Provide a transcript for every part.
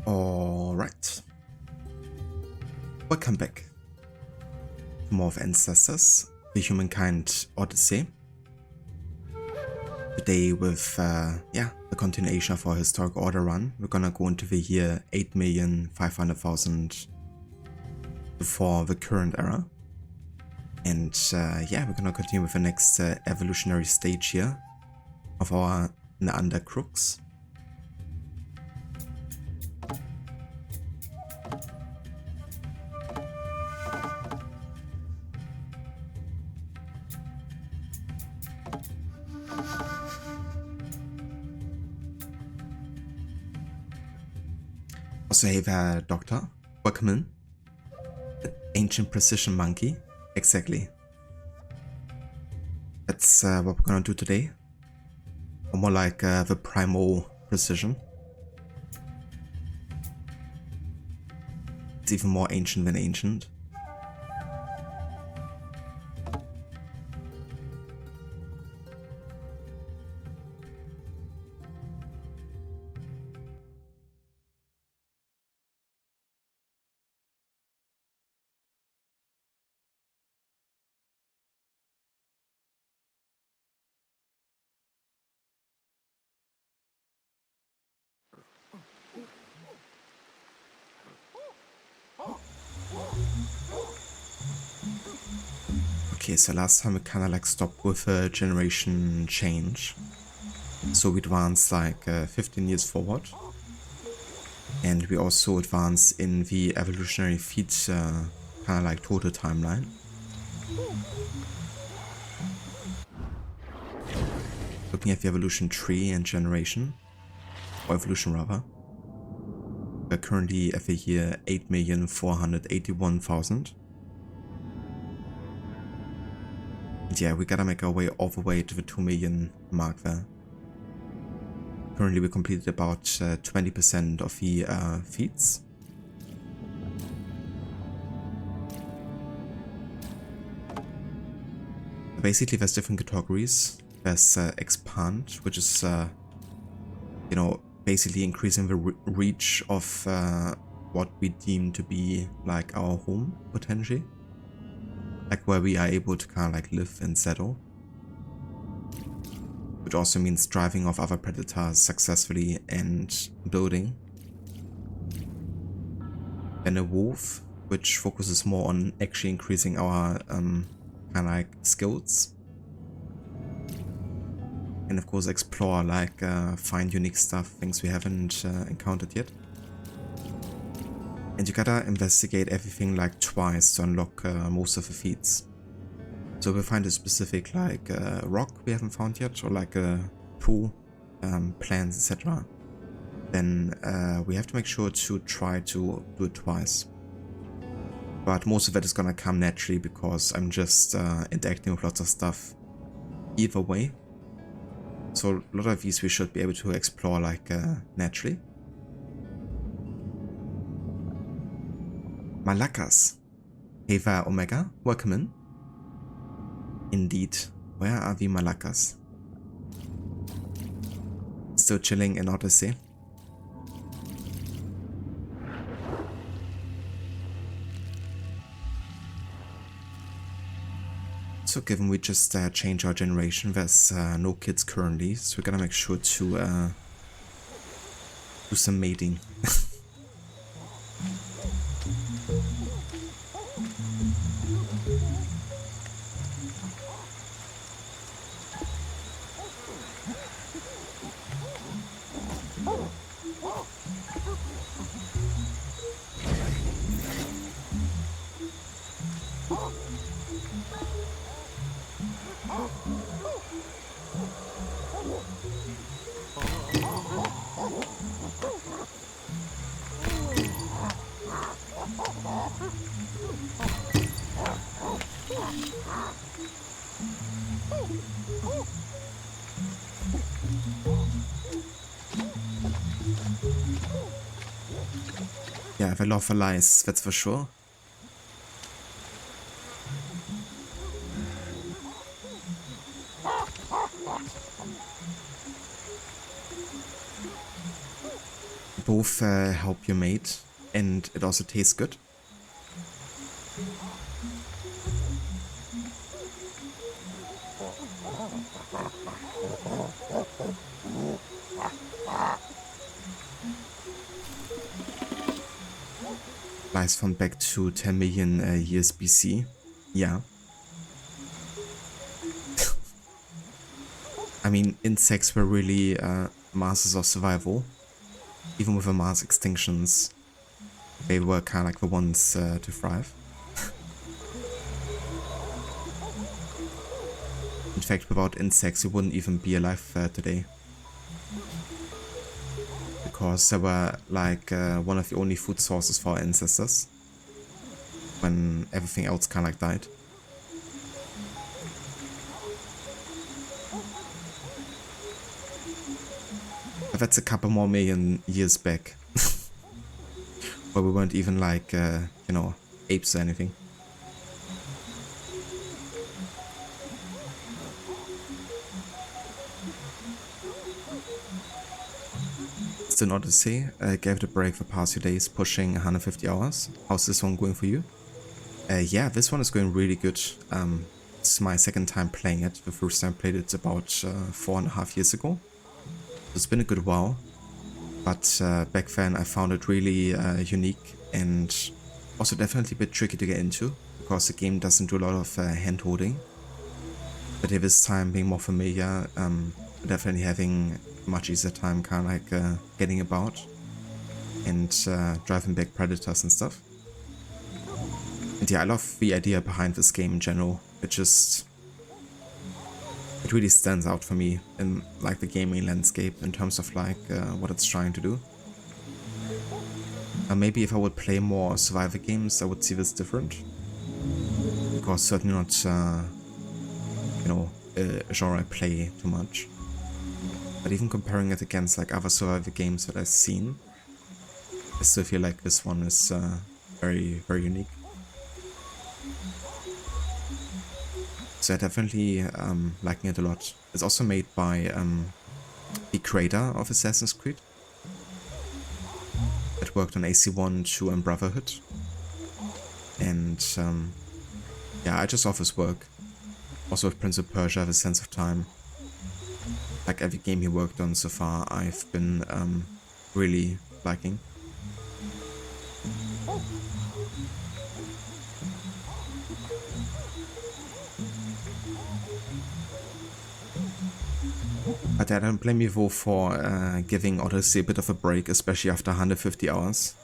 Alright. Welcome back to more of Ancestors, the Humankind Odyssey. Today with, the continuation of our Historic Order run. We're gonna go into the year 8,500,000 before the current era. And, we're gonna continue with the next evolutionary stage here of our Neander Crooks. Also, hey there, Doctor. Welcome in. The ancient precision monkey. Exactly. That's what we're gonna do today. Or more like the primal precision. It's even more ancient than ancient. Okay, so last time we kind of like stopped with a generation change. So we advanced like 15 years forward. And we also advance in the evolutionary feat kind of like total timeline. Looking at the evolution tree and generation, or evolution rather. We're currently at the year 8,481,000. Yeah, we gotta make our way all the way to the 2 million mark there. Currently we completed about 20% of the feats. Basically there's different categories. There's expand, which is, you know, basically increasing the reach of what we deem to be like our home, potentially. Like where we are able to kind of like live and settle. Which also means driving off other predators successfully and building. Then a wolf, which focuses more on actually increasing our kind of like skills. And of course explore, like find unique stuff, things we haven't encountered yet. And you gotta investigate everything like twice to unlock most of the feats. So we'll find a specific like rock we haven't found yet, or like a pool, plants, etc. Then we have to make sure to try to do it twice. But most of it is gonna come naturally because I'm just interacting with lots of stuff either way. So a lot of these we should be able to explore like naturally. Malakas. Hey there, Omega. Welcome in. Indeed. Where are the Malakas? Still chilling in Odyssey. So given we just changed our generation, there's no kids currently, so we're gonna make sure to do some mating. Yeah, if I love lies, that's for sure. Both help your mate, and it also tastes good. Lies found back to 10 million years BC. Yeah. I mean, insects were really masters of survival. Even with the mass extinctions, they were kind of like the ones to thrive. In fact, without insects, we wouldn't even be alive today. Because they were like one of the only food sources for our ancestors. When everything else kind of like died. But that's a couple more million years back. Where we weren't even like, you know, apes or anything. It's an Odyssey. Gave it a break the past few days, pushing 150 hours. How's this one going for you? Yeah, this one is going really good. It's my second time playing it. The first time I played it about 4.5 years ago. It's been a good while. But back then I found it really unique and also definitely a bit tricky to get into. Because the game doesn't do a lot of hand holding. But at this time being more familiar, definitely having a much easier time kind of like getting about. And driving back predators and stuff. And yeah, I love the idea behind this game in general. It really stands out for me in like the gaming landscape in terms of like what it's trying to do. Maybe if I would play more survivor games, I would see this different. Because certainly not, you know, a genre I play too much. But even comparing it against like other survivor games that I've seen, I still feel like this one is very, very unique. So I definitely liking it a lot. It's also made by the creator of Assassin's Creed. It worked on AC1, 2 and Brotherhood. And yeah, I just love his work. Also with Prince of Persia, The Sense of Time. Like every game he worked on so far, I've been really liking. But I don't blame you though for giving Odyssey a bit of a break, especially after 150 hours.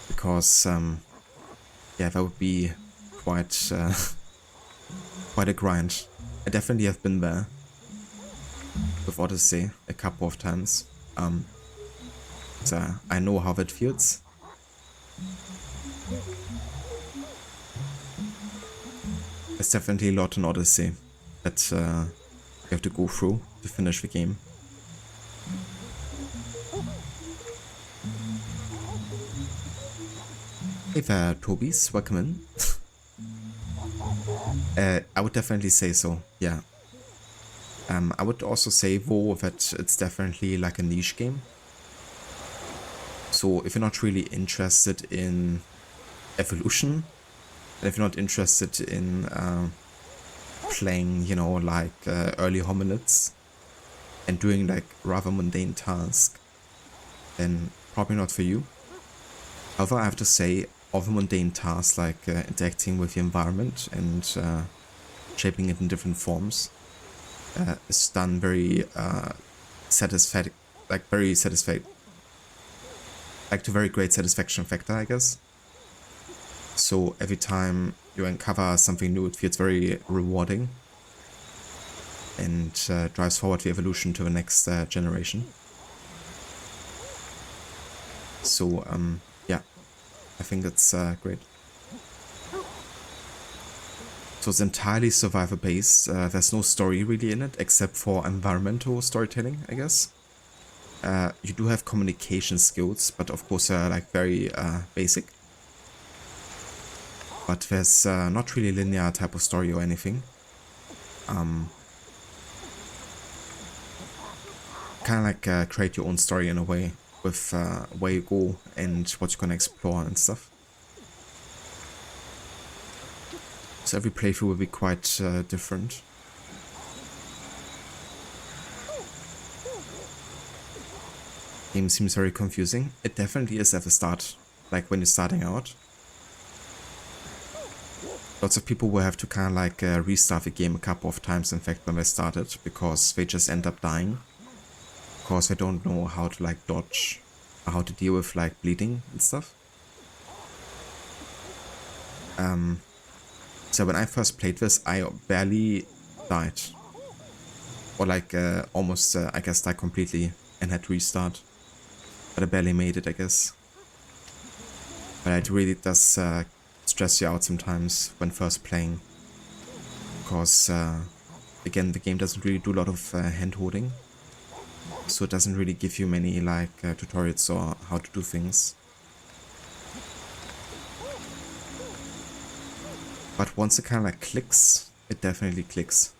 Because, yeah, that would be quite, quite a grind. I definitely have been there with Odyssey a couple of times. So I know how that feels. There's definitely a lot in Odyssey that you have to go through to finish the game. Hey there, Tobies, welcome in. I would definitely say so, yeah. I would also say though that it's definitely like a niche game. So if you're not really interested in evolution, and if you're not interested in playing, you know, like early hominids and doing like rather mundane tasks, then probably not for you. However, I have to say, all the mundane tasks like interacting with the environment and shaping it in different forms is done very satisfying, like very satisfying, like to very great satisfaction factor, I guess. So every time you uncover something new, it feels very rewarding and drives forward the evolution to the next generation. So yeah, I think that's great. So it's entirely survivor based. There's no story really in it except for environmental storytelling, I guess. You do have communication skills, but of course like very basic. But there's not really linear type of story or anything. Kind of like create your own story in a way with where you go and what you're gonna explore and stuff. So every playthrough will be quite different. Game seems very confusing. It definitely is at the start, like when you're starting out. Lots of people will have to kind of like restart the game a couple of times, in fact, when they started, because they just end up dying. Because they don't know how to like dodge, or how to deal with like bleeding and stuff. So when I first played this, I barely died. Or like almost, I guess, died completely and had to restart. But I barely made it, I guess. But it really does stress you out sometimes when first playing. Because, again, the game doesn't really do a lot of hand-holding. So it doesn't really give you many like tutorials or how to do things. But once it kind of like clicks, it definitely clicks.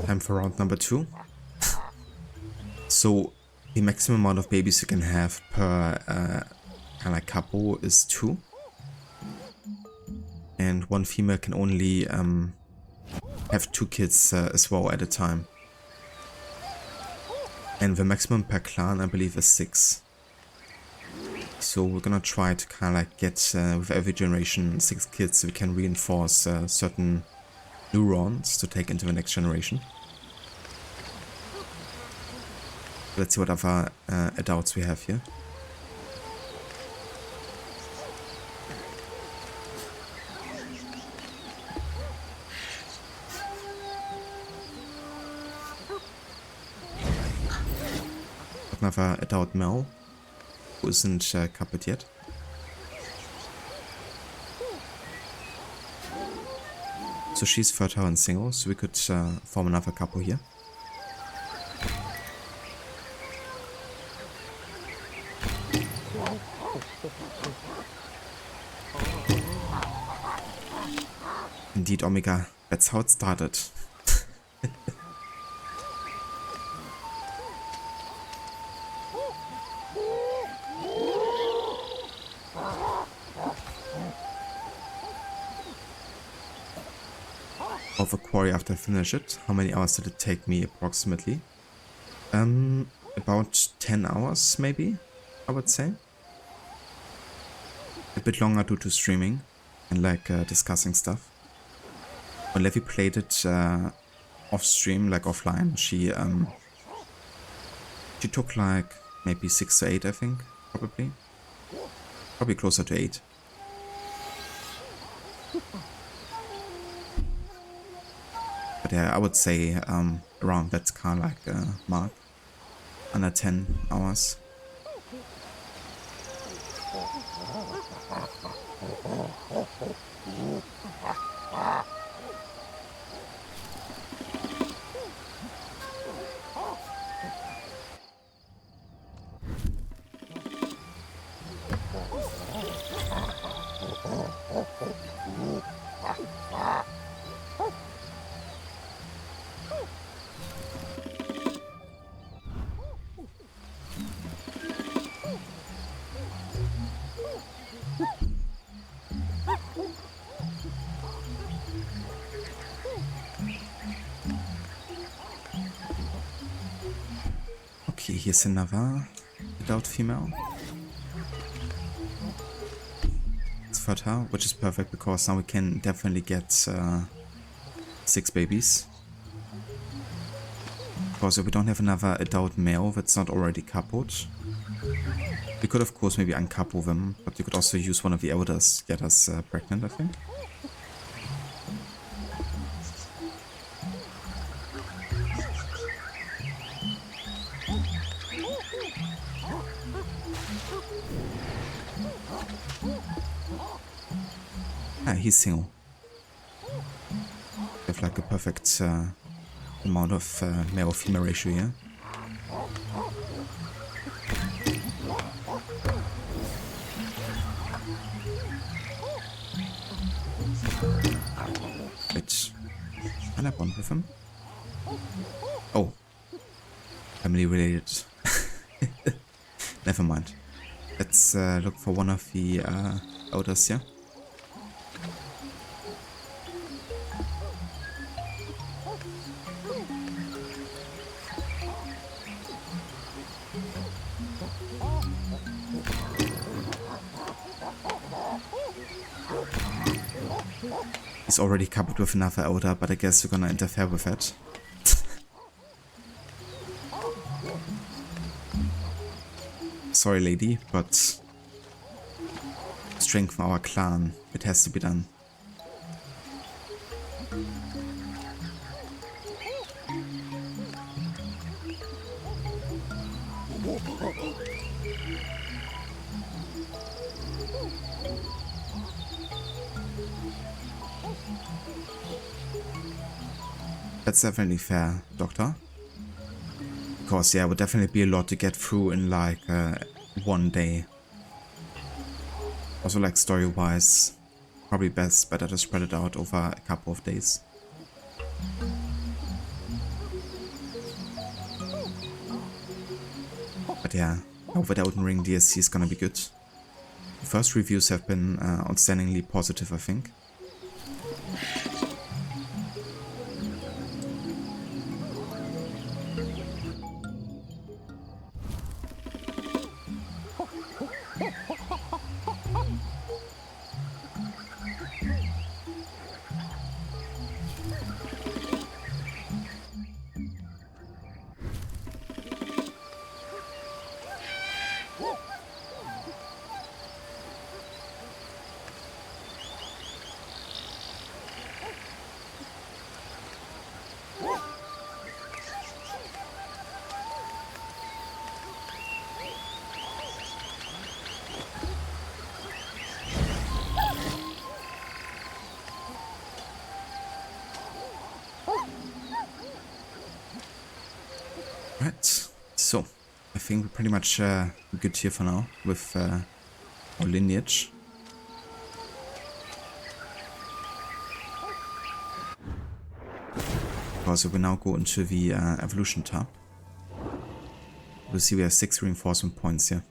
Time for round number 2. So the maximum amount of babies you can have per kind of like couple is 2. And one female can only have 2 kids as well at a time. And the maximum per clan, I believe, is 6. So we're gonna try to kind of like get with every generation 6 kids so we can reinforce certain neurons to take into the next generation. Let's see what other adults we have here. Another adult male who isn't coupled yet. So she's fertile and single, so we could form another couple here. Indeed, Omega, that's how it started. Of a quarry after I finish it. How many hours did it take me approximately? About 10 hours maybe, I would say. A bit longer due to streaming and like discussing stuff. When Levi played it off stream, like offline, she took like maybe 6 to 8, I think, probably. Probably closer to 8. But yeah, I would say around that kind of like mark. under 10 hours. Okay, here's another adult female. It's fertile, which is perfect because now we can definitely get 6 babies. Because if we don't have another adult male that's not already coupled, we could of course maybe uncouple them, but you could also use one of the elders to get us pregnant, I think. Ah, he's single. We have like a perfect amount of male-female ratio here. Wait, can I bond with him? Oh, family related. Never mind. Let's look for one of the elders here. He's already coupled with another elder, but I guess we're gonna interfere with that. Sorry, lady, but strengthen our clan. It has to be done. That's definitely fair, Doctor. Because, yeah, it would definitely be a lot to get through in, like, one day. Also, like, story-wise, probably better to spread it out over a couple of days. But yeah, over the Elden Ring DLC is gonna be good. The first reviews have been outstandingly positive, I think. Right, so I think we're pretty much good here for now with our lineage. So we now go into the evolution tab. We'll see we have 6 reinforcement points here.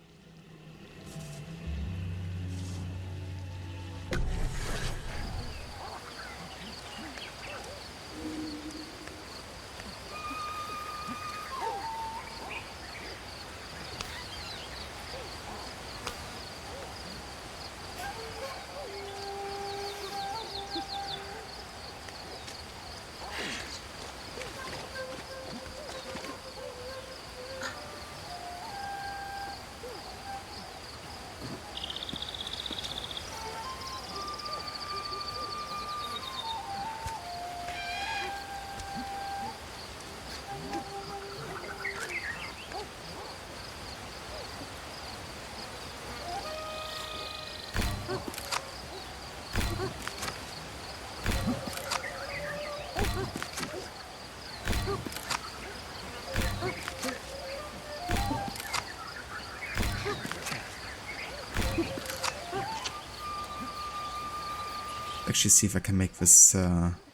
actually see if I can make this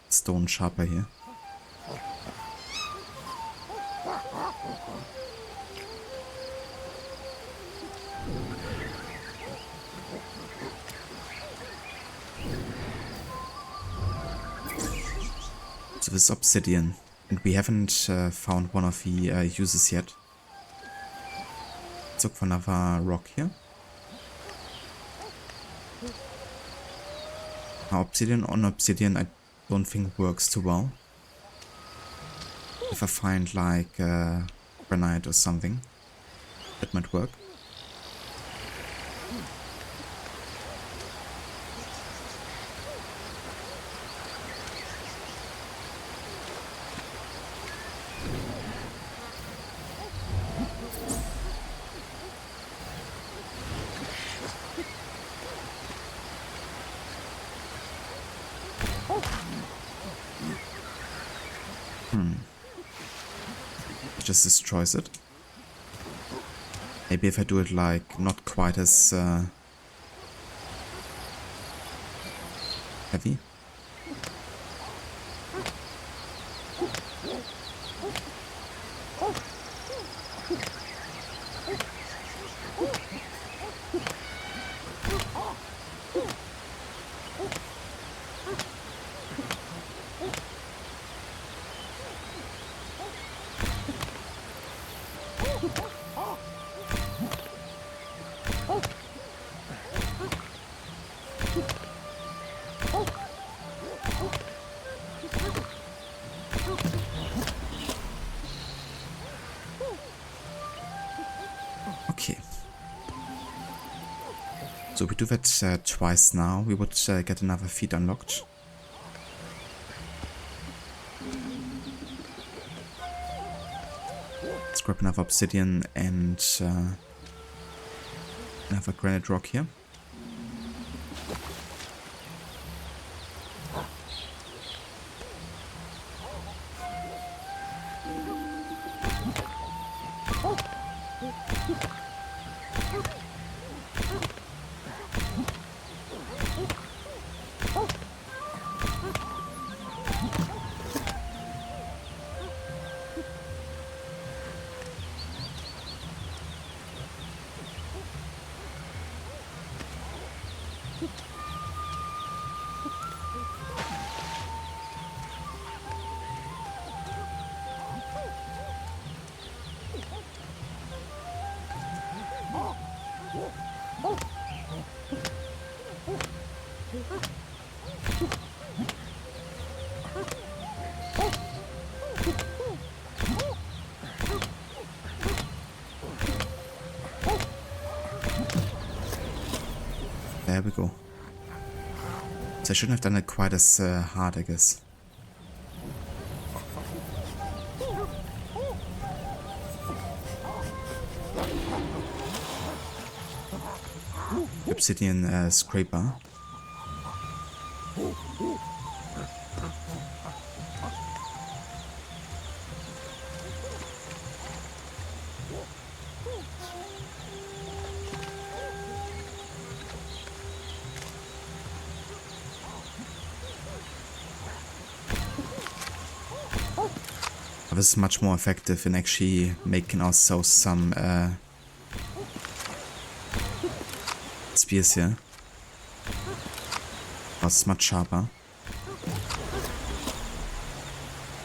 stone sharper here. So this obsidian, and we haven't found one of the uses yet. Let's look for another rock here. Now, obsidian on obsidian I don't think works too well. If I find like granite or something, that might work. It just destroys it. Maybe if I do it like not quite as heavy. Okay. So we do that twice now. We would get another feat unlocked. Let's grab another obsidian and another granite rock here. There we go. So I shouldn't have done it quite as hard, I guess. Obsidian scraper. This is much more effective in actually making ourselves some spears here. It's much sharper.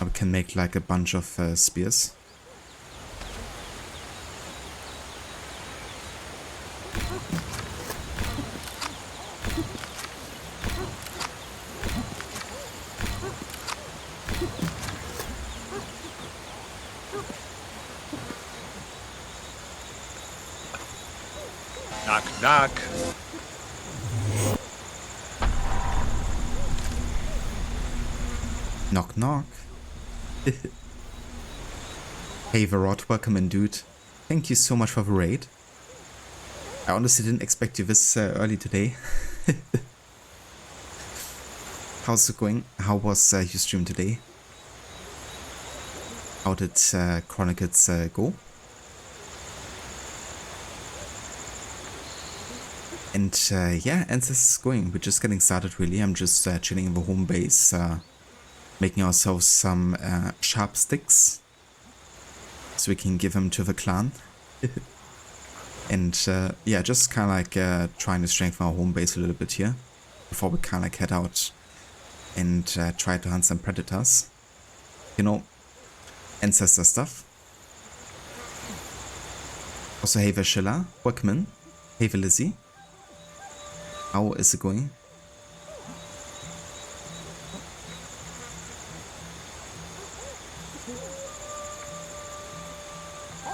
We can make like a bunch of spears. Knock, knock. Knock, knock. Hey, Varot, welcome in, dude. Thank you so much for the raid. I honestly didn't expect you this early today. How's it going? How was your stream today? How did Chronicles go? And And yeah, and this is going. We're just getting started really. I'm just chilling in the home base, making ourselves some sharp sticks so we can give them to the clan. And yeah, just kind of like trying to strengthen our home base a little bit here before we kind of like head out and try to hunt some predators. You know, ancestor stuff. Also, hey there, Shilla. Welcome in. Hey there, Lizzie. How is it going?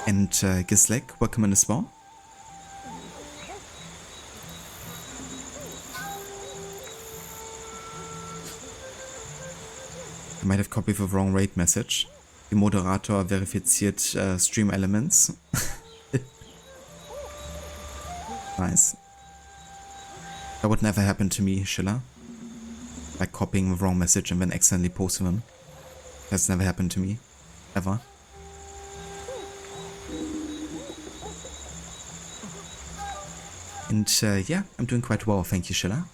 And Gislek, welcome in as well. I might have copied the wrong raid message. Die Moderator verifiziert Stream Elements. Nice. That would never happen to me, Schiller. Like copying the wrong message and then accidentally posting them. That's never happened to me. Ever. And yeah, I'm doing quite well, thank you, Schiller.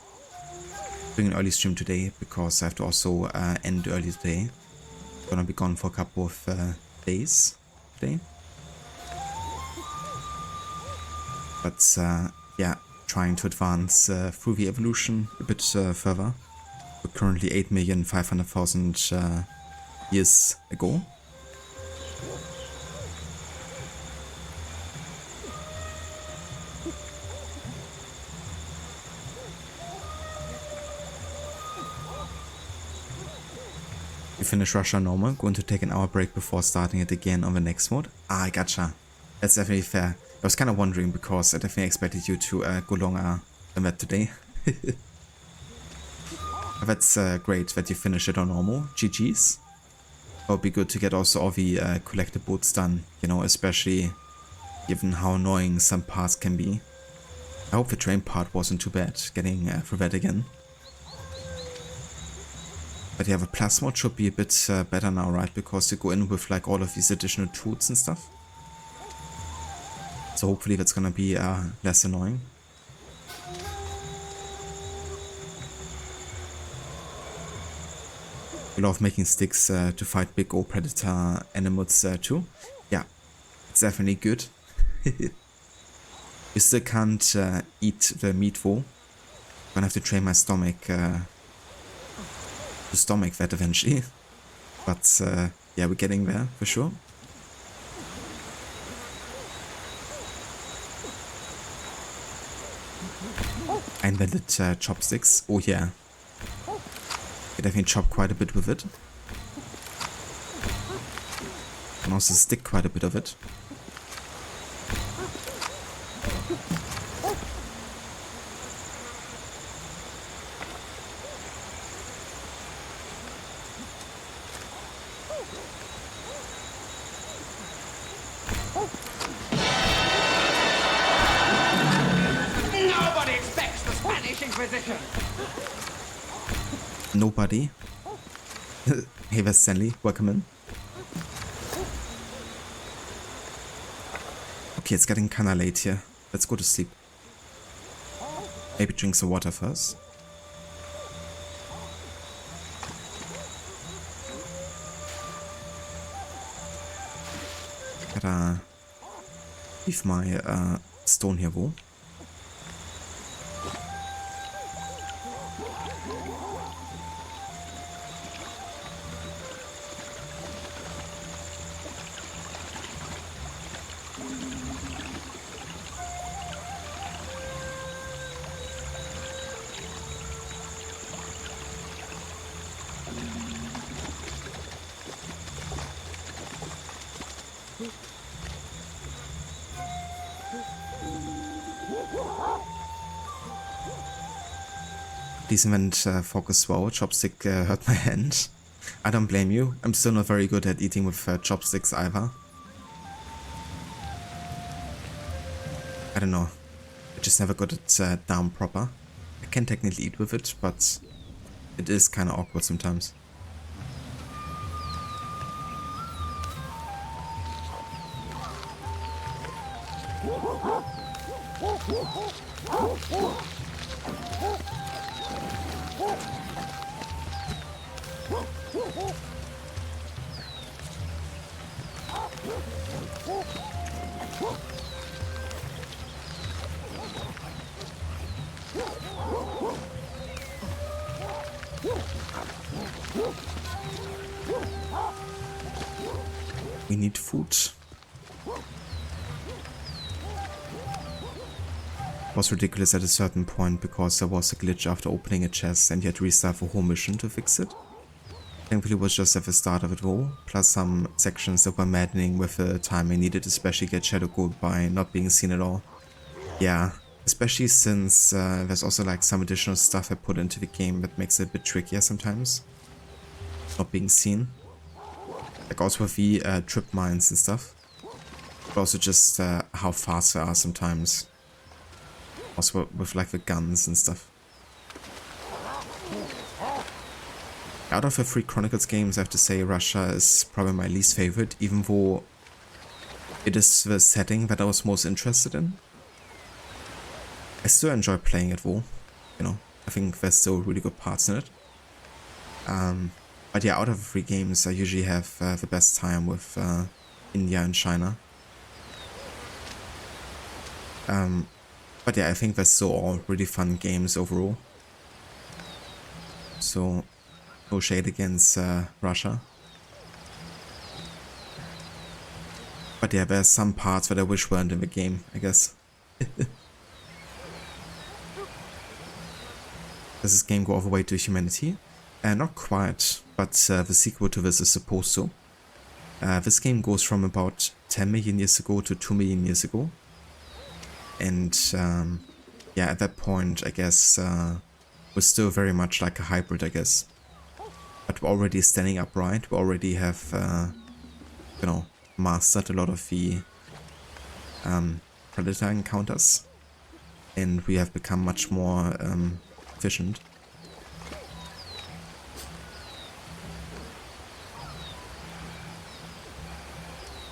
Doing an early stream today because I have to also end early today. Gonna be gone for a couple of days today. But yeah, trying to advance through the evolution a bit further. We're currently 8,500,000 years ago. We finish Russia normal, going to take an hour break before starting it again on the next mode. Ah, I gotcha. That's definitely fair. I was kind of wondering because I definitely expected you to go longer than that today. That's great that you finish it on normal. GG's. It would be good to get also all the collectibles done, you know, especially given how annoying some parts can be. I hope the train part wasn't too bad, getting through that again. But yeah, the plus mode should be a bit better now, right? Because you go in with like all of these additional tools and stuff. So hopefully that's gonna be less annoying. I love making sticks to fight big old predator animals too. Yeah, it's definitely good. You still can't eat the meat though. I'm gonna have to train my stomach to stomach that eventually. But yeah, we're getting there for sure. I invented chopsticks. Oh yeah. I definitely chop quite a bit with it. And also stick quite a bit of it. Nobody expects the Spanish Inquisition. Nobody. Hey there, Stanley. Welcome in. Okay, it's getting kinda late here. Let's go to sleep. Maybe drink some water first. Gotta leave my stone here, wo. Decent focus wow, chopstick hurt my hand. I don't blame you. I'm still not very good at eating with chopsticks either. I don't know. I just never got it down proper. I can technically eat with it, but it is kind of awkward sometimes. We need food. It was ridiculous at a certain point because there was a glitch after opening a chest and you had to restart the whole mission to fix it. Thankfully it was just at the start of it all, plus some sections that were maddening with the time I needed to especially get Shadow Gold by not being seen at all. Yeah, especially since there's also like some additional stuff I put into the game that makes it a bit trickier sometimes. Not being seen. Like also with the trip mines and stuff. But also just how fast they are sometimes. Also with like the guns and stuff. Out of the 3 Chronicles games, I have to say Russia is probably my least favorite, even though it is the setting that I was most interested in. I still enjoy playing it though, you know, I think there's still really good parts in it. But yeah, out of the 3 games, I usually have the best time with India and China. But yeah, I think they're still all really fun games overall. So, no shade against Russia. But yeah, there's some parts that I wish weren't in the game, I guess. Does this game go all the way to humanity? Not quite, but the sequel to this is supposed to. This game goes from about 10 million years ago to 2 million years ago. And yeah, at that point, I guess, we're still very much like a hybrid, I guess. But we're already standing upright, we already have, you know, mastered a lot of the predator encounters. And we have become much more efficient.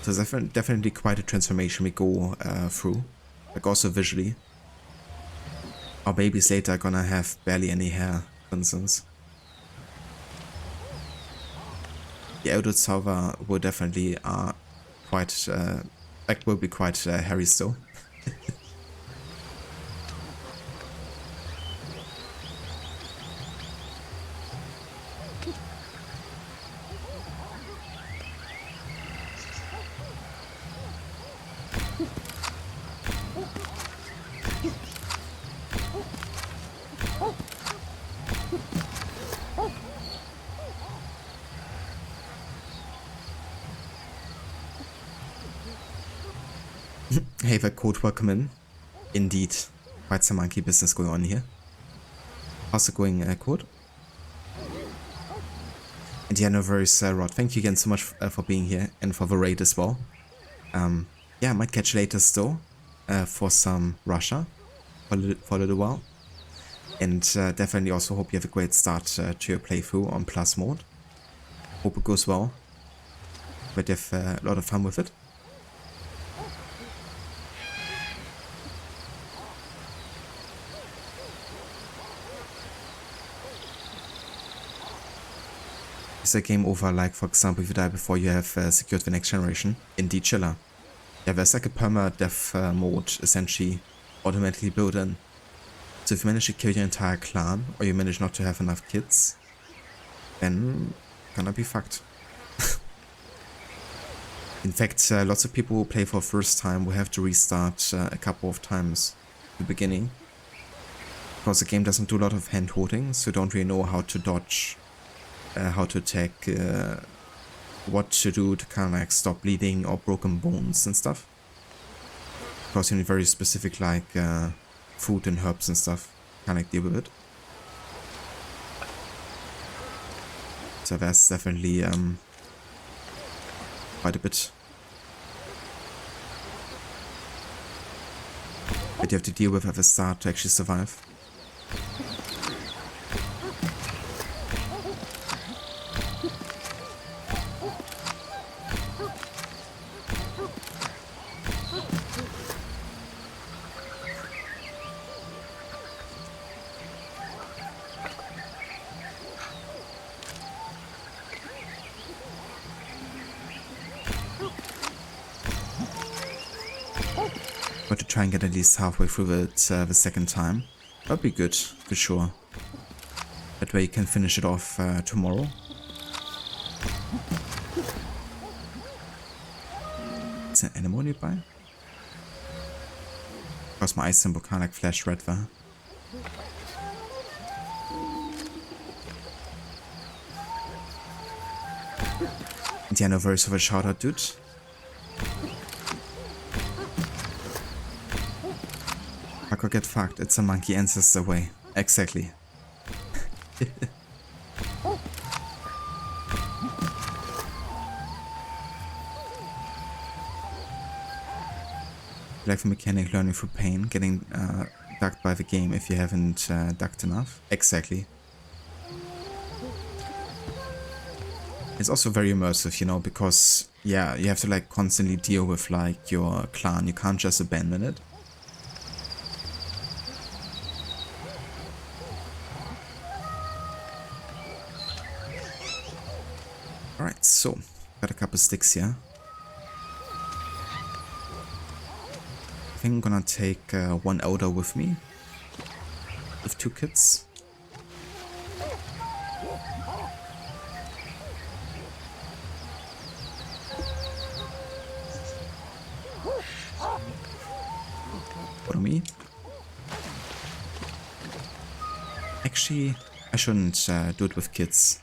So it's definitely quite a transformation we go through, like also visually. Our babies later are gonna have barely any hair, for instance. The Eldritch Salva will definitely quite, will be quite hairy still. Hey there, Code, welcome in. Indeed, quite some monkey business going on here. How's it going, Code? And yeah, no worries, Rod. Thank you again so much for being here and for the raid as well. Yeah, I might catch you later still for some Russia for a little while. And definitely also hope you have a great start to your playthrough on Plus mode. Hope it goes well. But you have a lot of fun with it. Is the game over, like, for example, if you die before you have secured the next generation? Indeed, chiller. Yeah, there's like a perma-death mode, essentially, automatically built in. So if you manage to kill your entire clan, or you manage not to have enough kids, then gonna be fucked. In fact, lots of people who play for the first time will have to restart a couple of times at the beginning. Because the game doesn't do a lot of hand-holding, so you don't really know how to dodge, how to attack, what to do to kind of like stop bleeding or broken bones and stuff. Because you need very specific like food and herbs and stuff, kind of like deal with it. So that's definitely quite a bit that you have to deal with at the start to actually survive. But to try and get at least halfway through it the second time. That'd be good, for sure. That way you can finish it off tomorrow. Is there an animal nearby? Because my ice symbol kind of like flashed red there. And yeah, no worries of a shout out, dude. I could get fucked. It's a monkey ancestor way. Exactly. Like the mechanic learning through pain, getting ducked by the game if you haven't ducked enough. Exactly. It's also very immersive, you know, because, yeah, you have to like constantly deal with like your clan. You can't just abandon it. Alright, so, got a couple sticks here. I think I'm gonna take one elder with me. With 2 kids. For me. Actually, I shouldn't do it with kids.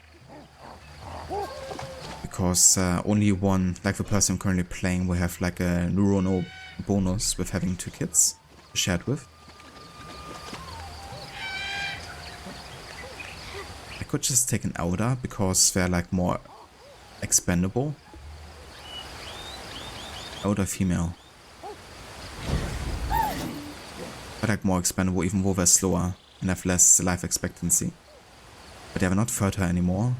Because only one, like the person I'm currently playing, will have like a neuronal bonus with having 2 kids shared with. I could just take an elder because they're like more expendable. Elder female. But like more expendable even though they're slower and have less life expectancy. But they're not fertile anymore.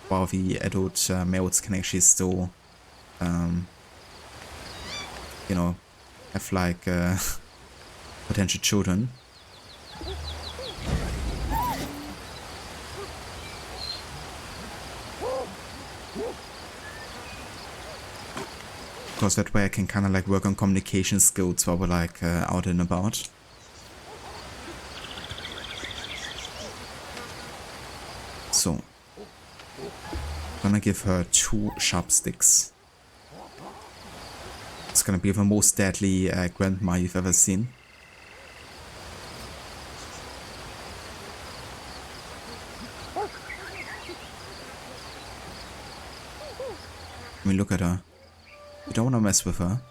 While the adult males can actually still, you know, have like potential children. Because that way I can kind of like work on communication skills while we're like out and about. So, gonna give her 2 sharp sticks. It's gonna be the most deadly grandma you've ever seen. I mean, look at her. You don't wanna mess with her.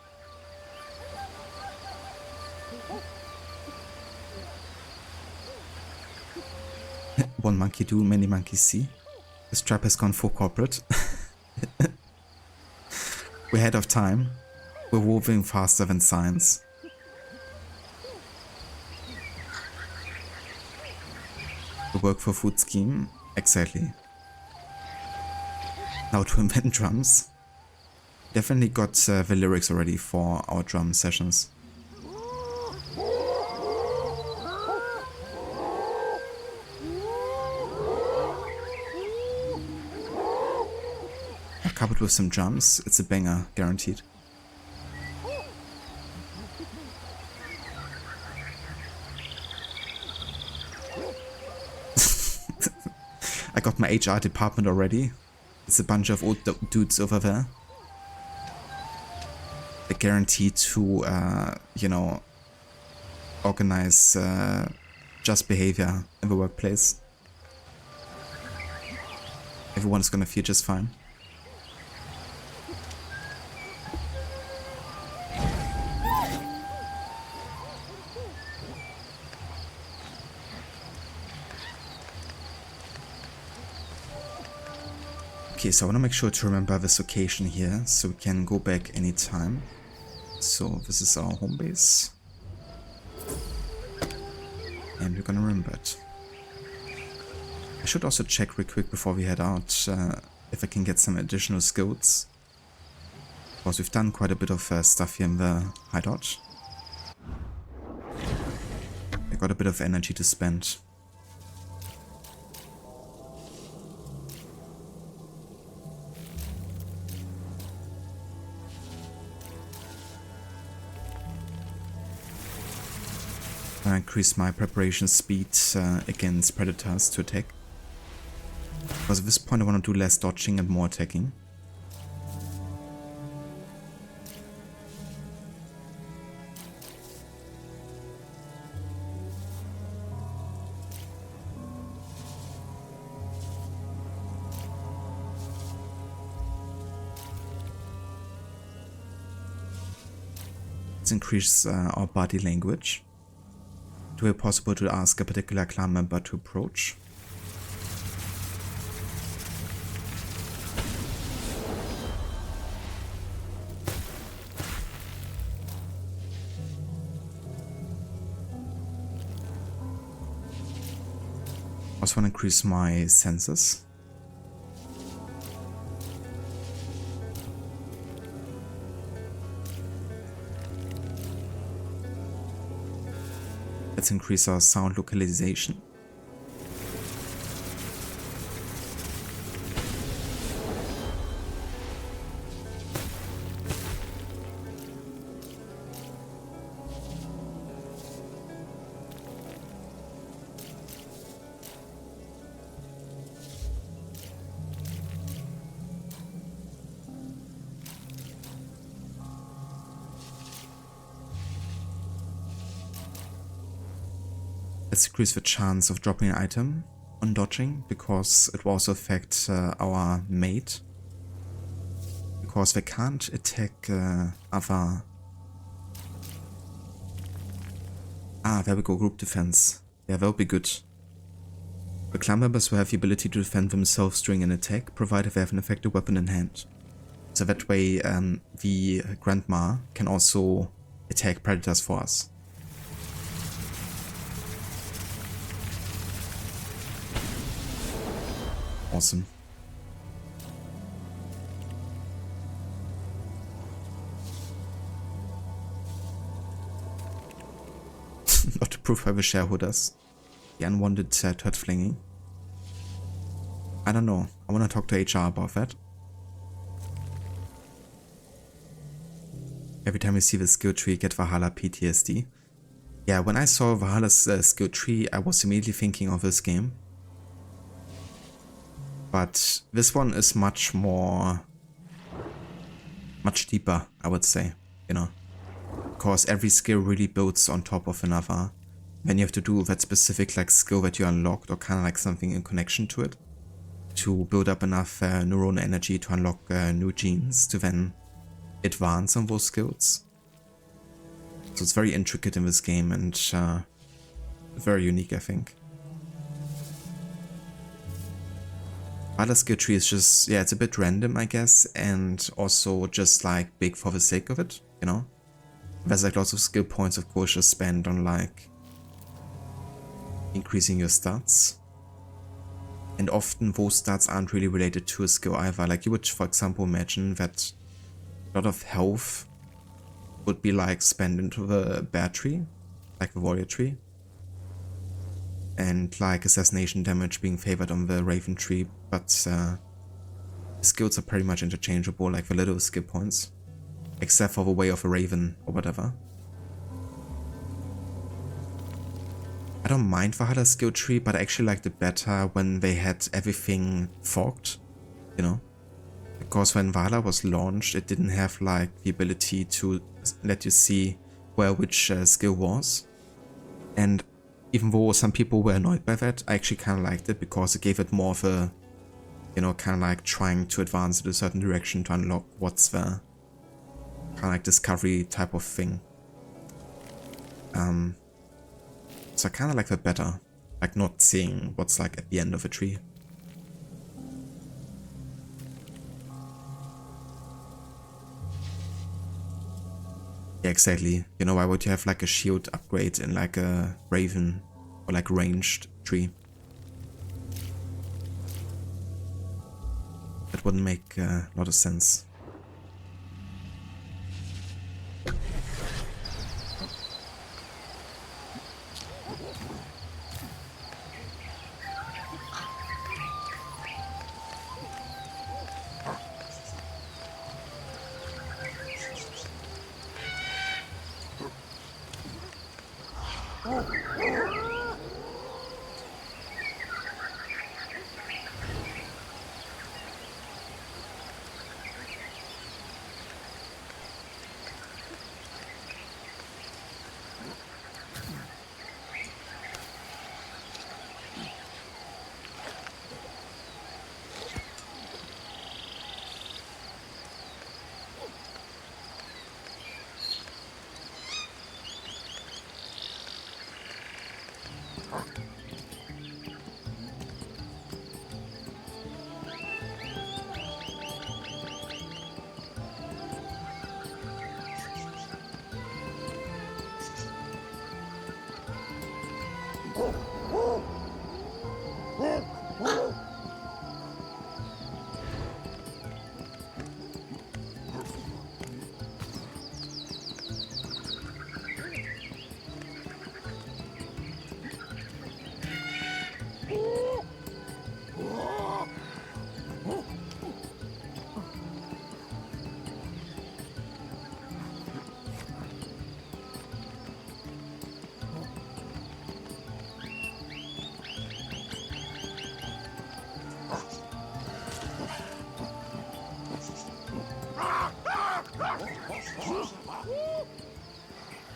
One monkey do, many monkeys see. This trap has gone full corporate. We're ahead of time. We're moving faster than science. The work for food scheme? Exactly. Now to invent drums. Definitely got the lyrics already for our drum sessions. Coupled with some drums, it's a banger, guaranteed. I got my HR department already. It's a bunch of old dudes over there. They're guaranteed to, you know, organize just behavior in the workplace. Everyone's gonna feel just fine. Okay, so I want to make sure to remember this location here, so we can go back anytime. So this is our home base. And we're gonna remember it. I should also check real quick before we head out if I can get some additional skills. Because we've done quite a bit of stuff here in the hideout. I got a bit of energy to spend. I increase my preparation speed against predators to attack. Because at this point I want to do less dodging and more attacking. Let's increase our body language. Do it possible to ask a particular clan member to approach? Also want to increase my senses. Let's increase our sound localization. Let's increase the chance of dropping an item on dodging, because it will also affect our mate. Because they can't attack other... there we go, group defense. Yeah, that'll be good. The clan members will have the ability to defend themselves during an attack, provided they have an effective weapon in hand. So that way the Grandma can also attack predators for us. Awesome. Not approved by the shareholders. The unwanted turd flinging. I don't know. I want to talk to HR about that. Every time you see the skill tree, get Valhalla PTSD. Yeah, when I saw Valhalla's skill tree, I was immediately thinking of this game. But this one is much deeper, I would say, you know. Because every skill really builds on top of another. Then you have to do that specific like skill that you unlocked, or kind of like something in connection to it, to build up enough neuronal energy to unlock new genes to then advance on those skills. So it's very intricate in this game and very unique, I think. Other skill tree is just, yeah, it's a bit random, I guess, and also just like big for the sake of it, you know? There's like lots of skill points, of course, just spent on like increasing your stats. And often those stats aren't really related to a skill either. Like you would, for example, imagine that a lot of health would be like spent into the bear tree, like the warrior tree. And like assassination damage being favored on the raven tree, but skills are pretty much interchangeable, like the little skill points, except for the way of a raven or whatever. I don't mind Valhalla's skill tree, but I actually liked it better when they had everything forked, you know? Because when Valhalla was launched, it didn't have like the ability to let you see where which skill was. And even though some people were annoyed by that, I actually kind of liked it because it gave it more of a, you know, kind of like trying to advance in a certain direction to unlock what's the kind of like discovery type of thing. So I kind of like that better, like not seeing what's like at the end of a tree. Yeah, exactly. You know, why would you have like a shield upgrade in like a raven or like ranged tree? That wouldn't make a lot of sense.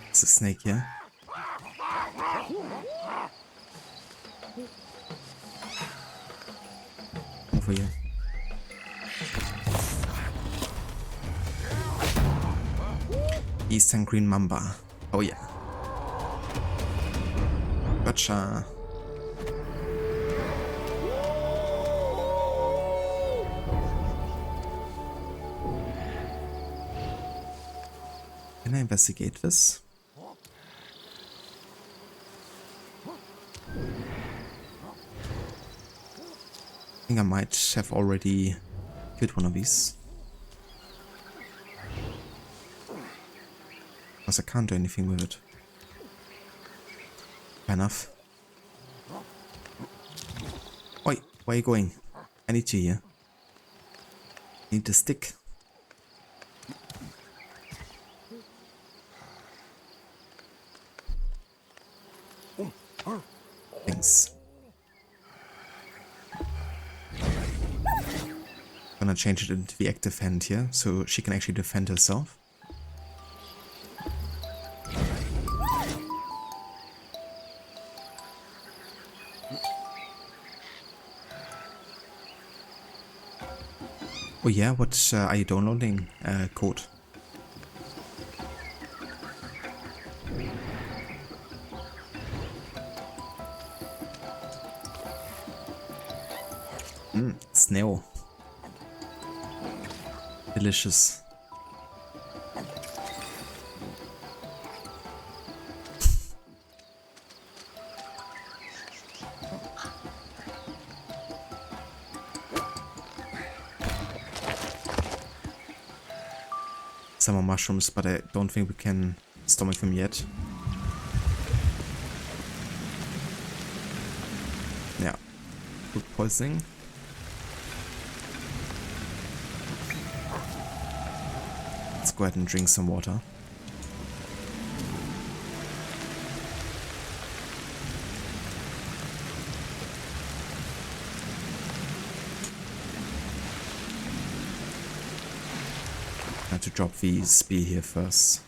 It's a snake here. Over here. Eastern Green Mamba. Oh yeah. Gotcha. Can I investigate this? I think I might have already killed one of these. Because I can't do anything with it. Fair enough. Oi, where are you going? I need you here. Need the stick. Thanks. Gonna change it into the active hand here, so she can actually defend herself. Oh yeah, what are you downloading? Code. Snail. Delicious. Some more mushrooms, but I don't think we can stomach them yet. Yeah. Food poisoning. Let's go ahead and drink some water. I have to drop the spear here first.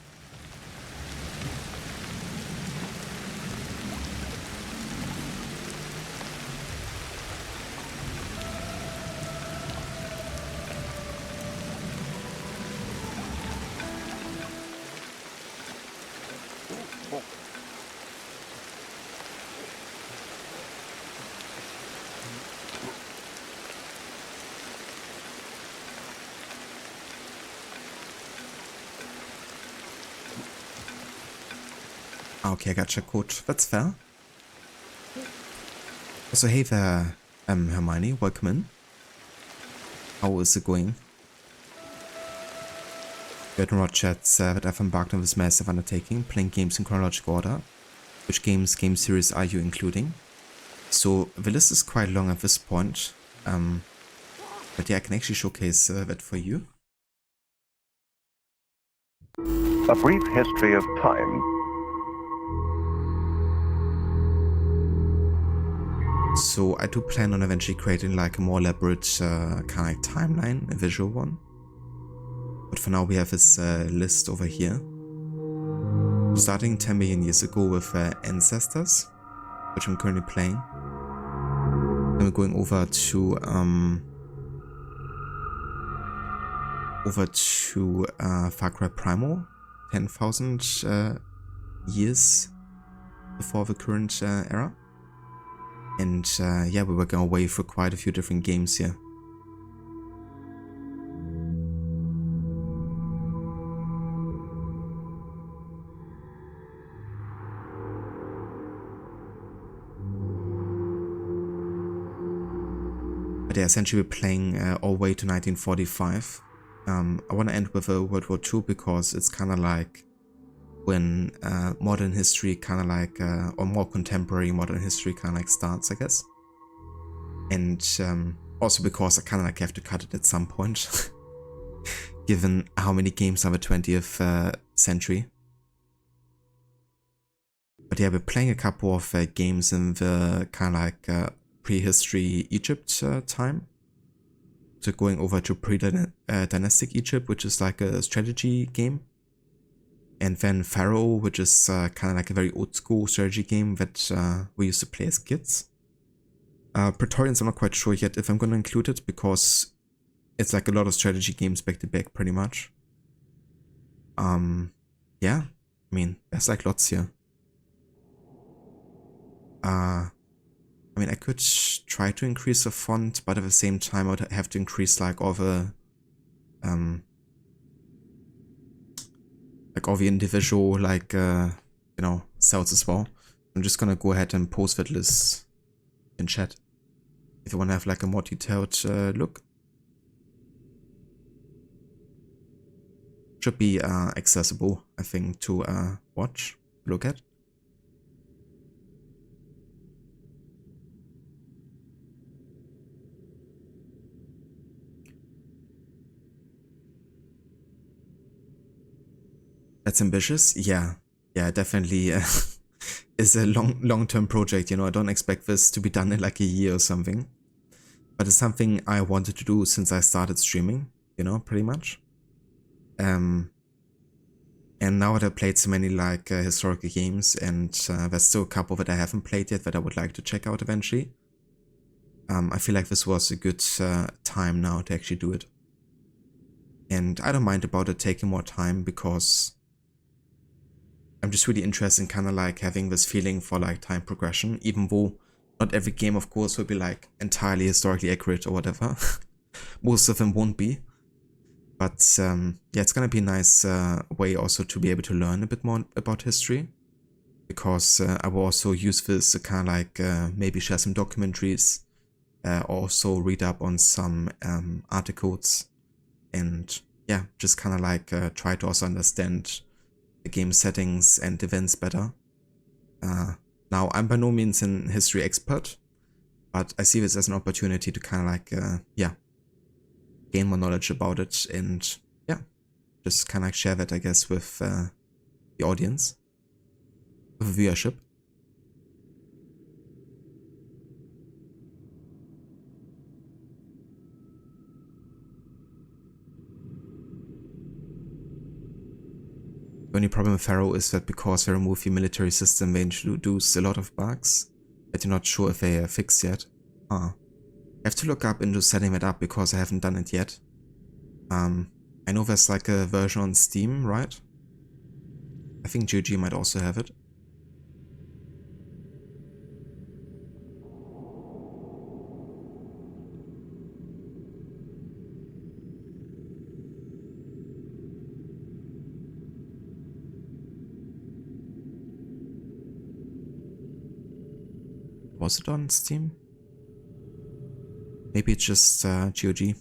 Okay, I got your code. That's fair. So hey there, Hermione, welcome in. How is it going? Goldenrod chats that I've embarked on this massive undertaking, playing games in chronological order. Which game series are you including? So the list is quite long at this point, but yeah, I can actually showcase that for you. A brief history of time. So I do plan on eventually creating like a more elaborate kind of like timeline, a visual one. But for now we have this list over here. Starting 10 million years ago with Ancestors, which I'm currently playing. Then we're going over to Far Cry Primal, 10,000 years before the current era. And yeah, we're working our way through quite a few different games here. But yeah, essentially we're playing all the way to 1945. I want to end with World War II because it's kind of like when modern history kind of like, or more contemporary modern history kind of like starts, I guess. And also because I kind of like have to cut it at some point, given how many games are the 20th century. But yeah, we're playing a couple of games in the kind of like prehistory Egypt time. So going over to pre-dynastic Egypt, which is like a strategy game. And then Pharaoh, which is kind of like a very old school strategy game that we used to play as kids. Praetorians, I'm not quite sure yet if I'm going to include it because it's like a lot of strategy games back to back pretty much. Yeah, I mean, there's like lots here. I mean, I could try to increase the font, but at the same time I would have to increase like all the individual like you know, cells as well. I'm just gonna go ahead and post that list in chat if you want to have like a more detailed look. Should be accessible, I think, to watch, look at. That's ambitious, yeah, definitely. Is a long-term project, you know. I don't expect this to be done in like a year or something, but it's something I wanted to do since I started streaming, you know, pretty much. And now that I've played so many like historical games, and there's still a couple that I haven't played yet that I would like to check out eventually. I feel like this was a good time now to actually do it. And I don't mind about it taking more time because I'm just really interested in kind of like having this feeling for like time progression, even though not every game, of course, will be like entirely historically accurate or whatever. Most of them won't be. But yeah, it's gonna be a nice way also to be able to learn a bit more about history. Because I will also use this to kind of like maybe share some documentaries, also read up on some articles, and yeah, just kind of like try to also understand the game settings and events better. Now, I'm by no means an history expert, but I see this as an opportunity to kind of like, yeah, gain more knowledge about it and, yeah, just kind of like share that, I guess, with the audience, with viewership. The only problem with Pharaoh is that because they removed the military system, they introduced a lot of bugs that I'm not sure if they are fixed yet. I have to look up into setting that up because I haven't done it yet. I know there's like a version on Steam, right? I think GG might also have it. Was it on Steam? Maybe it's just GOG.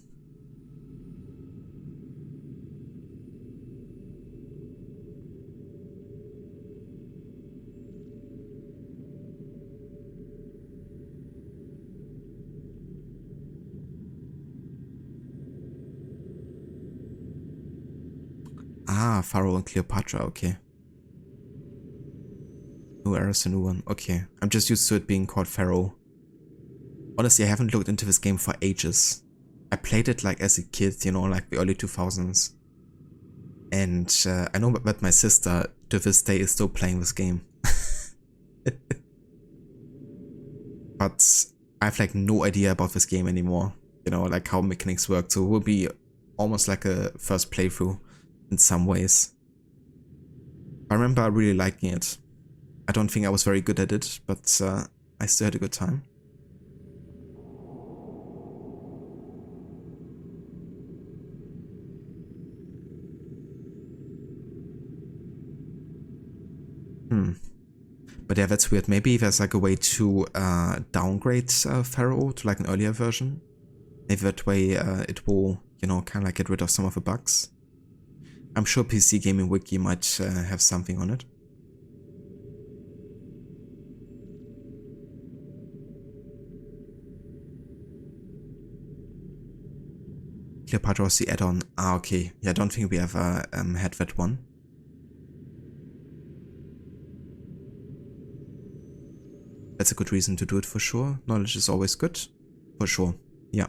Ah, Pharaoh and Cleopatra, okay. New era is a new one. Okay, I'm just used to it being called Pharaoh. honestly, I haven't looked into this game for ages. I played it like as a kid, you know, like the early 2000s. And I know that my sister to this day is still playing this game. But I have like no idea about this game anymore, you know, like how mechanics work. So it will be almost like a first playthrough in some ways. I remember really liking it. I don't think I was very good at it, but I still had a good time. But yeah, that's weird. Maybe there's like a way to downgrade Pharaoh to like an earlier version. Maybe that way it will, you know, kind of like get rid of some of the bugs. I'm sure PC Gaming Wiki might have something on it. Cleopatra was the add-on. Ah, okay. Yeah, I don't think we ever had that one. That's a good reason to do it for sure. Knowledge is always good. For sure. Yeah.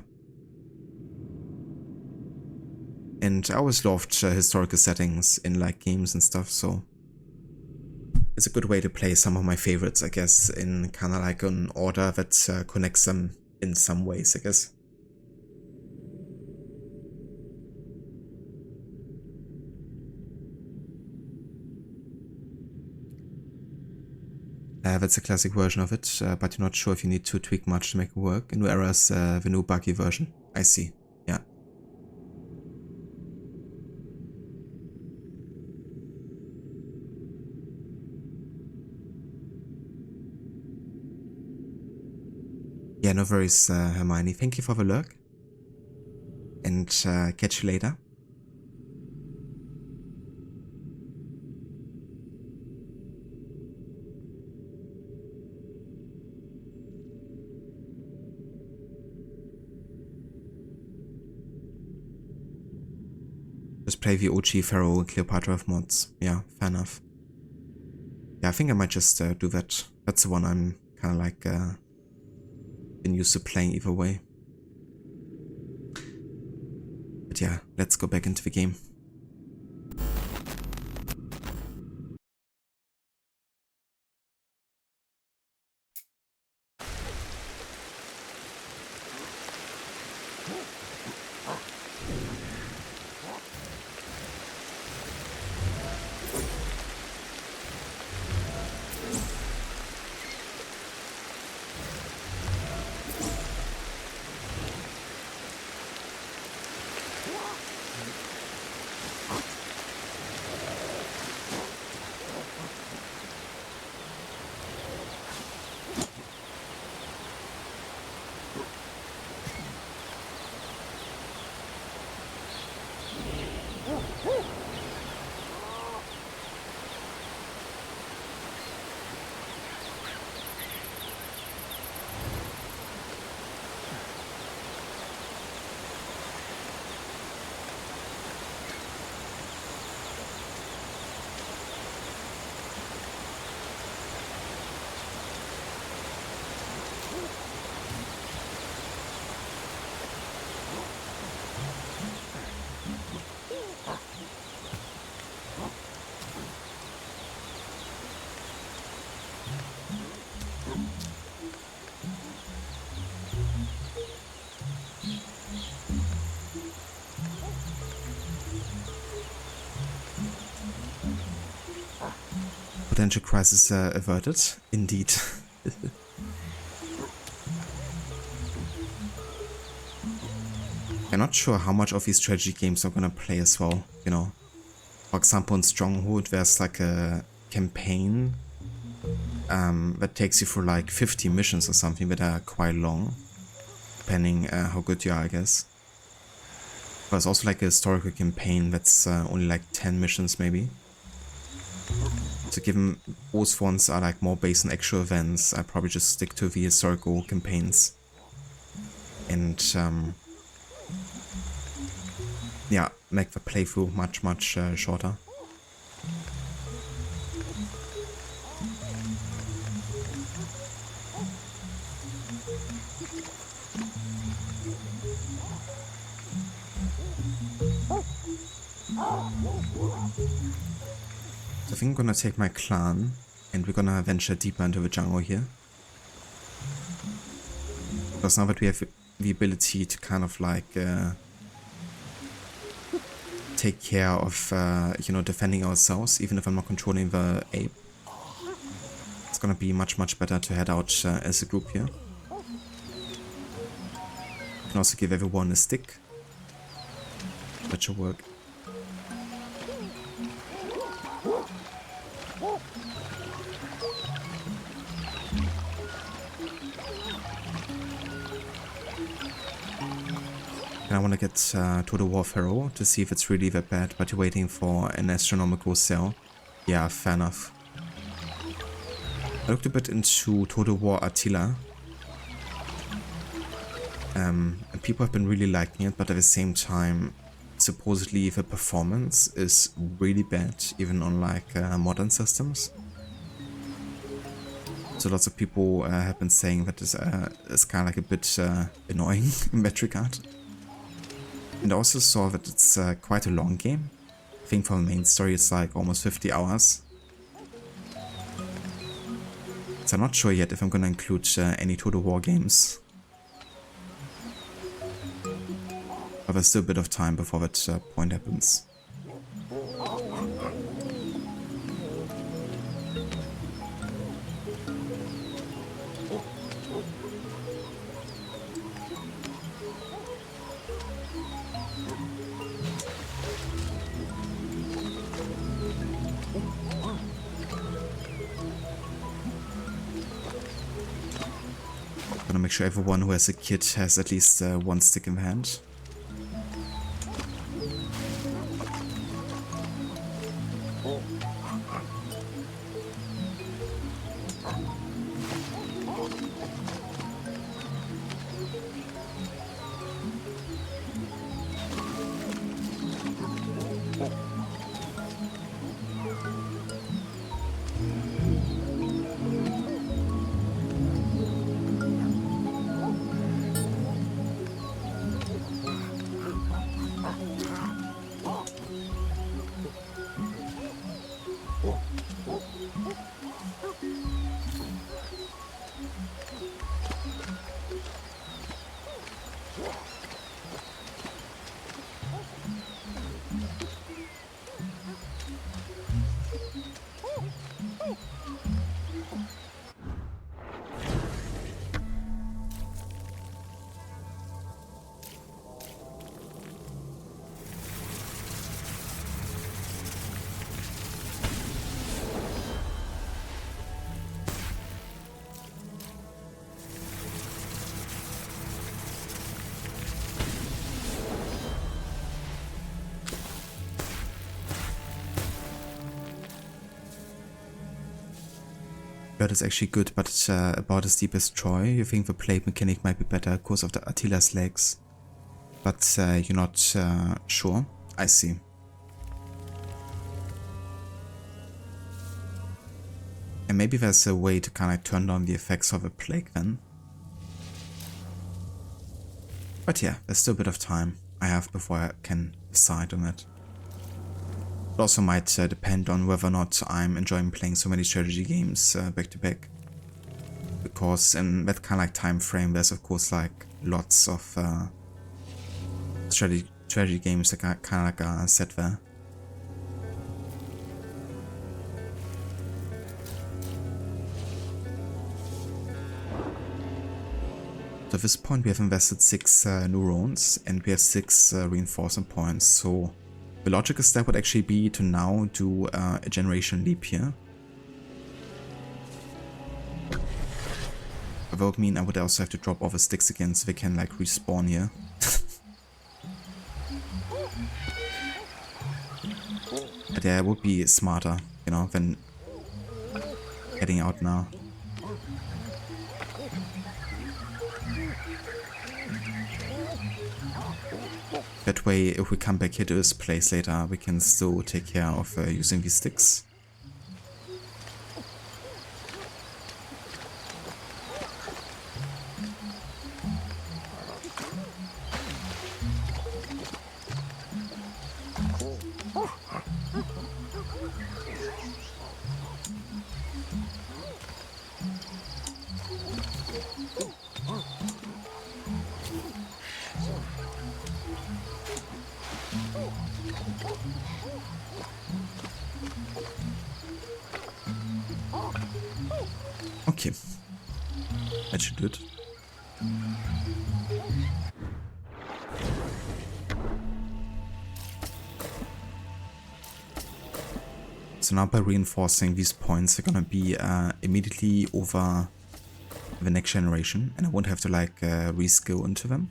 And I always loved historical settings in like games and stuff, so it's a good way to play some of my favorites, I guess, in kind of like an order that connects them in some ways, I guess. That's a classic version of it, but you're not sure if you need to tweak much to make it work. In new eras, the new buggy version. I see. Yeah. Yeah, no worries, Hermione. Thank you for the lurk. And catch you later. Just play the OG Pharaoh Cleopatra of mods. Yeah, fair enough. Yeah, I think I might just do that. That's the one I'm kind of like been used to playing either way. But yeah, let's go back into the game. Potential crisis averted. Indeed. I'm not sure how much of these strategy games I'm gonna play as well, you know. For example, in Stronghold, there's like a campaign that takes you through like 50 missions or something that are quite long, depending how good you are, I guess. There's also like a historical campaign that's only like 10 missions maybe. So given those ones are like more based on actual events, I probably just stick to the historical campaigns. And yeah, make the playthrough much shorter. I think I'm gonna take my clan and we're gonna venture deeper into the jungle here. Because now that we have the ability to kind of like take care of, you know, defending ourselves, even if I'm not controlling the ape. It's gonna be much better to head out as a group here. You can also give everyone a stick. That should work. And I want to get to the War Pharaoh to see if it's really that bad, but you're waiting for an astronomical sale. Yeah, fair enough. I looked a bit into Total War Attila. And people have been really liking it, but at the same time, supposedly the performance is really bad, even on like modern systems. So lots of people have been saying that it's kind of like a bit annoying in that regard. And I also saw that it's quite a long game. I think for the main story it's like almost 50 hours. So I'm not sure yet if I'm gonna include any Total War games. But there's still a bit of time before that point happens. Gonna make sure everyone who has a kid has at least one stick in the hand. Bird is actually good, but about as deep as Troy. You think the plate mechanic might be better because of the Attila's legs, but you're not sure? I see. And maybe there's a way to kind of turn down the effects of a plague then. But yeah, there's still a bit of time I have before I can decide on it. It also might depend on whether or not I'm enjoying playing so many strategy games back to back. Because in that kind of like time frame, there's of course like lots of strategy games that are kind of like set there. So at this point we have invested 6 neurons and we have 6 reinforcement points, so the logical step would actually be to now do a generation leap here. That would mean I would also have to drop all the sticks again so they can like respawn here. But yeah, it would be smarter, you know, than heading out now. That way, if we come back here to this place later, we can still take care of using these sticks. Okay. That should do it. So now by reinforcing these points, they're gonna be immediately over the next generation, and I won't have to like reskill into them.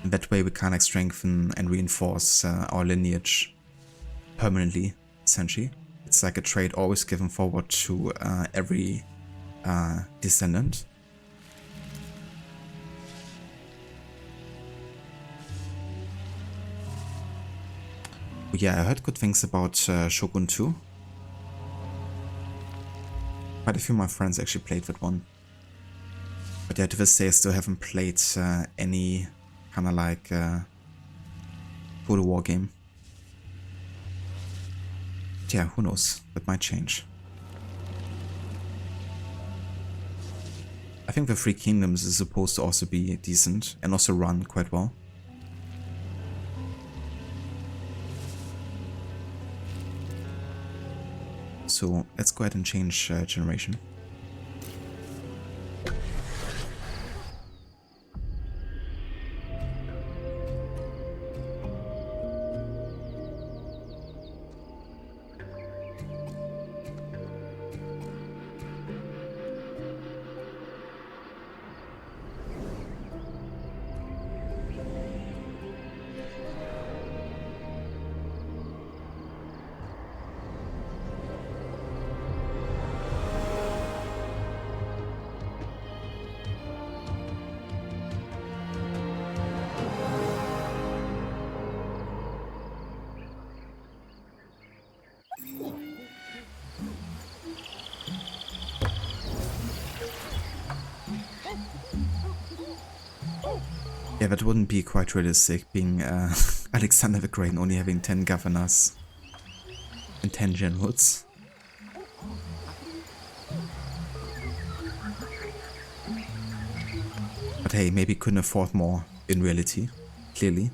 And that way we can like strengthen and reinforce our lineage permanently, essentially. It's like a trait always given forward to every descendant. But yeah, I heard good things about Shogun 2. Quite a few of my friends actually played that one. But yeah, to this day I still haven't played any kind of like Total War game. But yeah, who knows? That might change. I think the Three Kingdoms is supposed to also be decent and also run quite well. So let's go ahead and change generation. Yeah, that wouldn't be quite realistic, being Alexander the Great only having 10 governors and 10 generals. But hey, maybe couldn't afford more in reality, clearly.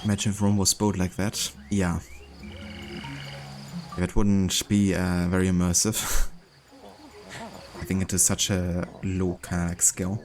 Imagine if Rome was built like that. Yeah. That wouldn't be very immersive. I think it is such a low kind of scale.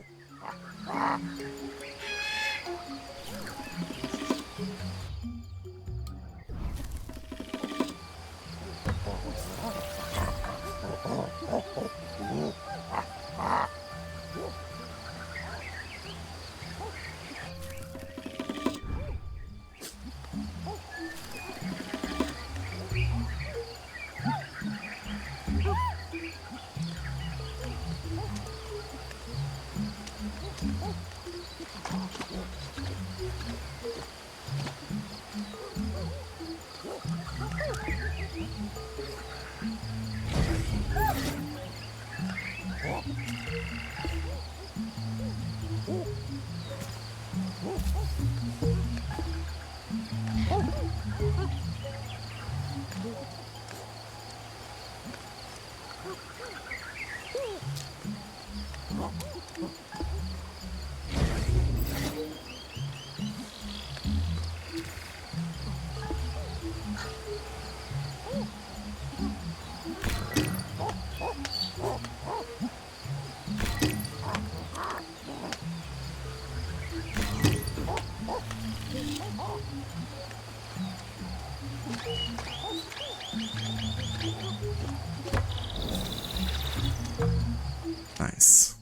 Nice.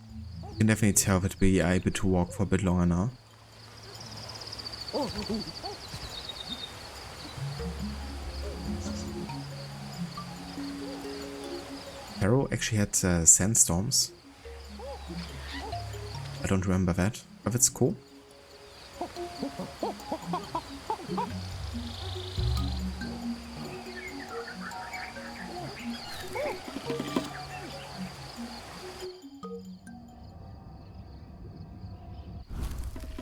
You can definitely tell that we are able to walk for a bit longer now. Pharaoh actually had sandstorms. I don't remember that, but it's cool.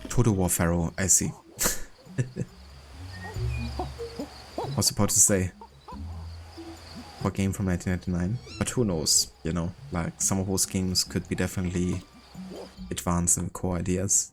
Total War Pharaoh, I see. I was about to say. For a game from 1999, but who knows, you know, like some of those games could be definitely advanced in core ideas.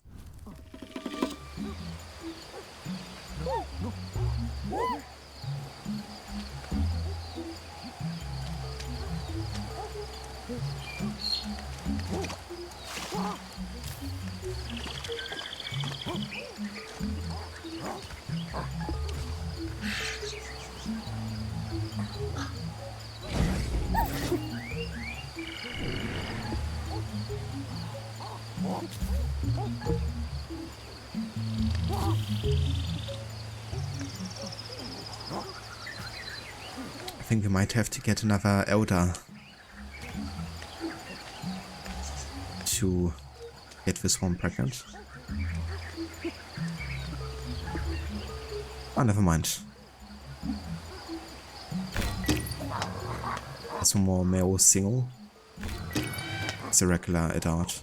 I think we might have to get another Elder to get this one pregnant. Oh, never mind. That's one more male single. It's a regular adult.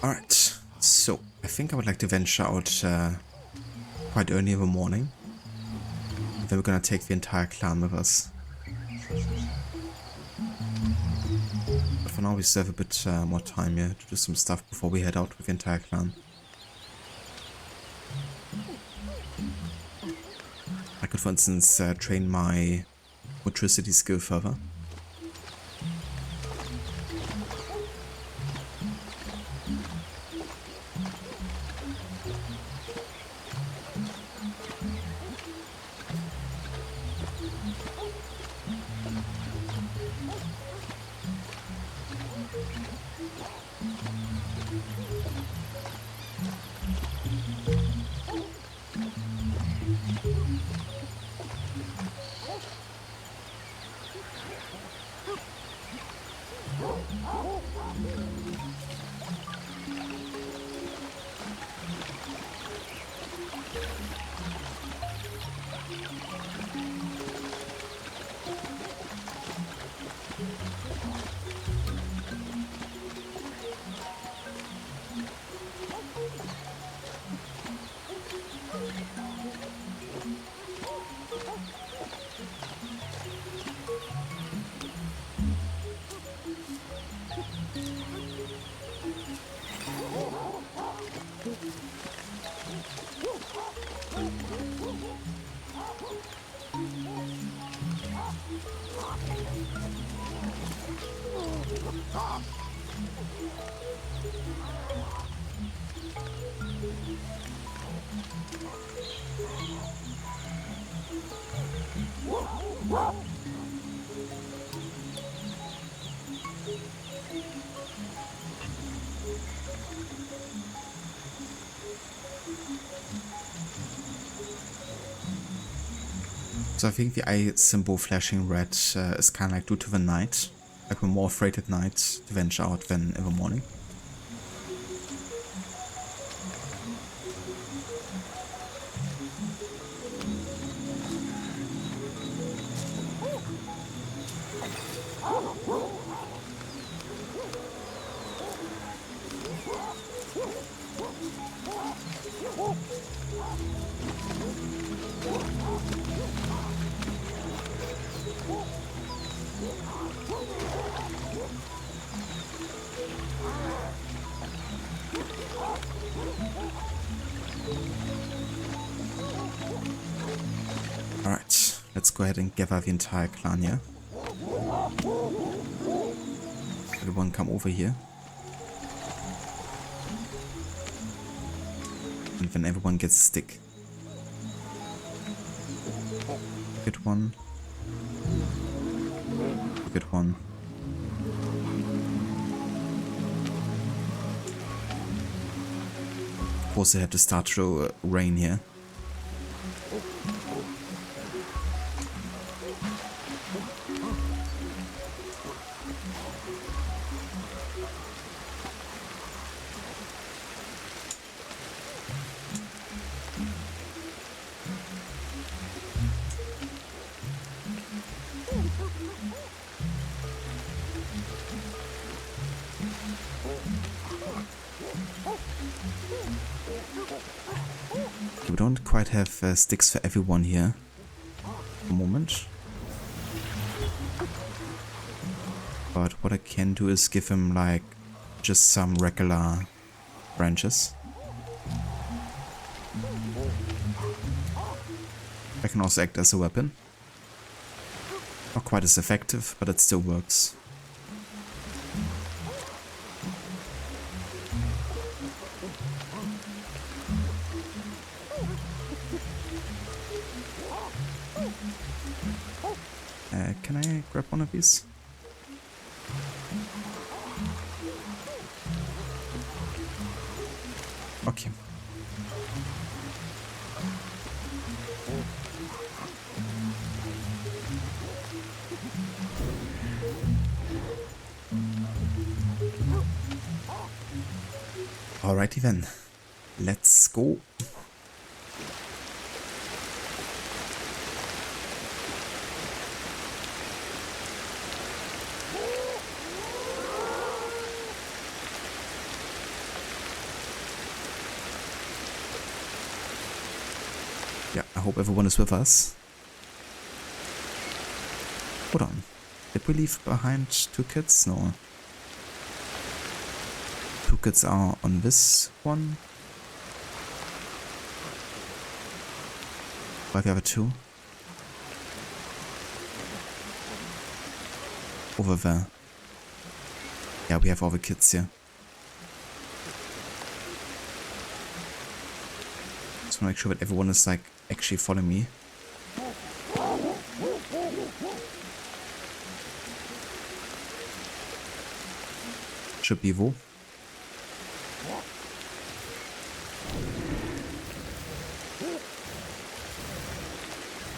Alright, so I think I would like to venture out quite early in the morning. And then we're gonna take the entire clan with us. But for now we still have a bit more time here to do some stuff before we head out with the entire clan. I could for instance train my motricity skill further. So I think the eye symbol flashing red is kind of like due to the night. Like we're more afraid at night to venture out than in the morning. Alright, let's go ahead and gather the entire clan here. Everyone come over here. And then everyone gets a stick. Good one. Good one. Of course, they have to start to rain here. We don't quite have sticks for everyone here at the moment. But what I can do is give him like just some regular branches. I can also act as a weapon. Not quite as effective, but it still works. Can I grab one of these? Okay. Alrighty then. Let's go. Yeah, I hope everyone is with us. Hold on. Did we leave behind 2 kids? No. 2 kids are on this one. Where the other 2? Over there. Yeah, we have all the kids here. Just wanna make sure that everyone is like actually following me. Should be Vo.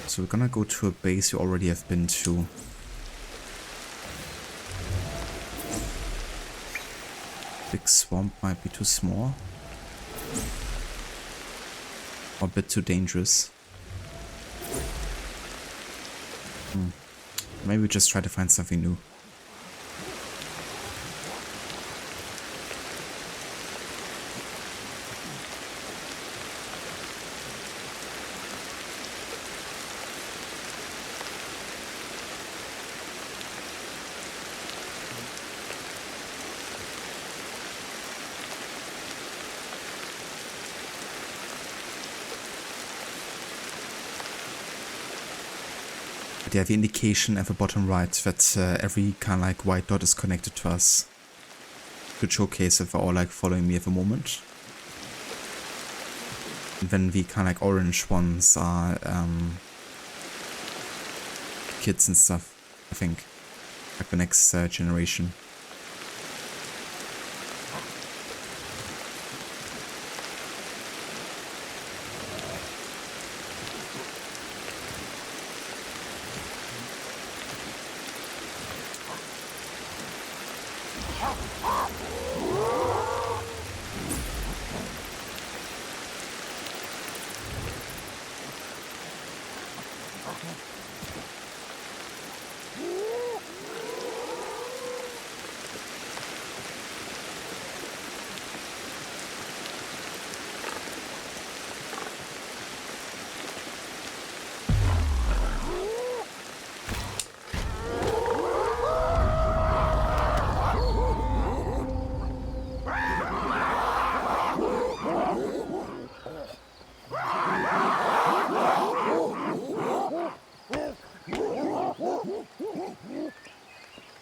So we're gonna go to a base you already have been to. Big swamp might be too small. Or a bit too dangerous. Maybe we just try to find something new. But yeah, the indication at the bottom right that every kind of like white dot is connected to us could showcase if they're all like following me at the moment. And then the kind of like orange ones are kids and stuff, I think, like the next generation.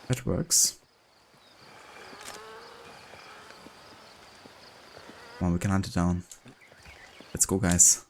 That works. Come on, we can hunt it down. Let's go, guys.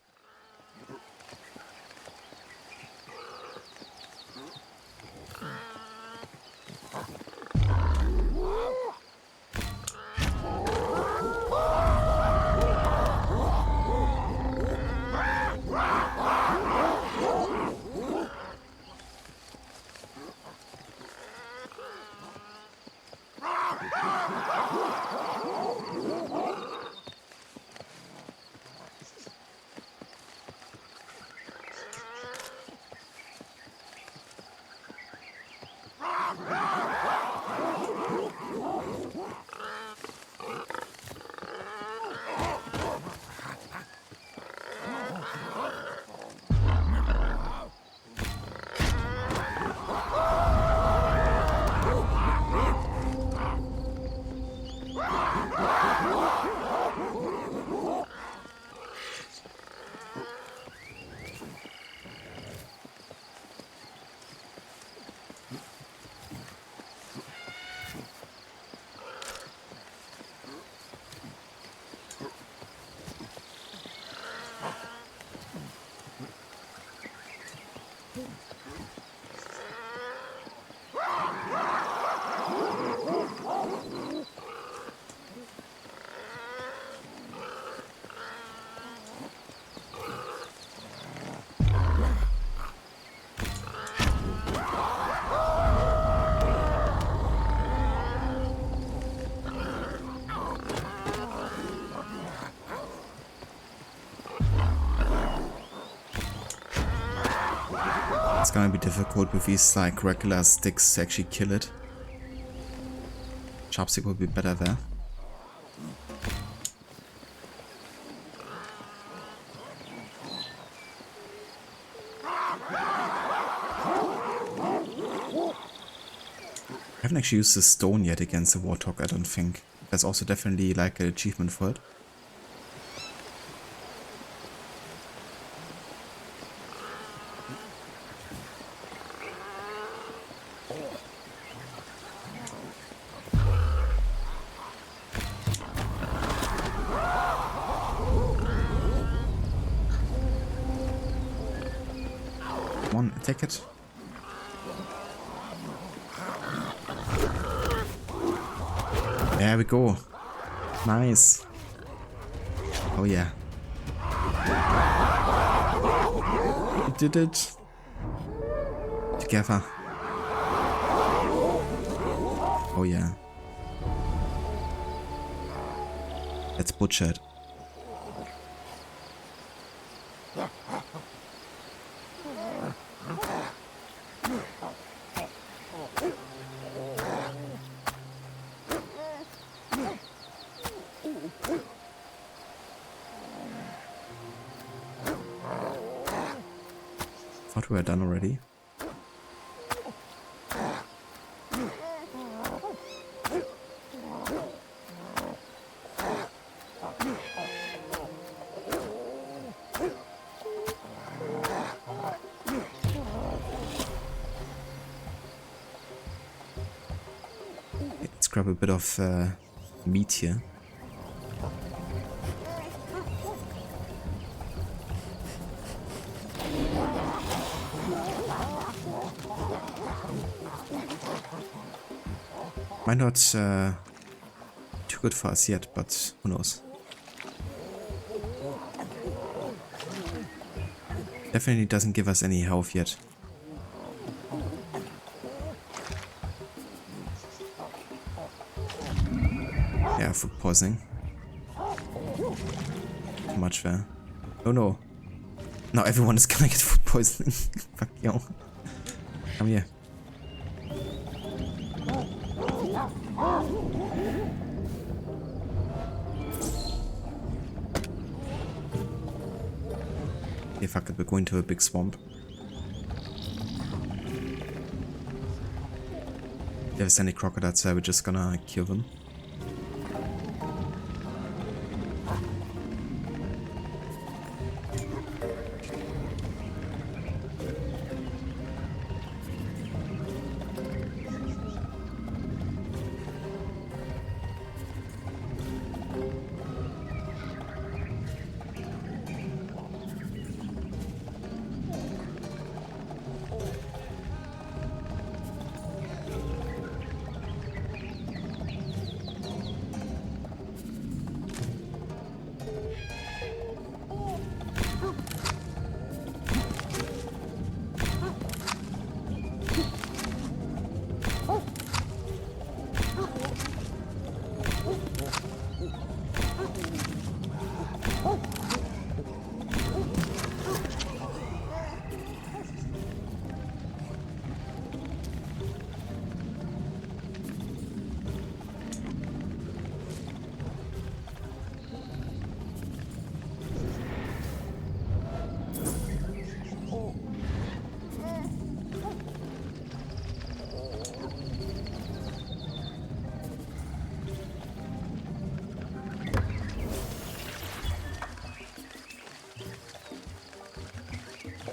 It's gonna be difficult with these like regular sticks to actually kill it. Chopstick would be better there. I haven't actually used the stone yet against the warthog, I don't think. There's also definitely like an achievement for it. Come on, attack it. There we go. Nice. Oh yeah. We did it. Together. Oh yeah. Let's butcher it. Thought we were done already. Let's grab a bit of meat here. Might not too good for us yet, but who knows. Definitely doesn't give us any health yet. Yeah, food poisoning. Too much there. Oh no. Now everyone is gonna get food poisoning. Fuck yo. Come here. Okay, fuck it, we're going to a big swamp. If there's any crocodiles there, we're just gonna kill them.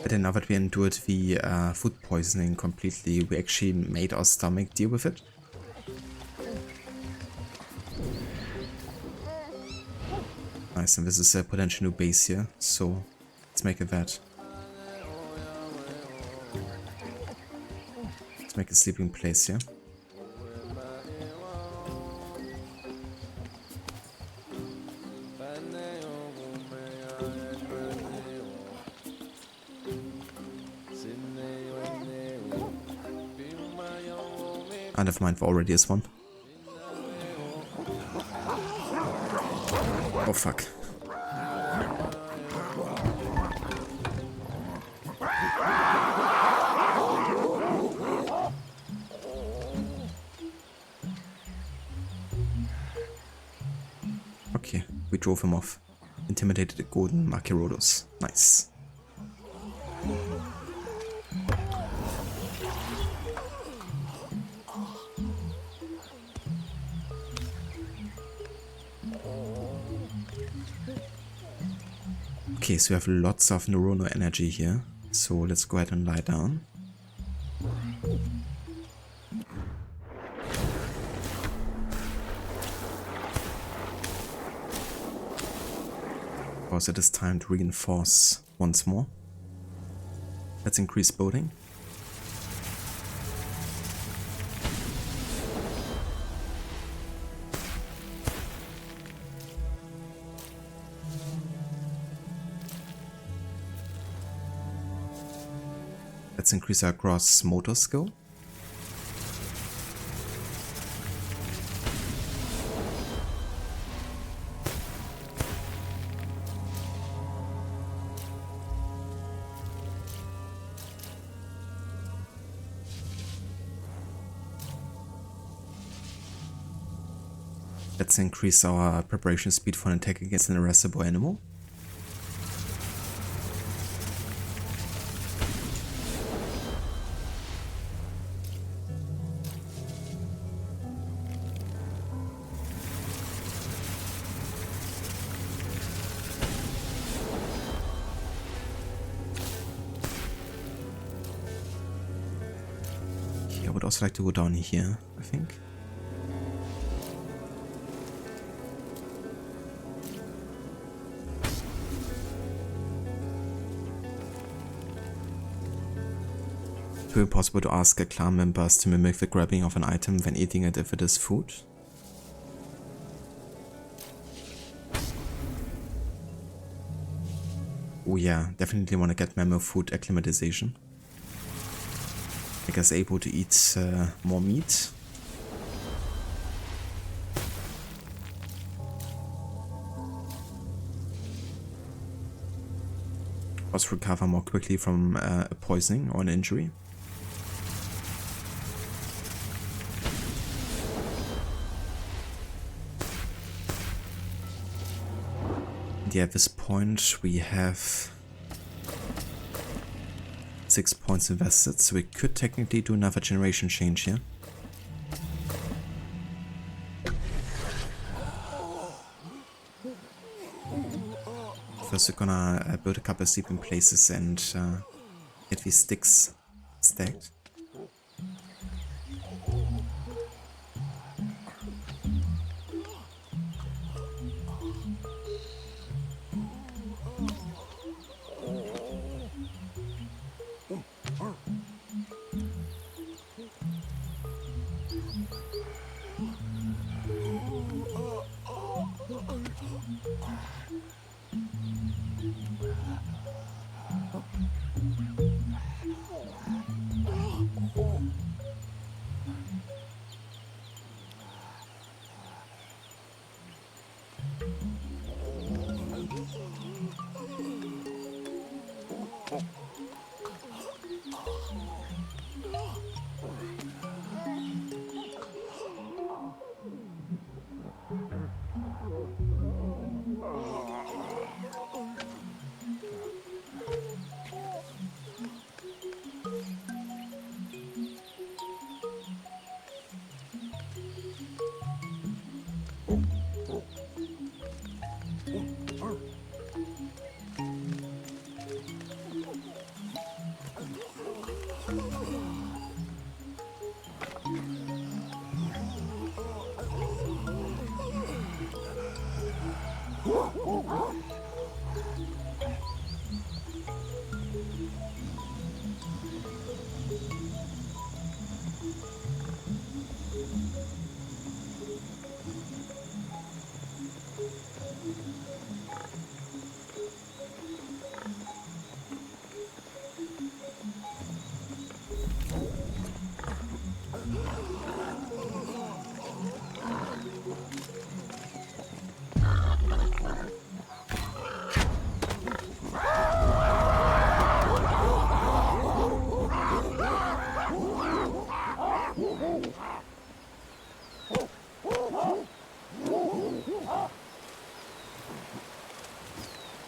But then now that we endured the food poisoning completely, we actually made our stomach deal with it. Nice, and this is a potential new base here, so let's make it that. Let's make a sleeping place here. Ah, never mind, there already is one. Oh fuck. Okay, we drove him off. Intimidated the golden Makirodos. Nice. Okay, so we have lots of neuronal energy here, so let's go ahead and lie down. Of course, it is time to reinforce once more. Let's increase boating. Let's increase our gross motor skill. Let's increase our preparation speed for an attack against an irascible animal. I would also like to go down here, I think. It will be possible to ask clan members to mimic the grabbing of an item when eating it if it is food. Oh yeah, definitely want to get mammal food acclimatization. Make us able to eat more meat. us recover more quickly from a poisoning or an injury. And yeah, at this point we have 6 points invested, so we could technically do another generation change here. First we're gonna build a couple of sleeping places and get these sticks stacked.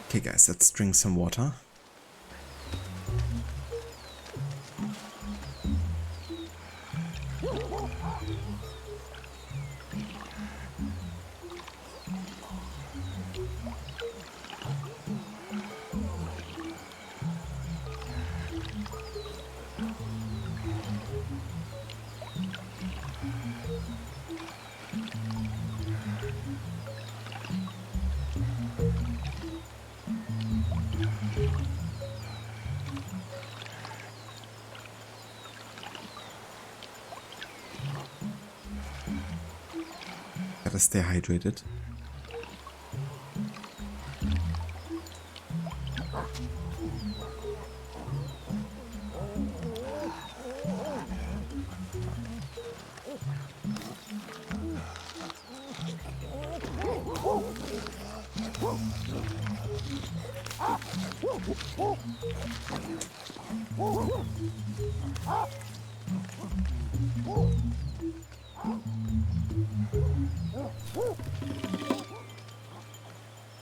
Okay guys, let's drink some water. Gotta stay hydrated.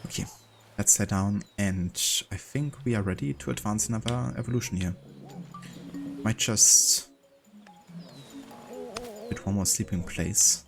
Okay, let's sit down, and I think we are ready to advance another evolution here. Might just get one more sleeping place.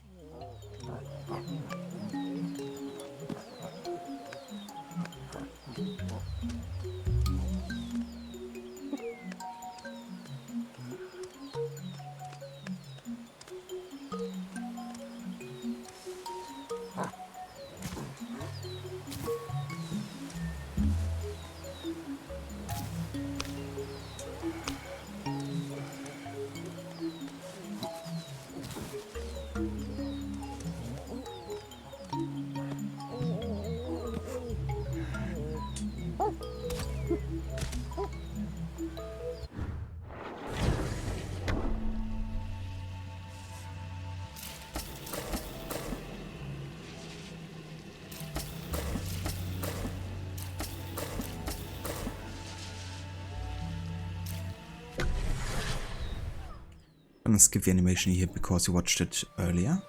I'm gonna skip the animation here because you watched it earlier.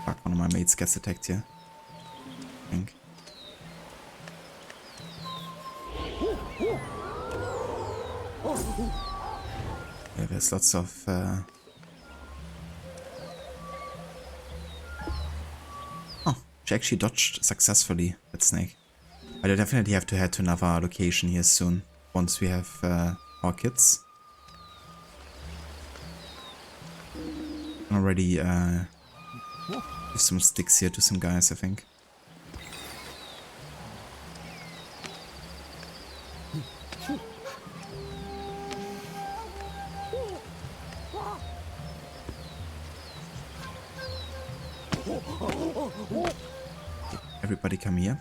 Fuck, one of my mates gets attacked here. I think. Yeah, there's lots of oh, she actually dodged successfully, that snake. But I definitely have to head to another location here soon, once we have our kids. Already give some sticks here to some guys, I think. Everybody come here.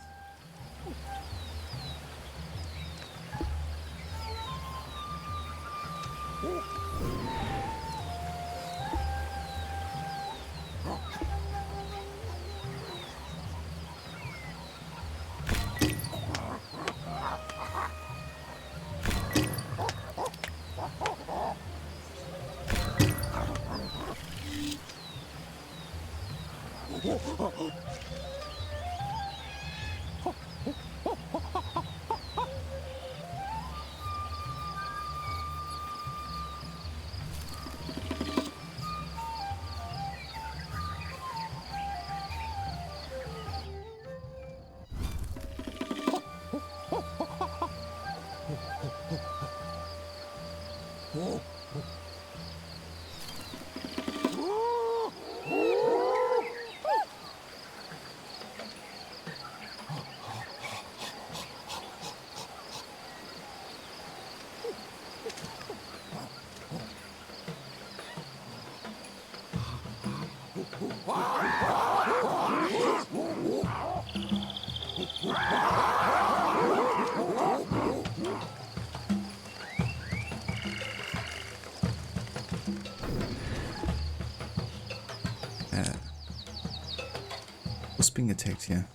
Who's being attacked here?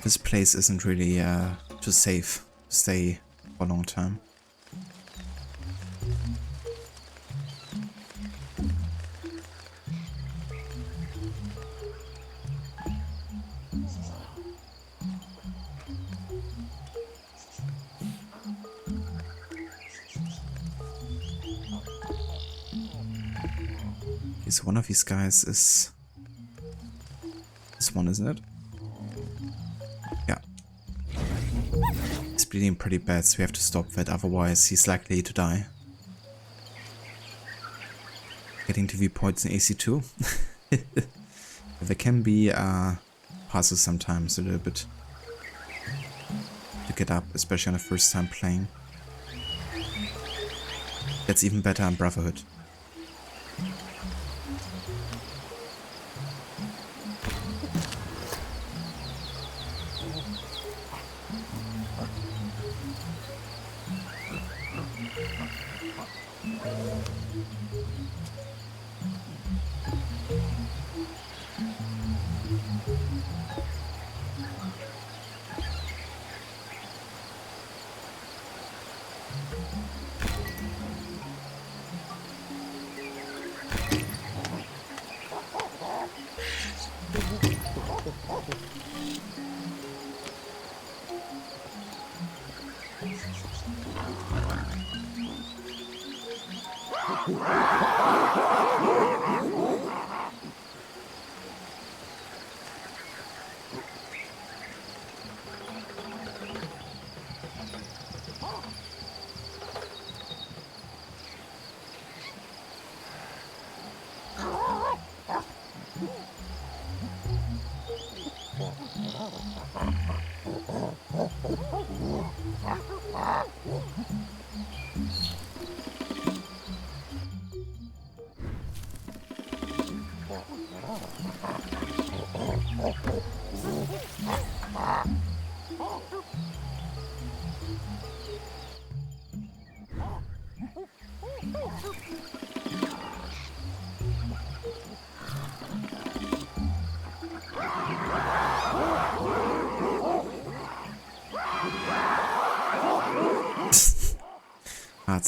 This place isn't really too safe to stay for a long time. Okay, so one of these guys is this one, isn't it? Yeah. He's bleeding pretty bad, so we have to stop that, otherwise he's likely to die. Getting to viewpoints in AC2. There can be puzzles sometimes a little bit to get up, especially on the first time playing. That's even better on Brotherhood.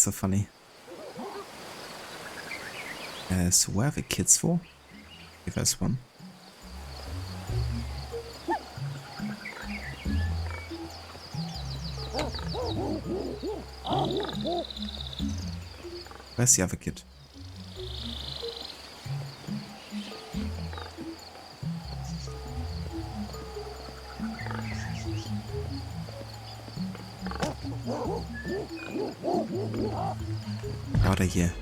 so funny. So where are the kids for? If there's one. Where's the other kid? Oh, they're here.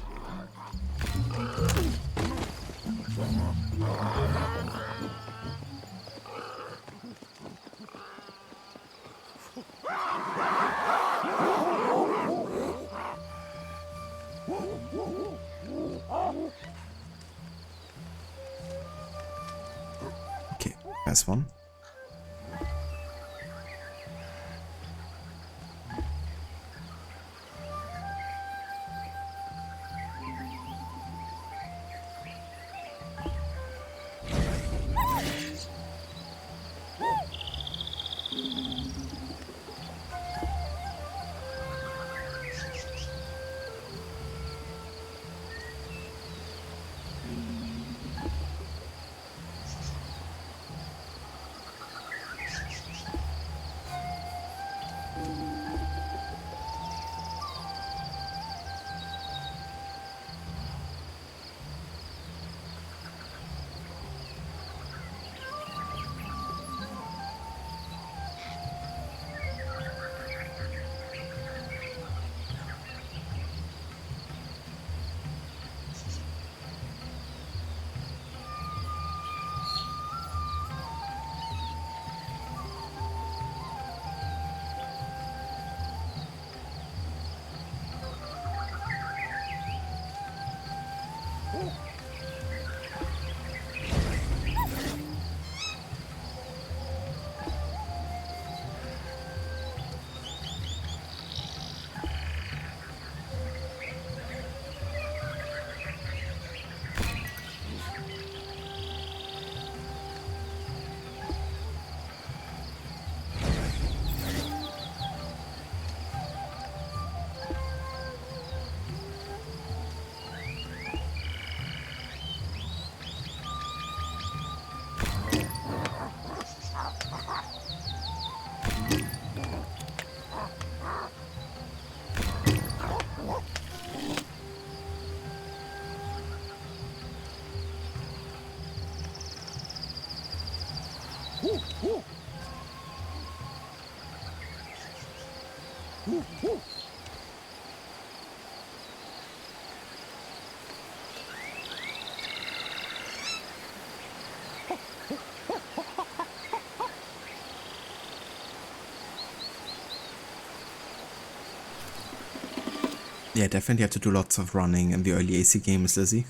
Okay, there's one. Yeah, definitely have to do lots of running in the early AC games, Lizzie.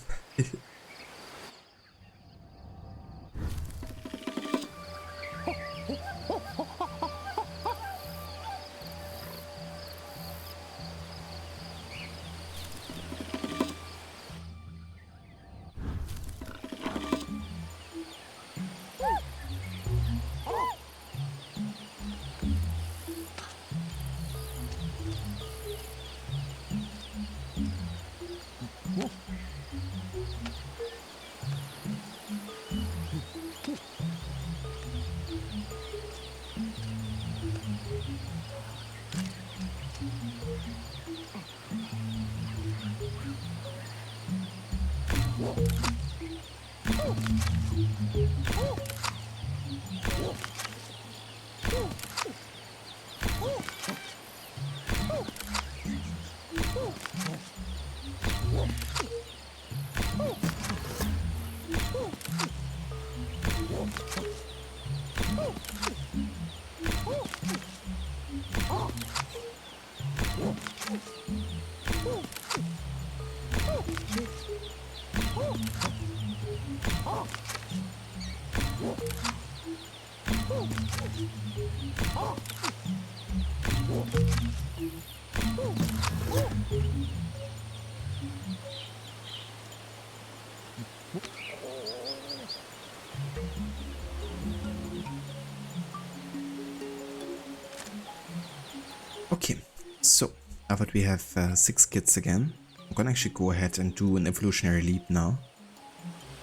Okay, so Now that we have 6 kids again, I'm gonna actually go ahead and do an evolutionary leap now.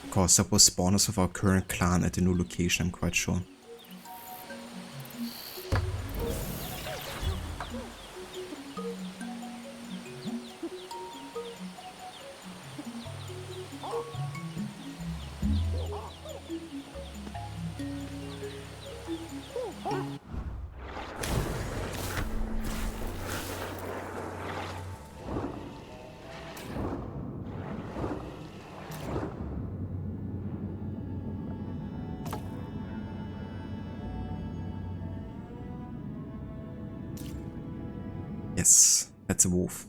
Because that was spawners of our current clan at the new location, I'm quite sure. Yes, that's a wolf.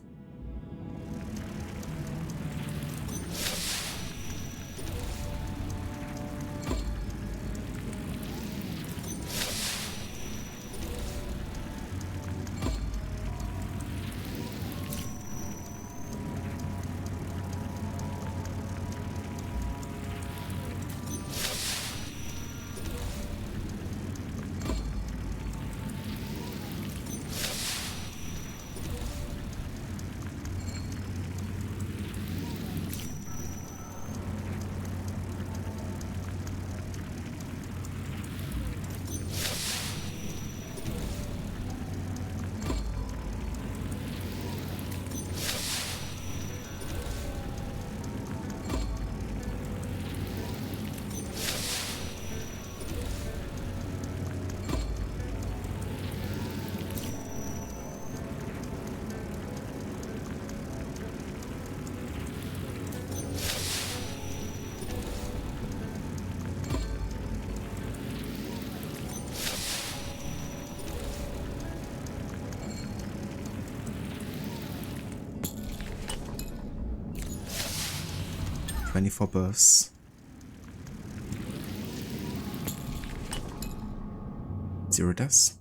For births. 0 deaths.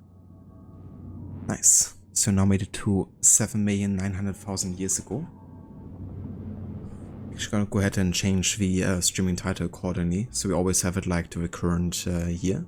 Nice. So now made it to 7,900,000 years ago. Actually gonna go ahead and change the streaming title accordingly, so we always have it like to the current year.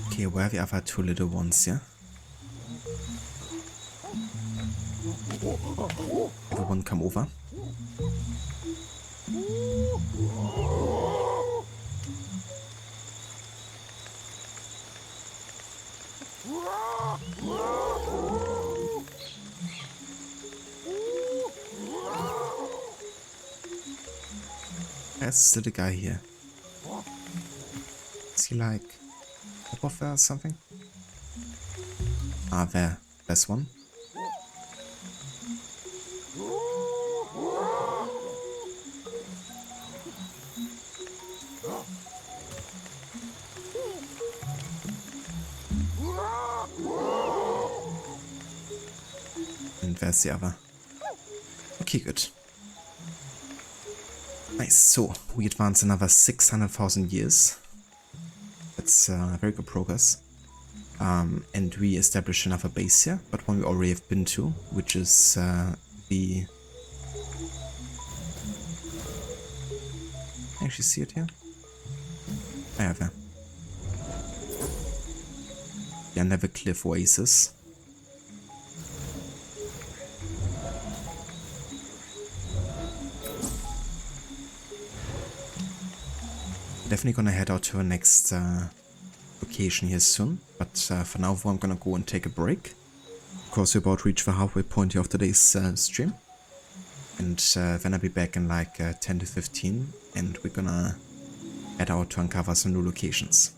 Okay, where are the other 2 little ones, yeah? Everyone come over. There's still a guy here. Is he like up off there or something? Ah, there. There's one. And there's the other. Okay, good. Nice. So, we advance another 600,000 years. That's very good progress. And we establish another base here, but one we already have been to, which is the... Can I actually see it here? I have there. The Never Cliff Oasis. Definitely gonna head out to our next location here soon, but for now I'm gonna go and take a break. Of course, we're about to reach the halfway point here of today's stream. And then I'll be back in like 10 to 15, and we're gonna head out to uncover some new locations.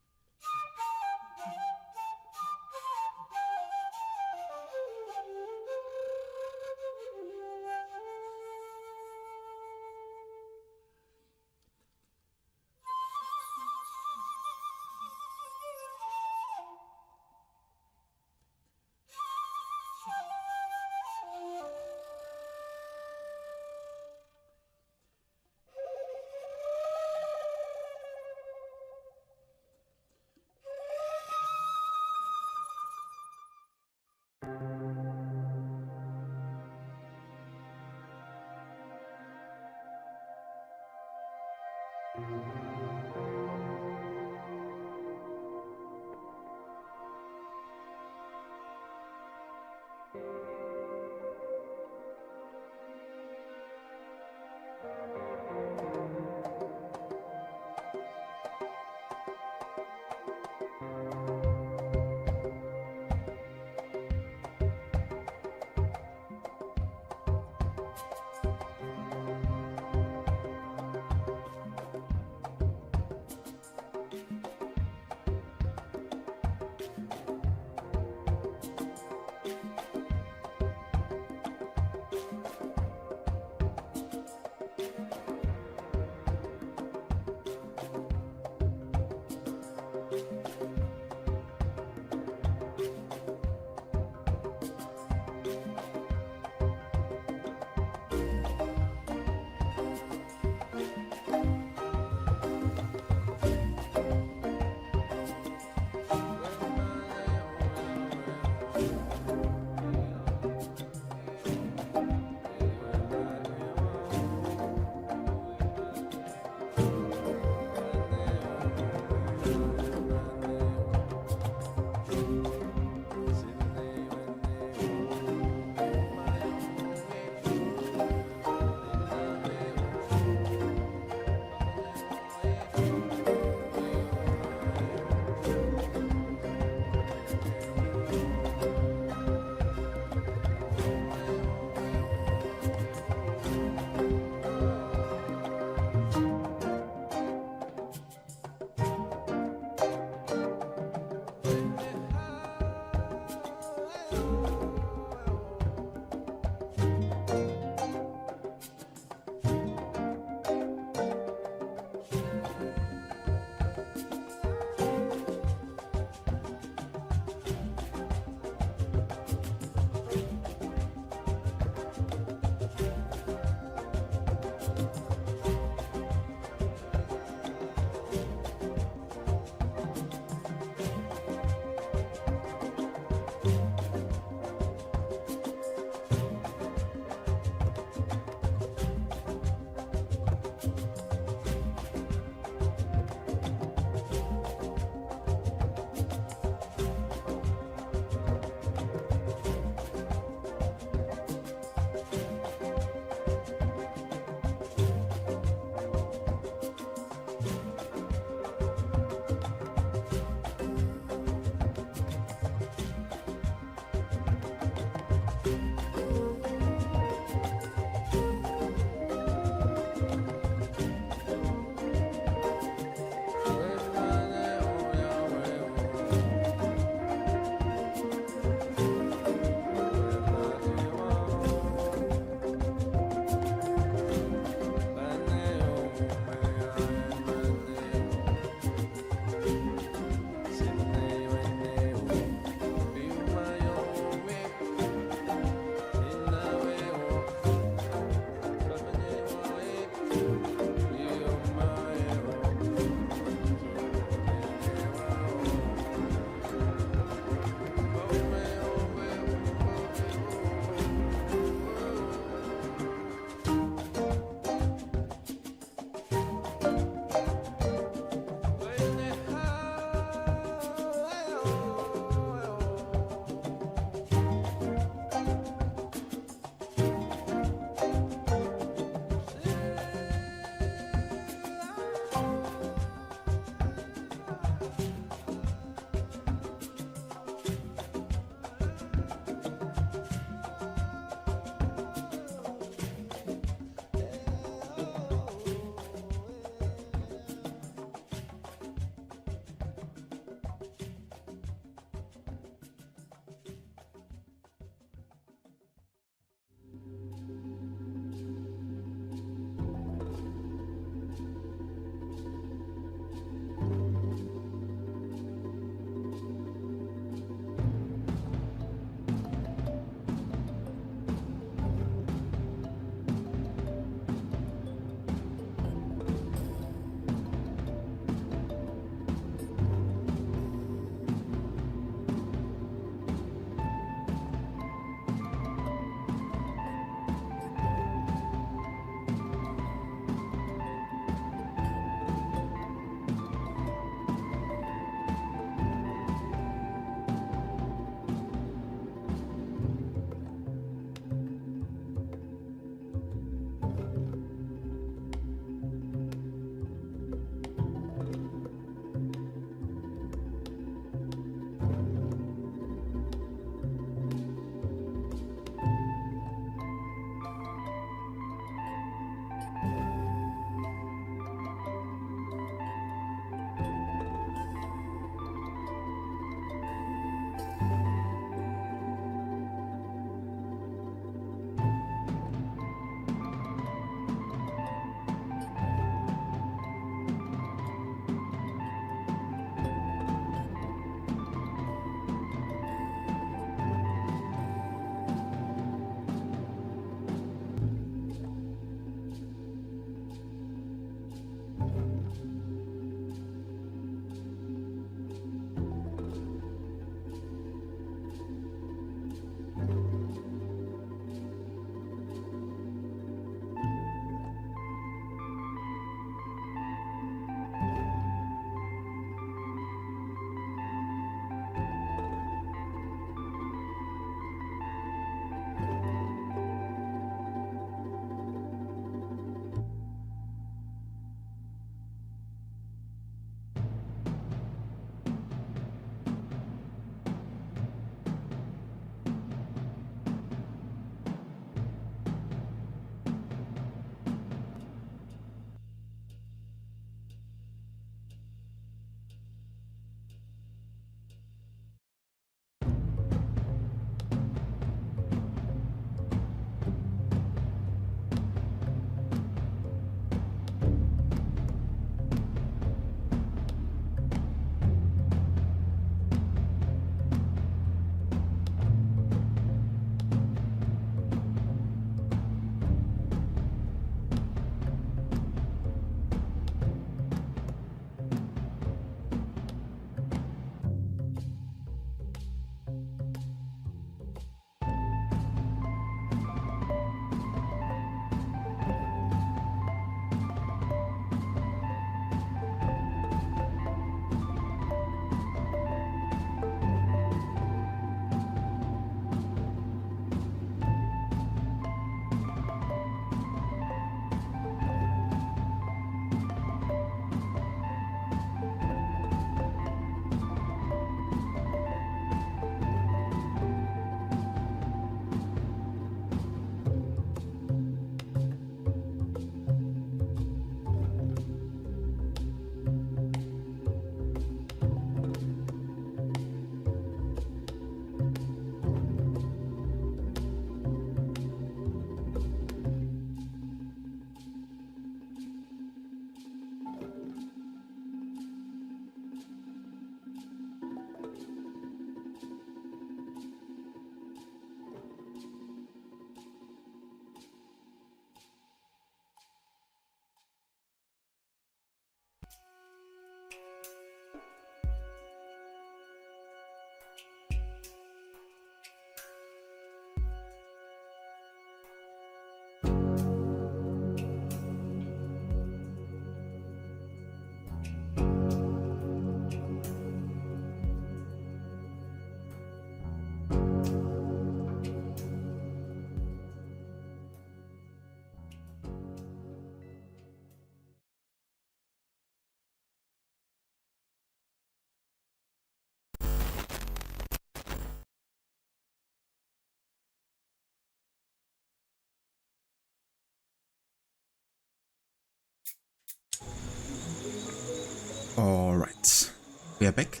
Alright, we are back.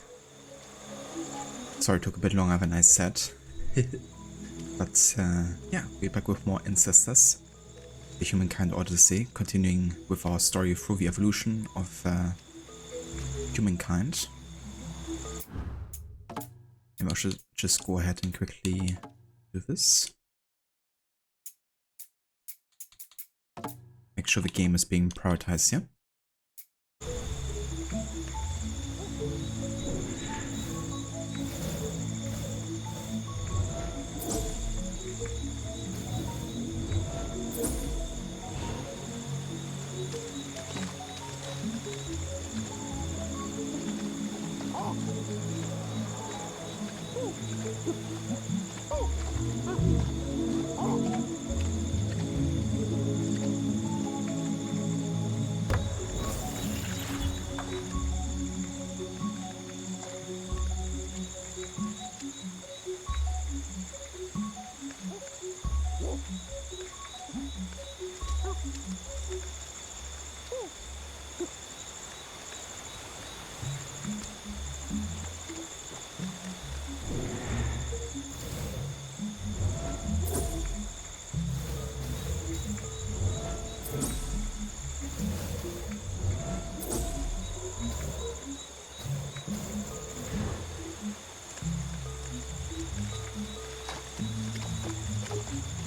Sorry, it took a bit longer than I said. But yeah, we're back with more Ancestors, the Humankind Odyssey, continuing with our story through the evolution of Humankind. Maybe I should just go ahead and quickly do this. Make sure the game is being prioritized here.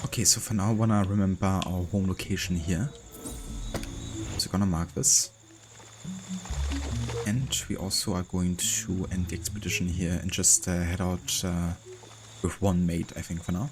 Okay, so for now I wanna remember our home location here. So gonna mark this. And we also are going to end the expedition here and just head out with one mate, I think, for now.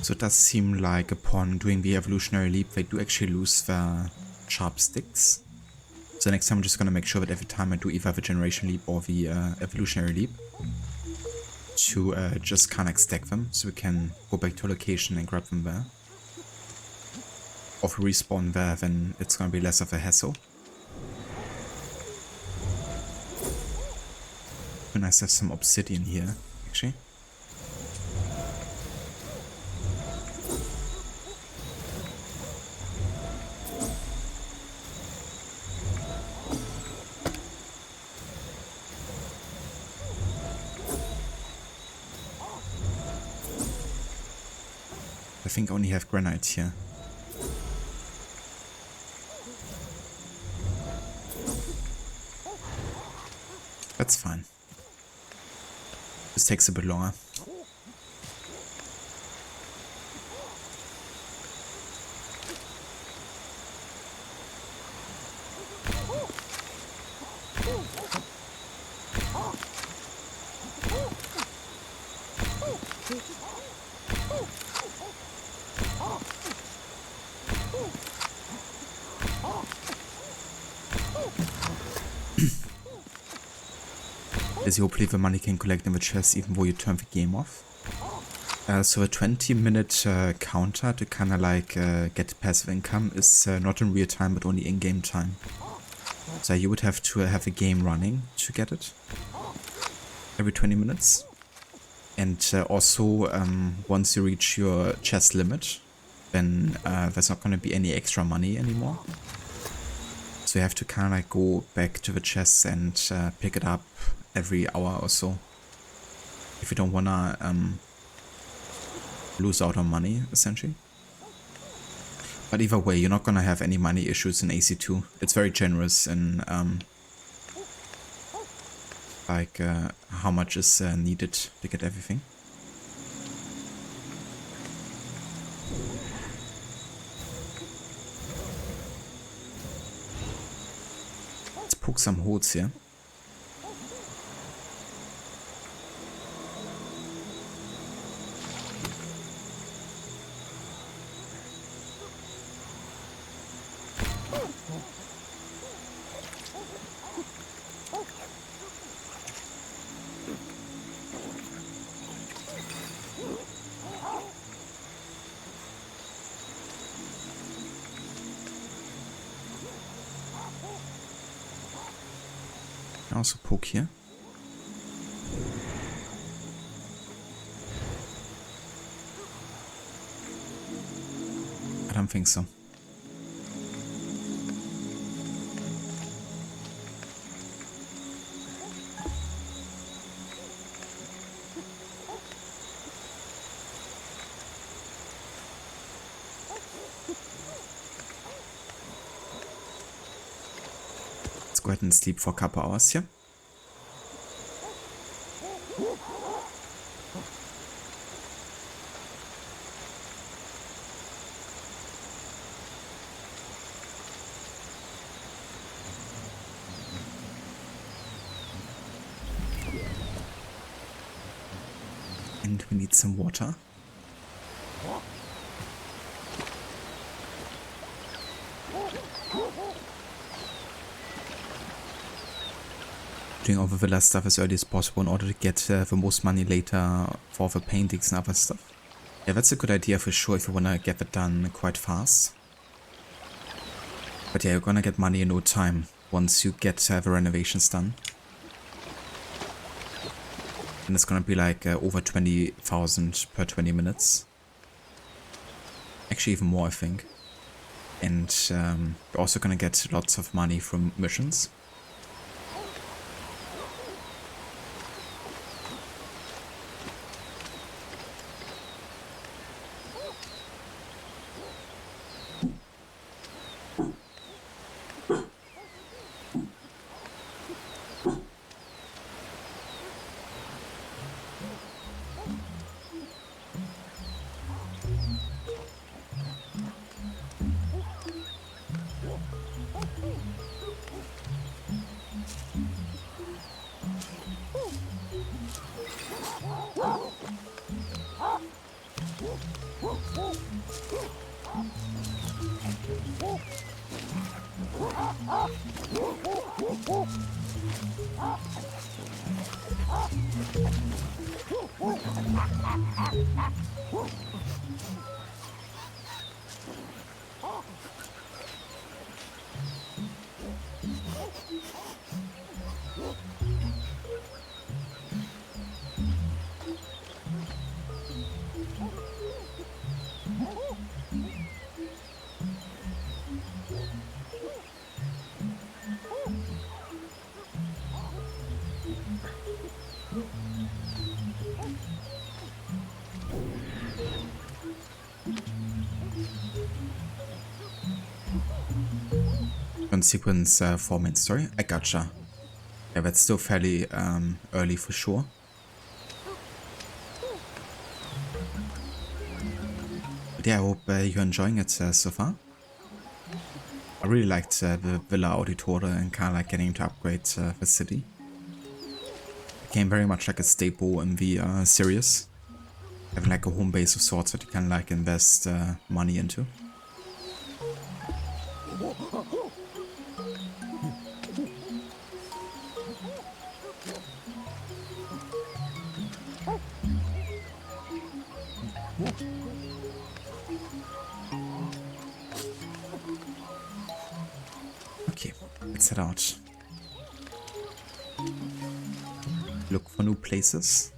So it does seem like upon doing the evolutionary leap, they do actually lose their sharp sticks. So next time I'm just gonna make sure that every time I do either the generation leap or the evolutionary leap, to just kind of stack them, so we can go back to a location and grab them there. Or if we respawn there, then it's gonna be less of a hassle. Be nice to have some obsidian here, actually. I think I only have granite here. That's fine. This takes a bit longer. As you hopefully the money can collect in the chest even though you turn the game off. So a 20-minute counter to kind of like get passive income is not in real time but only in-game time. So you would have to have a game running to get it every 20 minutes. And also once you reach your chest limit, then there's not going to be any extra money anymore. So you have to kind of like go back to the chest and pick it up every hour or so, if you don't wanna lose out on money, essentially. But either way, you're not gonna have any money issues in AC2. It's very generous in like how much is needed to get everything. Let's poke some holes here. also poke here? I don't think so. Let's go ahead and sleep for a couple hours here. And we need some water. Doing all the villa stuff as early as possible in order to get the most money later for the paintings and other stuff. Yeah, that's a good idea for sure if you want to get that done quite fast. But yeah, you're gonna get money in no time once you get the renovations done. And it's gonna be like over 20,000 per 20 minutes. Actually even more, I think. And you're also gonna get lots of money from missions. Sequence for main story. I gotcha. Yeah, that's still fairly early for sure. But yeah, I hope you're enjoying it so far. I really liked the Villa Auditore and kind of like getting to upgrade the city. Became very much like a staple in the series. Having like a home base of sorts that you can like invest money into. Okay, let's head out. Look for new places.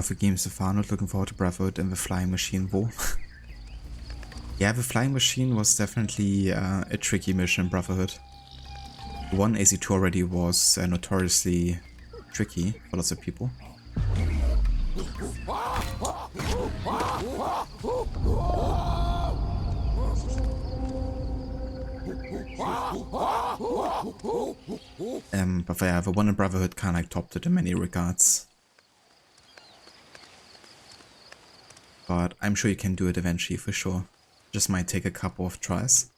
love the game so far, not looking forward to Brotherhood and the Flying Machine. Whoa. Yeah, the Flying Machine was definitely a tricky mission in Brotherhood. The one AC2 already was notoriously tricky for lots of people. But yeah, the one in Brotherhood kind of like topped it in many regards. But I'm sure you can do it eventually for sure. Just might take a couple of tries.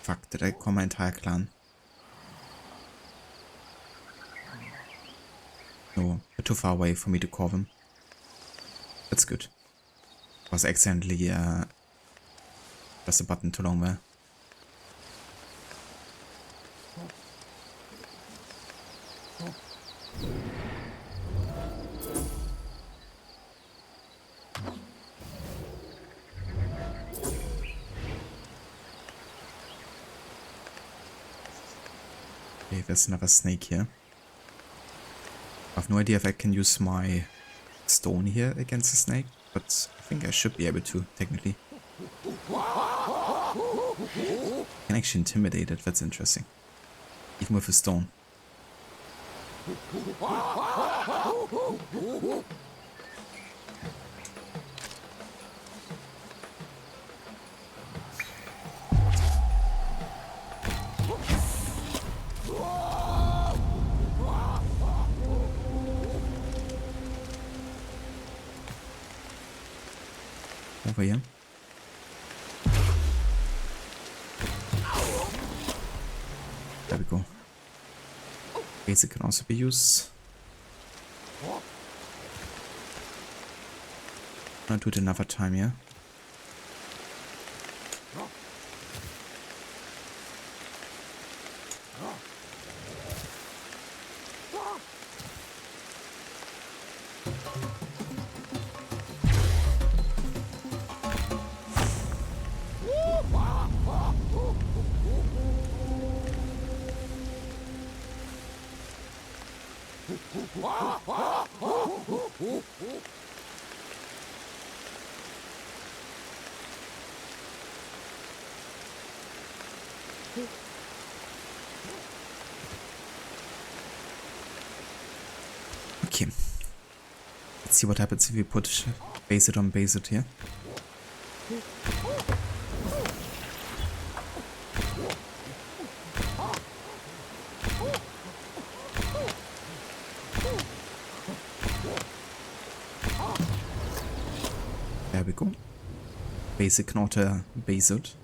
Fuck, did I call my entire clan? No, they're too far away for me to call them. That's good. I was accidentally pressed the button too long there. Okay, there's another snake here. I have no idea if I can use my stone here against the snake, but I think I should be able to, technically. I can actually intimidate it, that's interesting. Even with a stone. Over here. There we go. Basic can also be used. I'll do it another time here. Okay. Let's see what happens if we put base it on base it here. There we go. Basic not base it.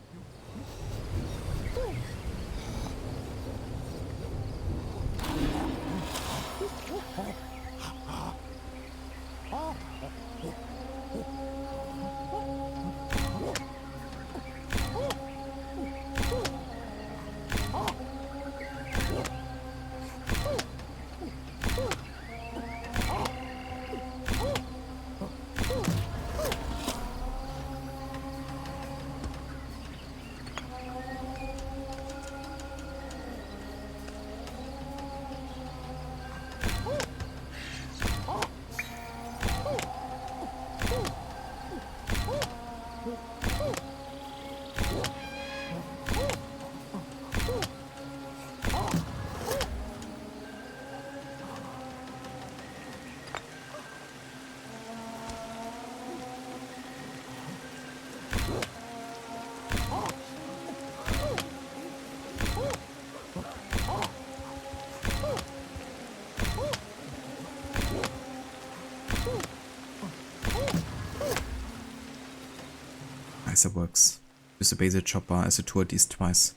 Nice, it works. Use the basic chopper as a tool at least twice.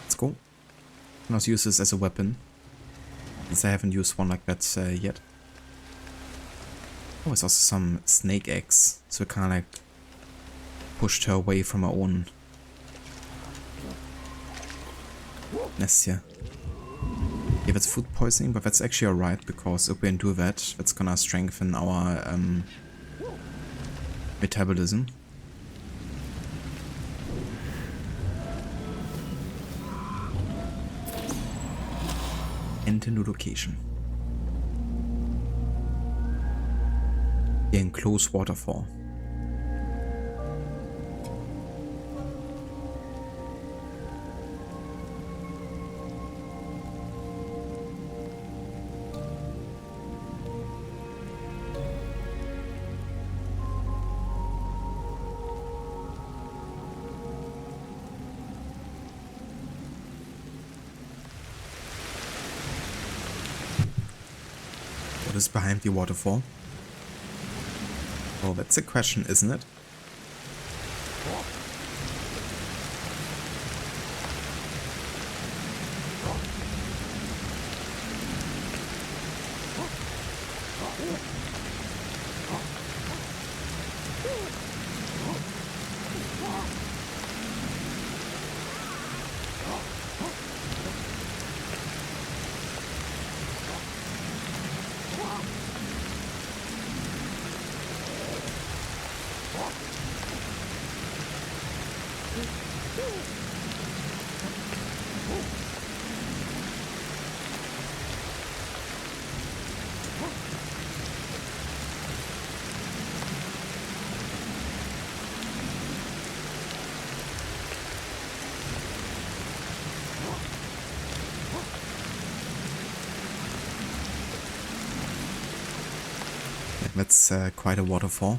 Let's go. Can also use this as a weapon, since I haven't used one like that yet. Oh, there's also some snake eggs, so it kind of like pushed her away from her own nest here. Yeah, that's food poisoning, but that's actually alright, because if we can do that, that's gonna strengthen our metabolism. Enter new location. The enclosed waterfall. What is behind the waterfall? Well, that's a question, isn't it? That's quite a waterfall.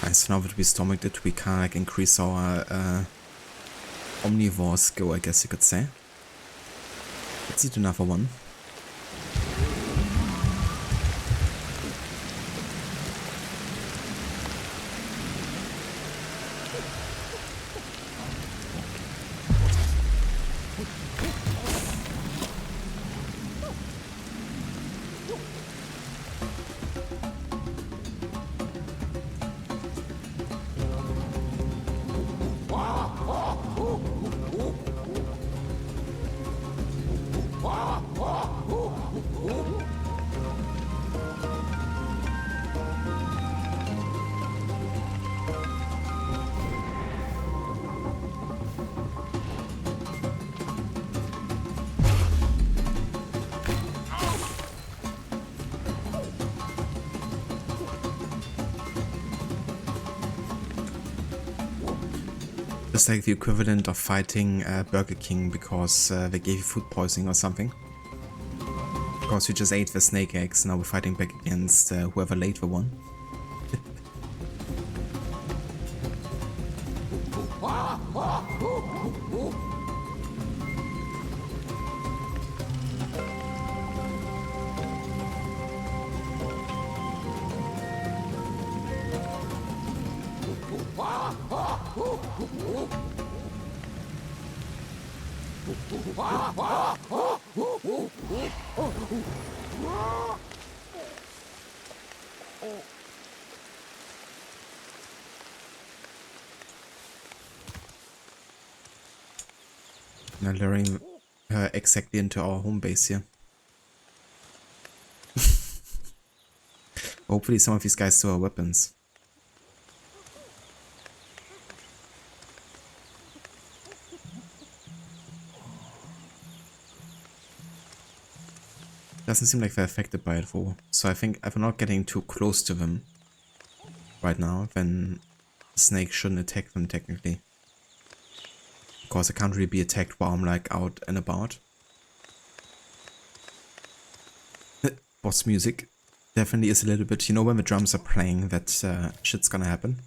And so now that we stomached it, we can like increase our omnivore skill, I guess you could say. Let's eat another one. It's like the equivalent of fighting Burger King because they gave you food poisoning or something. Because we just ate the snake eggs, now we're fighting back against whoever laid the one. Now luring her exactly into our home base here. Hopefully some of these guys still have weapons. Doesn't seem like they're affected by it at all. So I think if I'm not getting too close to them right now, then snake shouldn't attack them technically. Of course I can't really be attacked while I'm like out and about. Boss music definitely is a little bit, you know, when the drums are playing, that shit's gonna happen.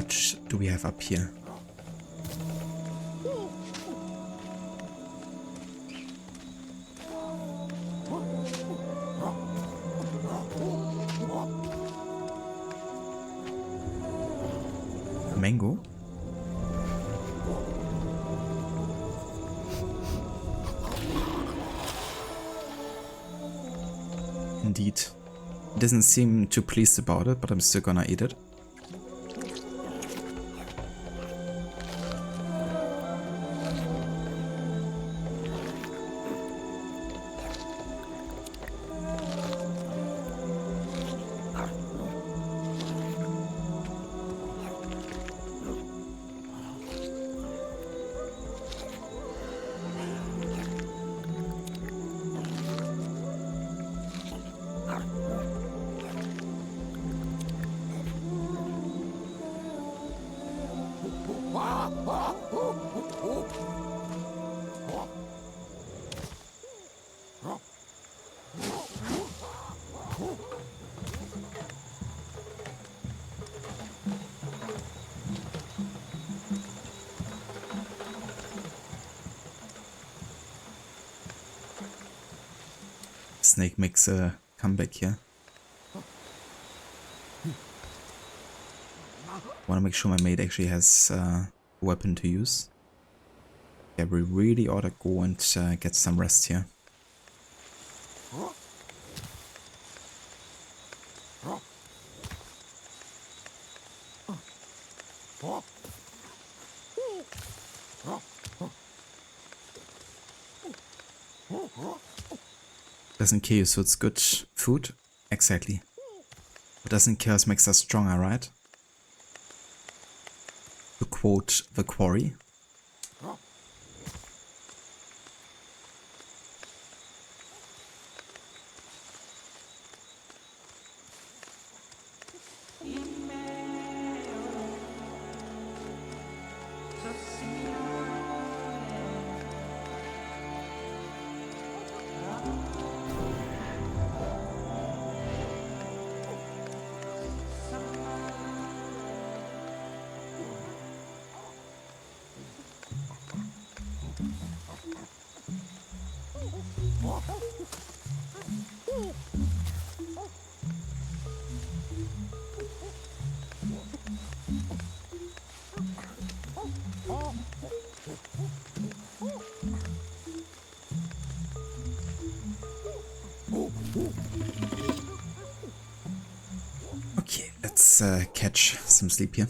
What do we have up here? Mango? Indeed. He doesn't seem too pleased about it, but I'm still gonna eat it. Snake makes a comeback here. Want to make sure my mate actually has a weapon to use. Yeah, we really ought to go and get some rest here. Doesn't kill you, so it's good food. Exactly. What doesn't kill us makes us stronger, right? To quote the Quarry. Okay, let's catch some sleep here.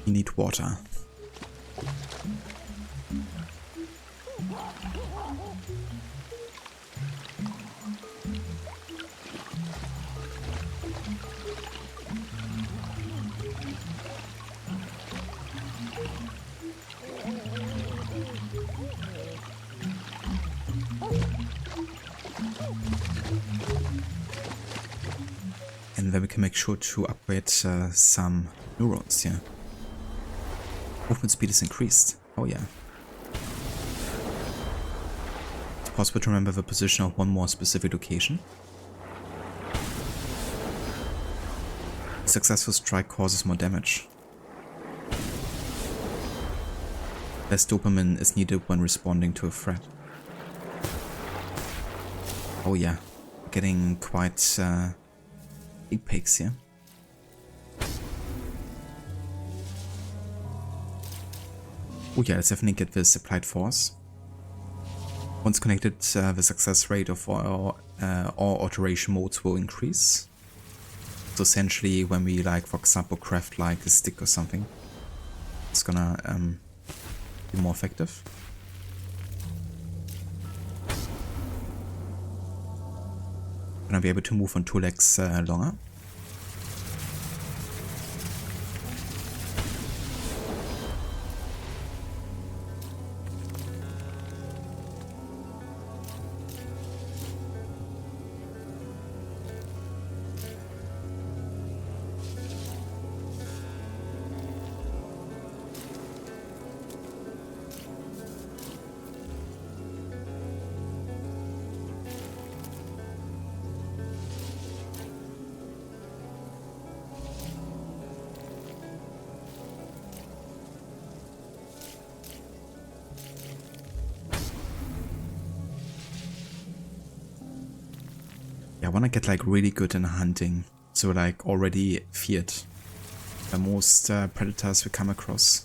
You need water. And then we can make sure to upgrade some neurons here. Movement speed is increased. Oh yeah. It's possible to remember the position of one more specific location. A successful strike causes more damage. Less dopamine is needed when responding to a threat. Oh yeah. Getting quite big peaks here. Oh yeah, let's definitely get this applied force. Once connected, the success rate of all alteration modes will increase. So essentially, when we like, for example, craft like a stick or something, it's gonna be more effective. Gonna be able to move on 2 legs longer. Yeah, I want to get like really good in hunting. So like already feared by most predators we come across.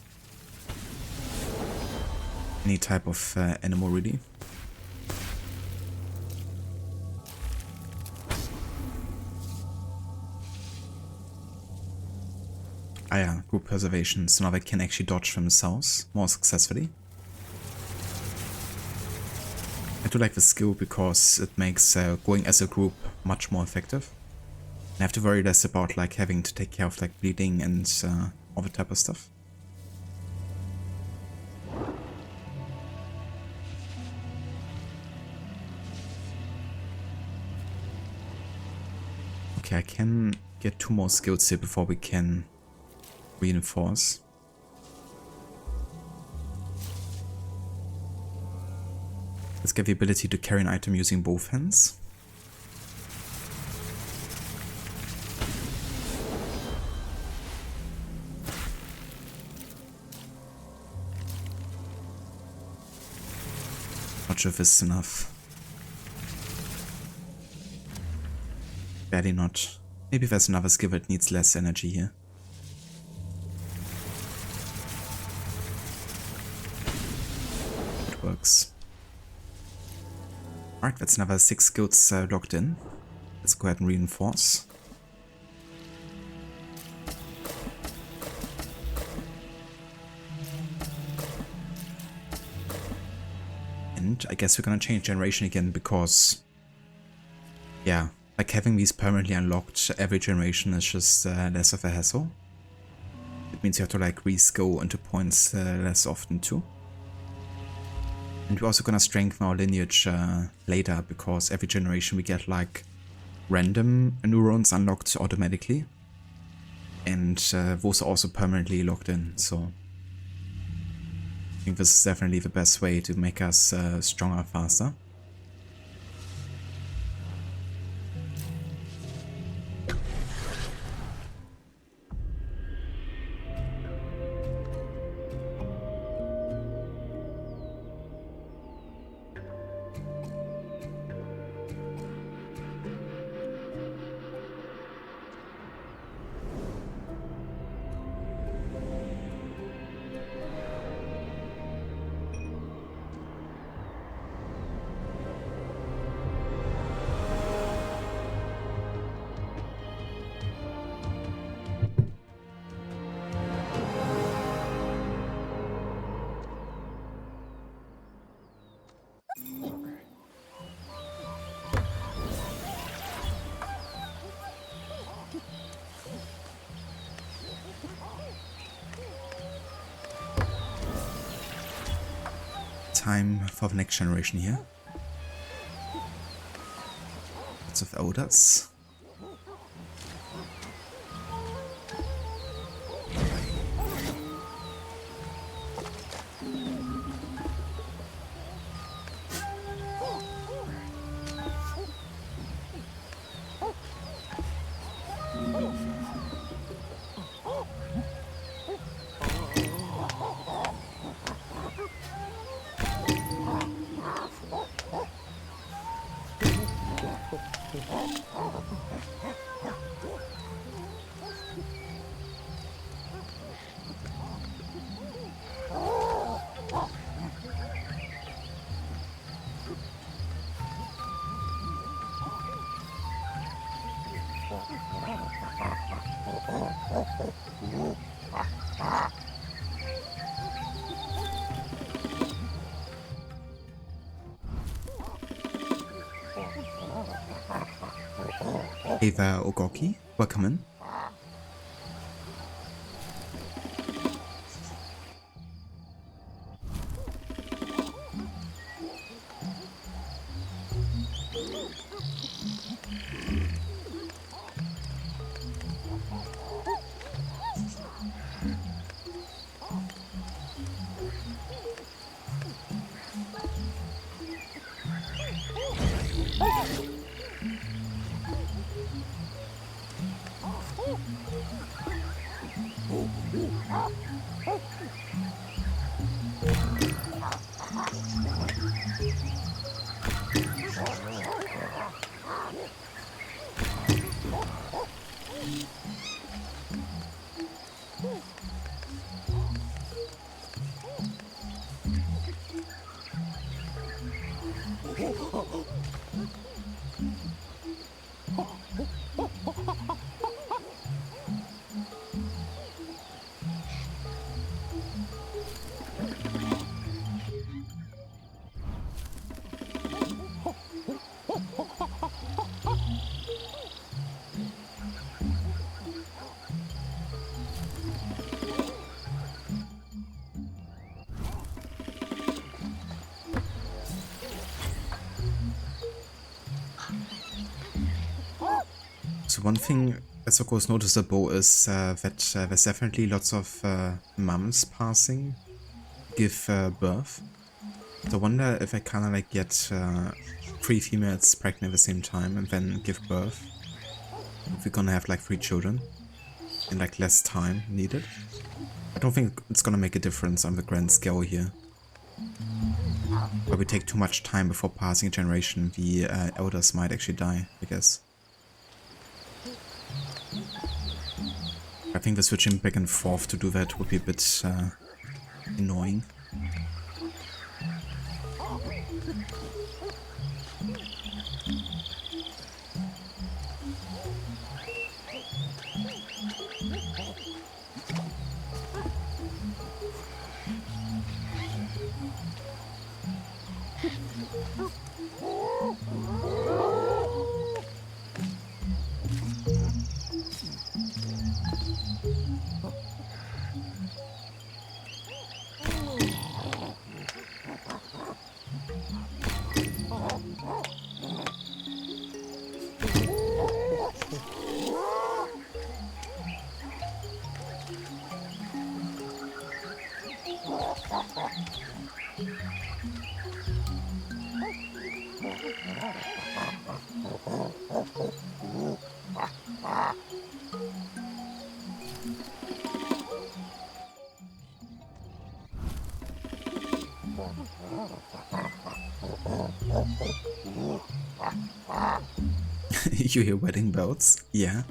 Any type of animal really. Ah yeah, group preservation, so now they can actually dodge themselves more successfully. I do like the skill because it makes going as a group much more effective. I have to worry less about like having to take care of like bleeding and all the type of stuff. Okay, I can get 2 more skills here before we can reinforce. Let's get the ability to carry an item using both hands. Not sure if this is enough. Barely not. Maybe there's another skill that needs less energy here. It works. Alright, that's another 6 skills locked in. Let's go ahead and reinforce. And I guess we're gonna change generation again because, yeah, like having these permanently unlocked every generation is just less of a hassle. It means you have to like re-skill into points less often too. And we're also gonna strengthen our lineage later because every generation we get like random neurons unlocked automatically. And those are also permanently locked in, so I think this is definitely the best way to make us stronger faster. Time for the next generation here. Lots of odors. Hey there, Ogoki. Welcome in. So one thing that's of course noticeable is that there's definitely lots of mums passing give birth. So I wonder if I kind of like get 3 females pregnant at the same time and then give birth. If we're gonna have like 3 children in like less time needed. I don't think it's gonna make a difference on the grand scale here. But we take too much time before passing a generation, the elders might actually die, I guess. I think the switching back and forth to do that would be a bit annoying. You hear wedding bells? Yeah.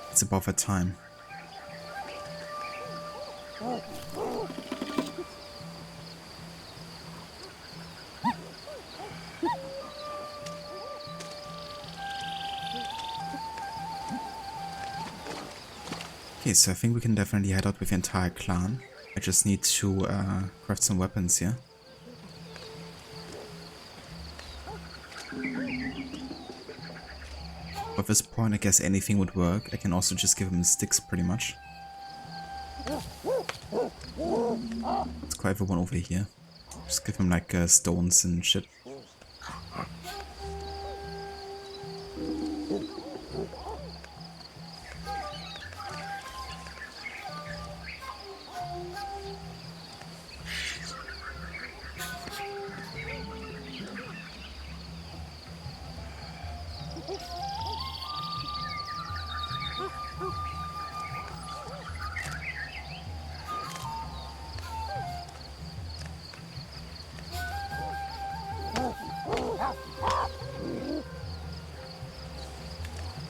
It's about that time. Okay, so I think we can definitely head out with the entire clan. I just need to craft some weapons here. At this point, I guess anything would work. I can also just give him sticks, pretty much. Let's call everyone over here. Just give him like stones and shit.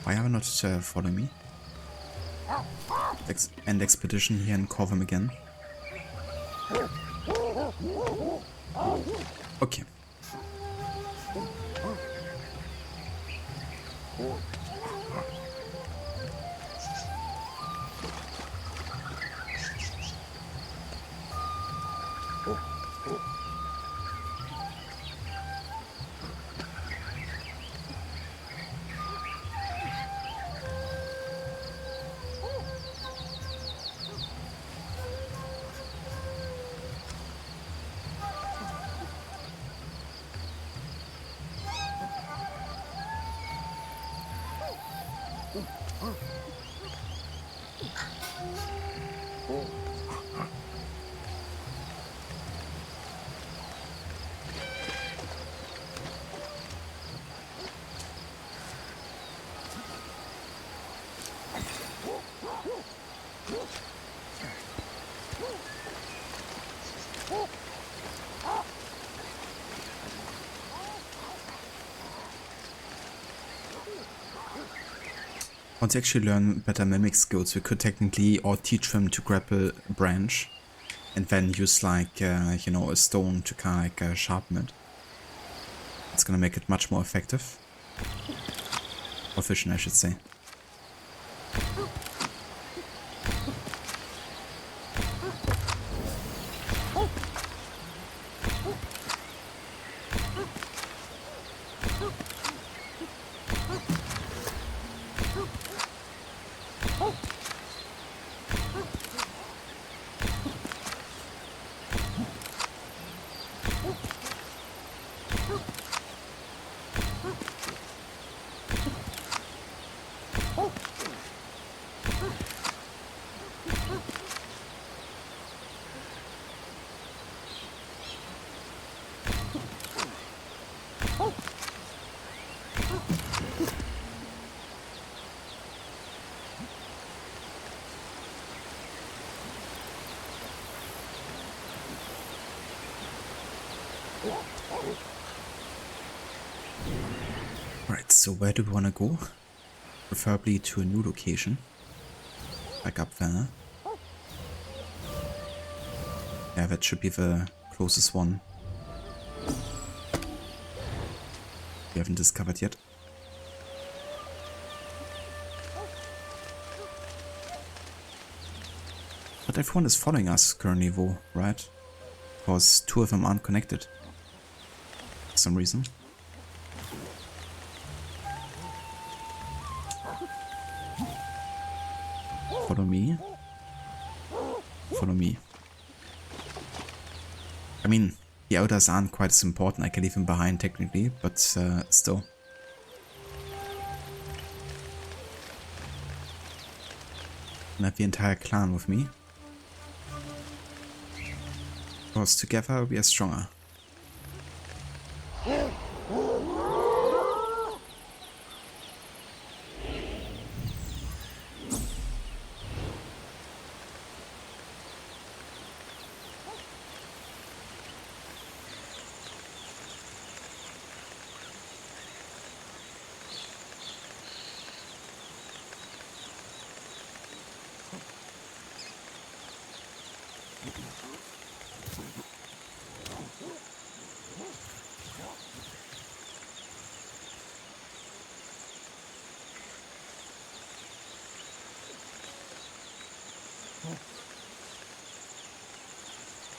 Why are you not following me? End expedition here and call them again. Okay. Once you actually learn better mimic skills, we could technically or teach them to grab a branch and then use like, you know, a stone to kind of like sharpen it. It's gonna make it much more effective. Or efficient, I should say. Alright, so where do we want to go? Preferably to a new location. Like up there. Yeah, that should be the closest one we haven't discovered yet. But everyone is following us currently though, right? Because 2 of them aren't connected. For some reason. Follow me. Follow me. I mean, the others aren't quite as important. I can leave them behind technically, but still. And have the entire clan with me. Because together we are stronger.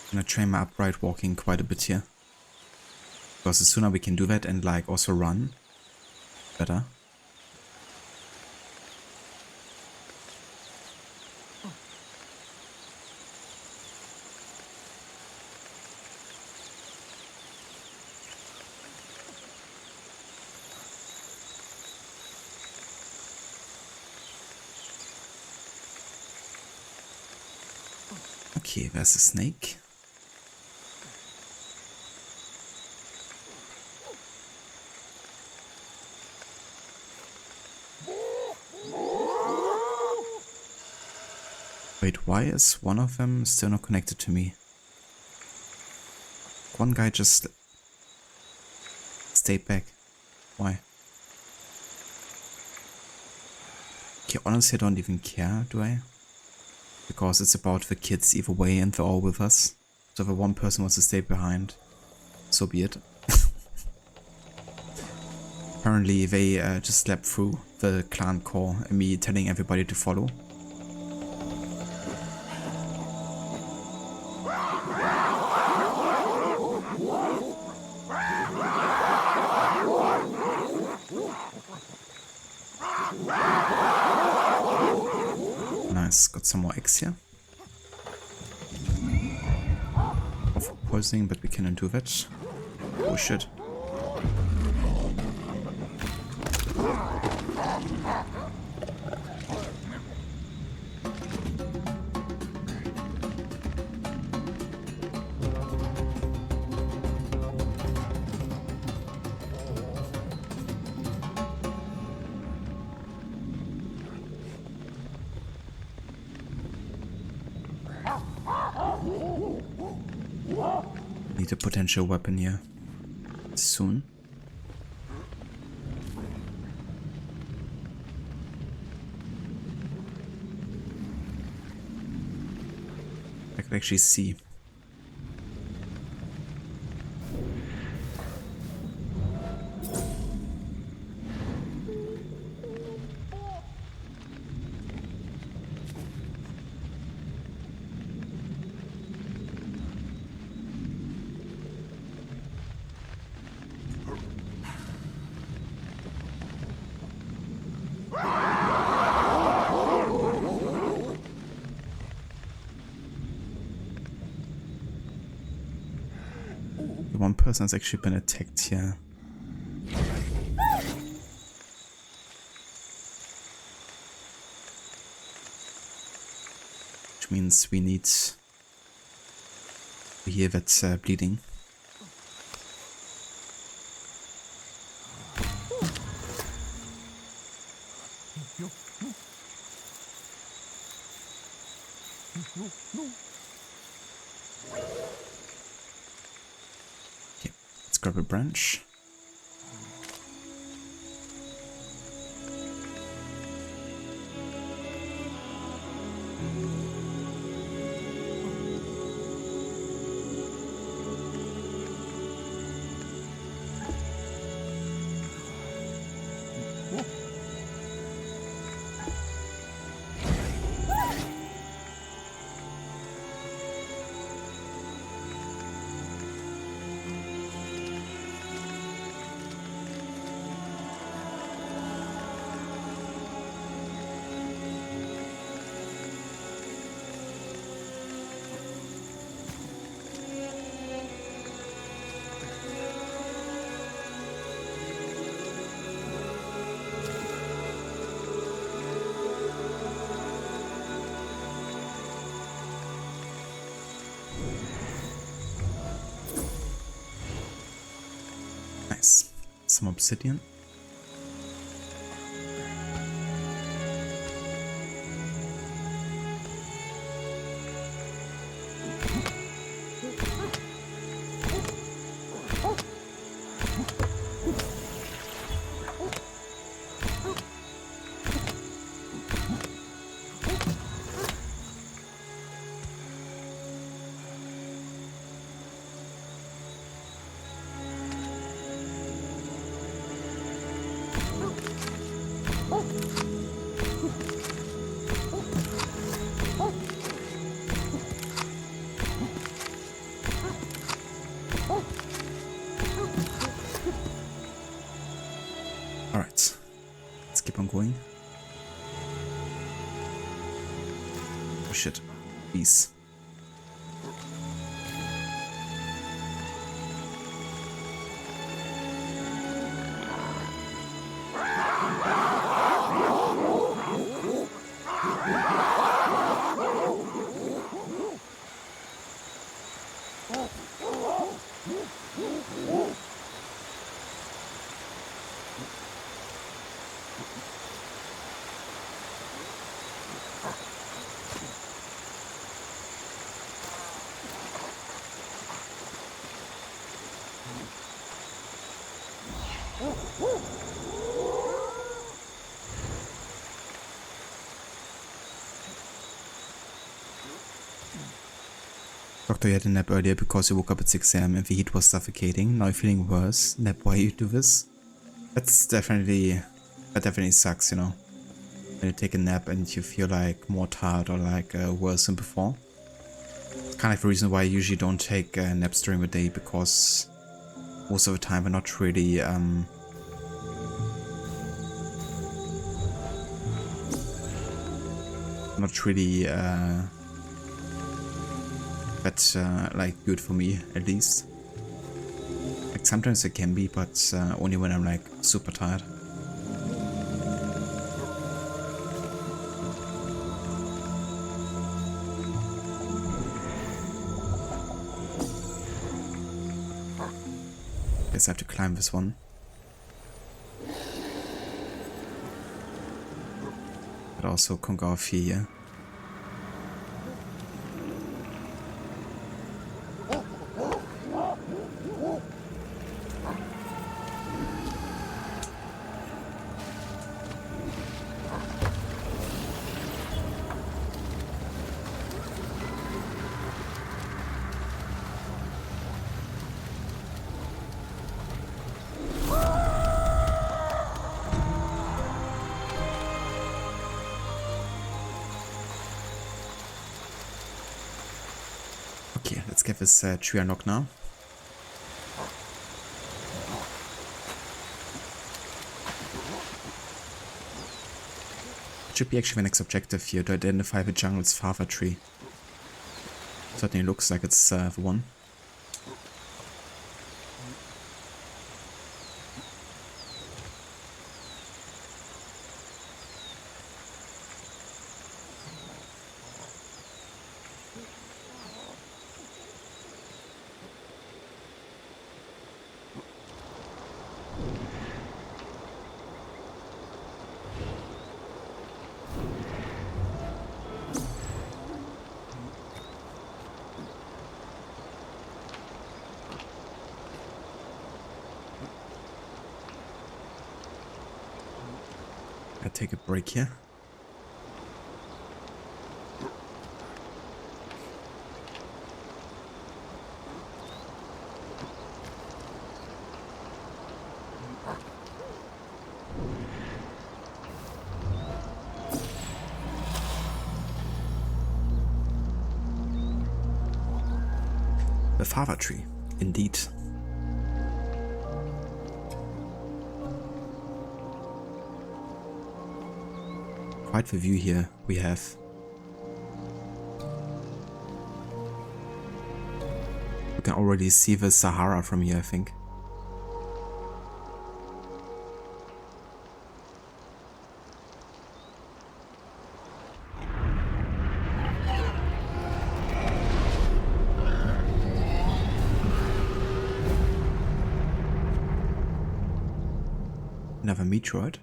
I'm gonna train my upright walking quite a bit here. Because the sooner we can do that and like also run, better. Okay, there's a snake. Wait, why is one of them still not connected to me? One guy just stayed back. Why? Okay, honestly I don't even care, do I? Because it's about the kids either way and they're all with us. So if one person wants to stay behind, so be it. Apparently they just slept through the clan call and me telling everybody to follow. Nice, got some more eggs here. Of poisoning, but we cannot do that. Oh shit. Need a potential weapon here soon. Like can actually see. One person has actually been attacked here. Which means we need to hear that bleeding. Okay, let's grab a branch. Nice. Some obsidian. Alright, let's keep on going. Oh shit, bees. Doctor, you had a nap earlier because you woke up at 6 AM and the heat was suffocating. Now you're feeling worse. Nap, why you do this? That definitely sucks, you know. When you take a nap and you feel like more tired or like worse than before. It's kind of the reason why I usually don't take naps during the day, because most of the time we're not really that's like good for me, at least. Like sometimes it can be, but only when I'm like super tired. Guess I have to climb this one. But also conquer off here. let's get this tree unlocked now. Should be actually the next objective here, to identify the jungle's father tree. Certainly looks like it's the one. I'll take a break here. The father tree, indeed. Quite the view here we have. You can already see the Sahara from here, I think. Another meteoroid.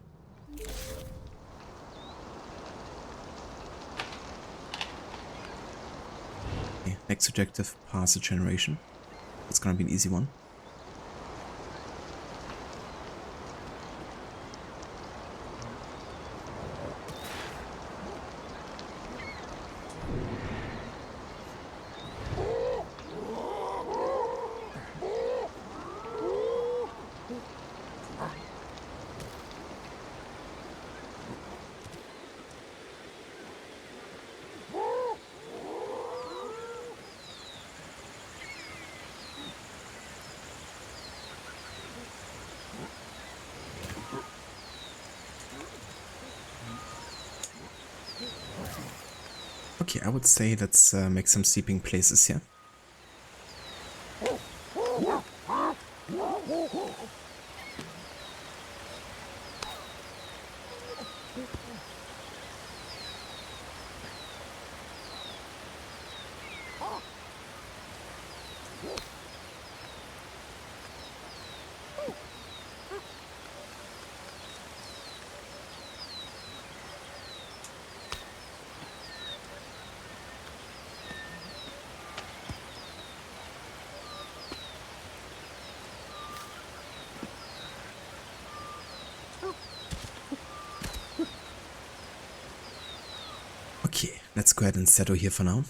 Okay, next objective, pass a generation. It's gonna be an easy one. Okay, I would say let's make some sleeping places here. Okay, let's go ahead and settle here for now.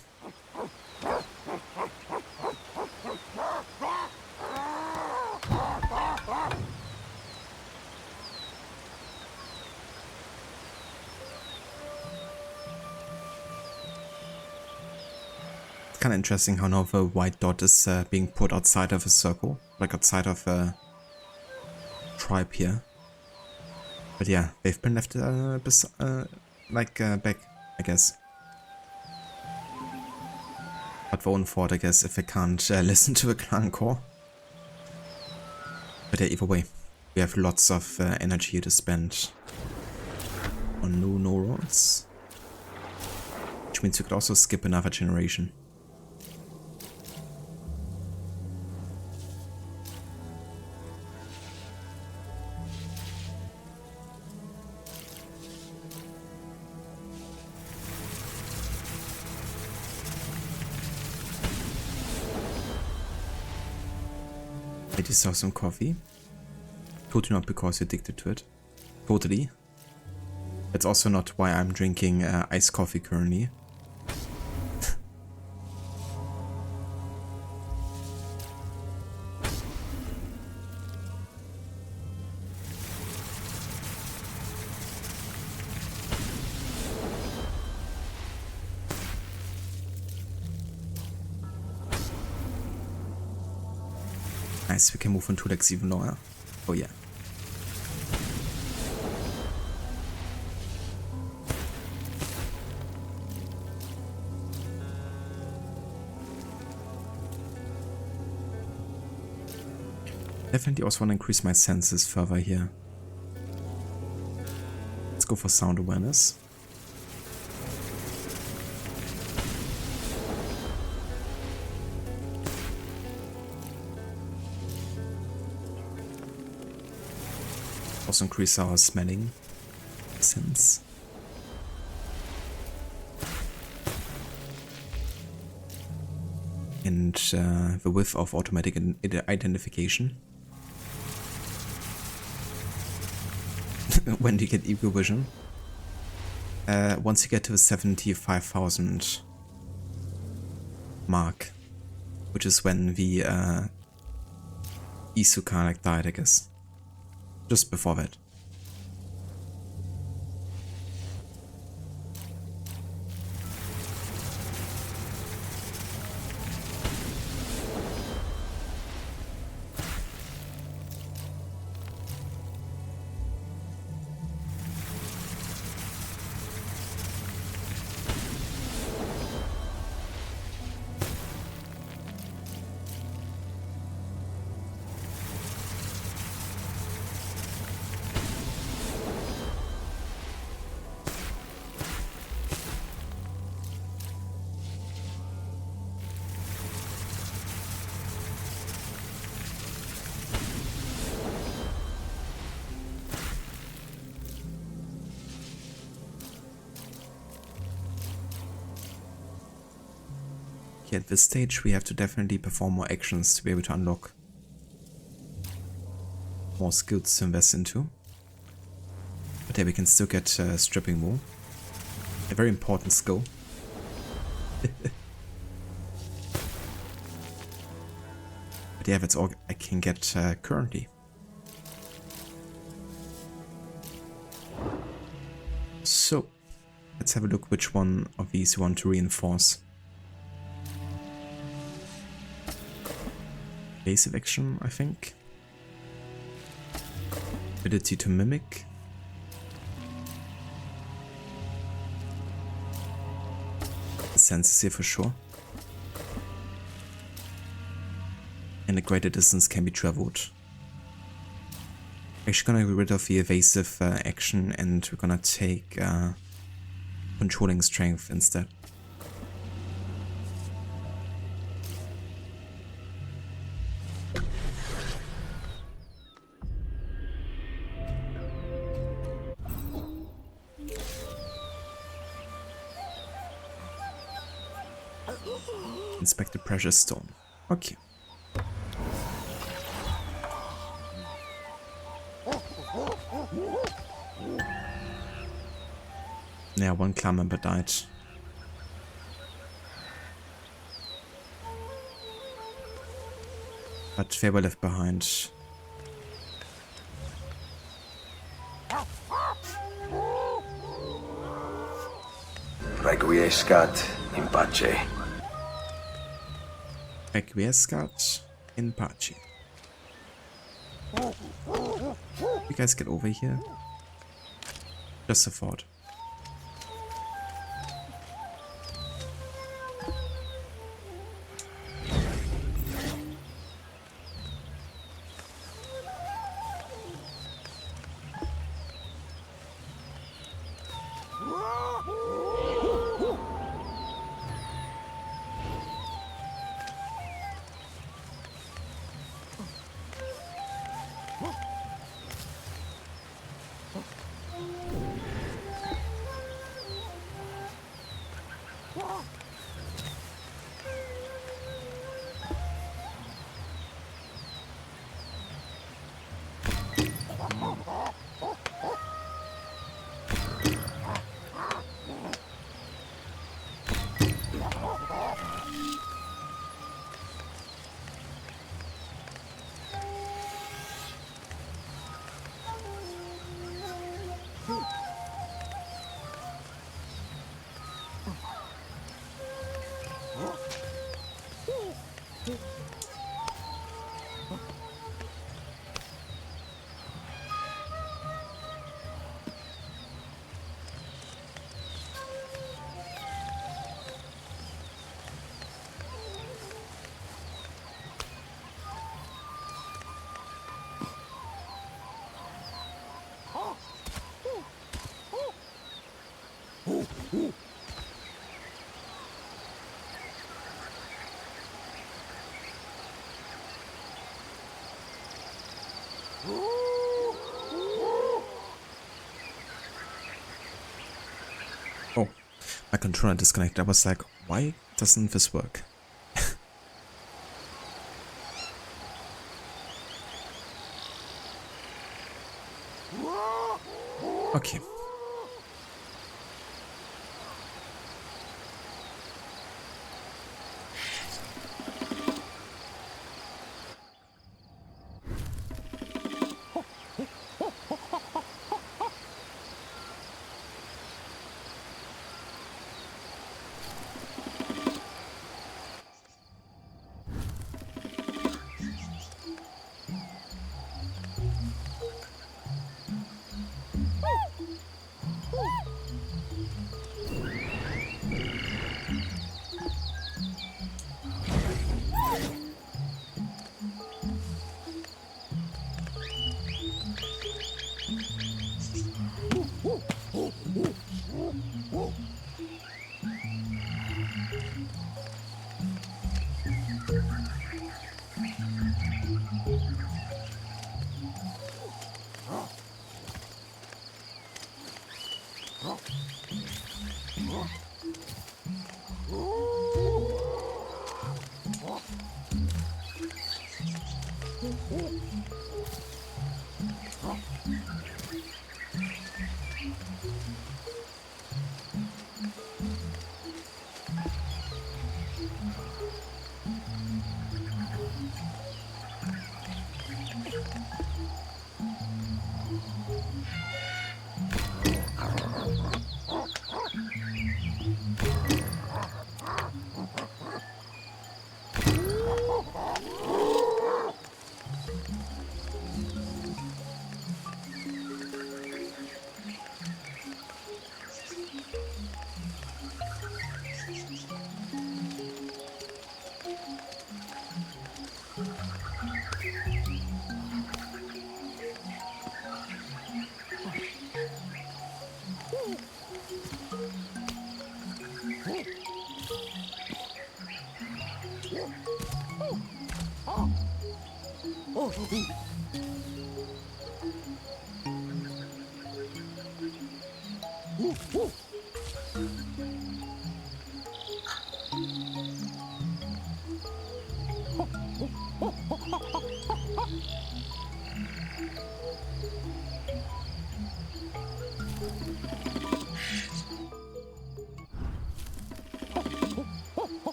It's kind of interesting how now the white dot is being put outside of a circle, like outside of a tribe here. But yeah, they've been left back, I guess. But their own fault, I guess, if they can't listen to a clan core. But yeah, either way, we have lots of energy to spend on new neurons. Which means we could also skip another generation. I just saw some coffee. Totally not because you're addicted to it. Totally. That's also not why I'm drinking iced coffee currently. Nice, we can move on 2 legs even longer. Oh yeah. Definitely also want to increase my senses further here. Let's go for sound awareness. Also increase our smelling sense. And the width of automatic identification. When do you get ego vision? Once you get to the 75,000 mark, which is when the Isuka died, I guess. Just before that. Okay, at this stage we have to definitely perform more actions to be able to unlock more skills to invest into. But yeah, we can still get stripping more. A very important skill. But yeah, that's all I can get currently. So, let's have a look which one of these you want to reinforce. Evasive action, I think. Ability to mimic. The senses here for sure. And a greater distance can be traveled. Actually gonna get rid of the evasive action and we're gonna take controlling strength instead. Inspect the precious stone. Okay. Yeah, one clan member died. But they were left behind. Requiescat in pace. Requiescat in pace. You guys get over here. Just a thought. Oh, my controller disconnected. I was like, why doesn't this work? Okay.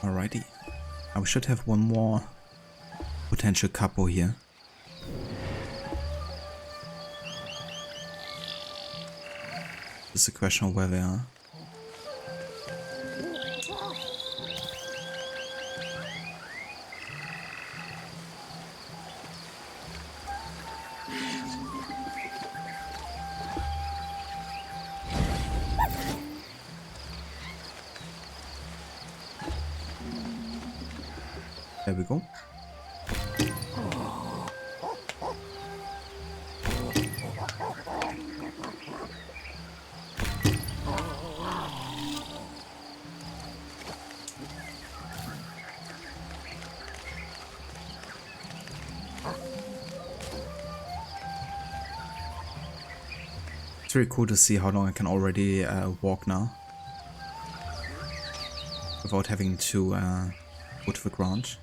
Alrighty. I should have one more potential couple here. It's a question of where they are. There we go. It's really cool to see how long I can already walk now without having to go to the ground.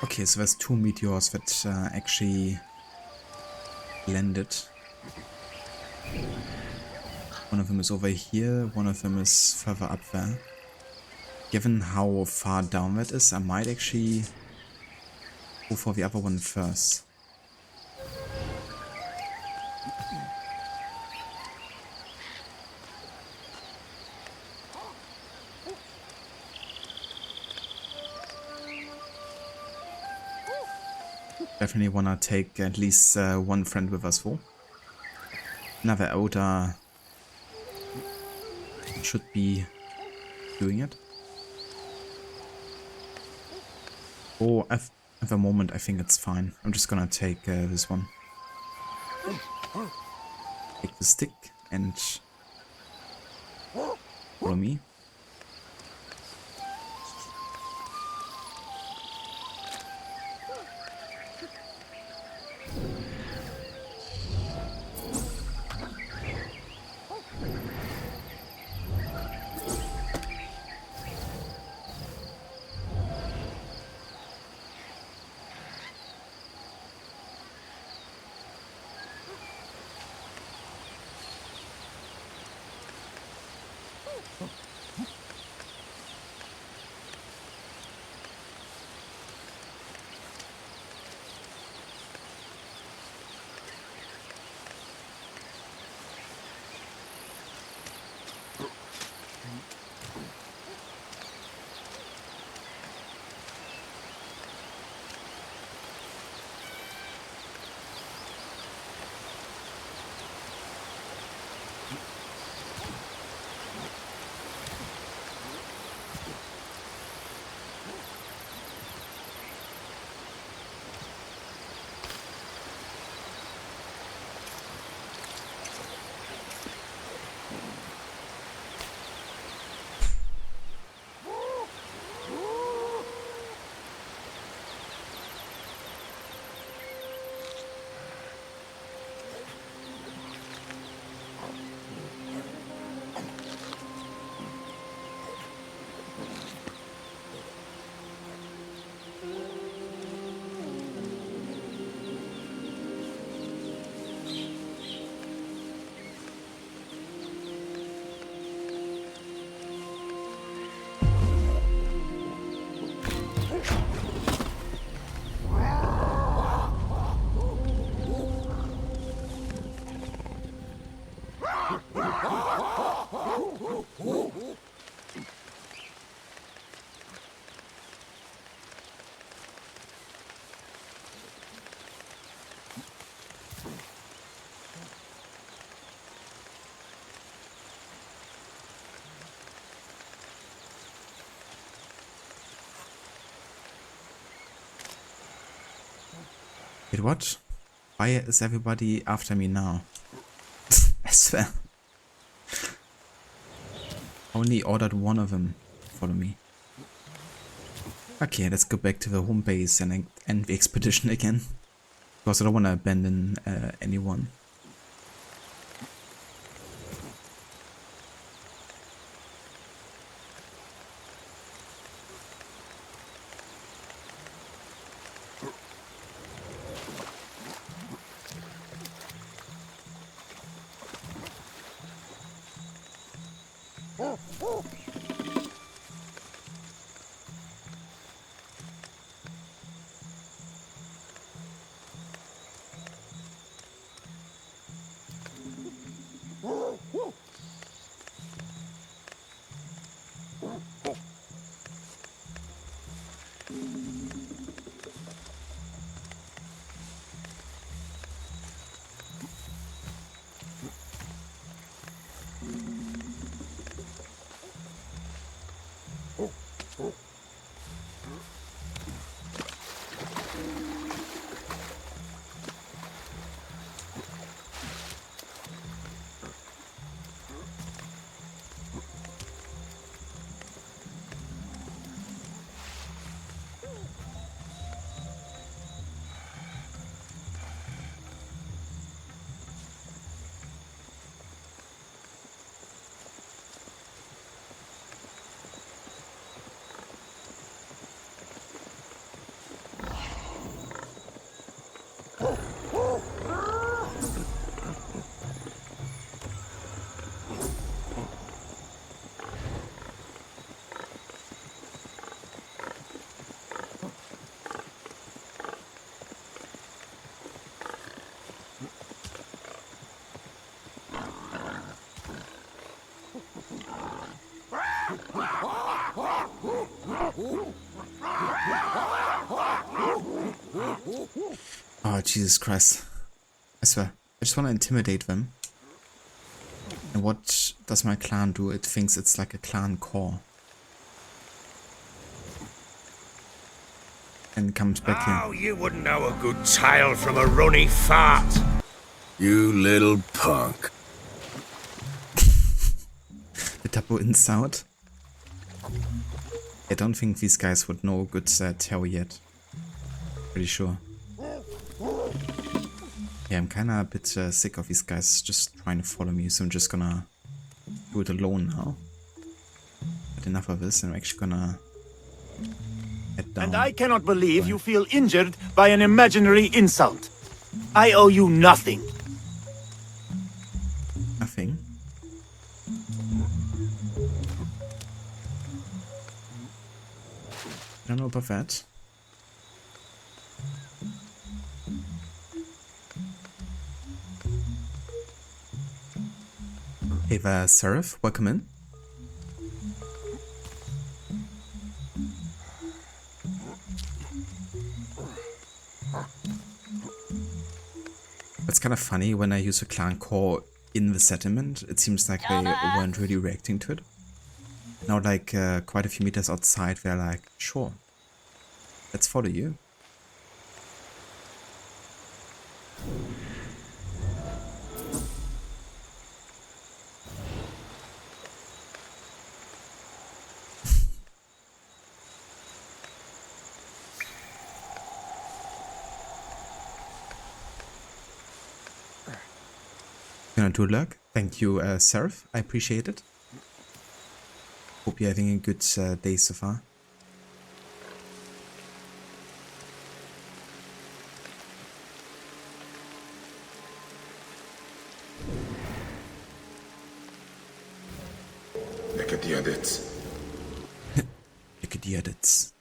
Okay, so there's 2 meteors that actually landed. One of them is over here, one of them is further up there. Given how far down that is, I might actually go for the other one first. Definitely wanna take at least one friend with us though. Another elder should be doing it. Oh, at the moment I think it's fine. I'm just gonna take this one. Take the stick and follow me. Wait, what? Why is everybody after me now? I swear. Only ordered one of them to follow me. Okay, let's go back to the home base and end the expedition again. Because I don't want to abandon anyone. Oh, Jesus Christ. I swear. I just want to intimidate them. And what does my clan do? It thinks it's like a clan core. And comes back here. Oh, you wouldn't know a good tale from a runny fart. You little punk. The double insult. I don't think these guys would know a good tale yet. Pretty sure. Yeah, I'm kinda a bit sick of these guys just trying to follow me, so I'm just gonna do it alone now. But enough of this, and I'm actually gonna head down. And I cannot believe you feel injured by an imaginary insult. I owe you nothing. Nothing. I don't know about that. Hey there, Seraph. Welcome in. It's kind of funny when I use a clan core in the settlement. It seems like they weren't really reacting to it. Now, like quite a few meters outside, they're like, sure, let's follow you. Gonna do luck. Thank you, Seraph. I appreciate it. Hope you're having a good day so far. Look at the edits. Look at the edits.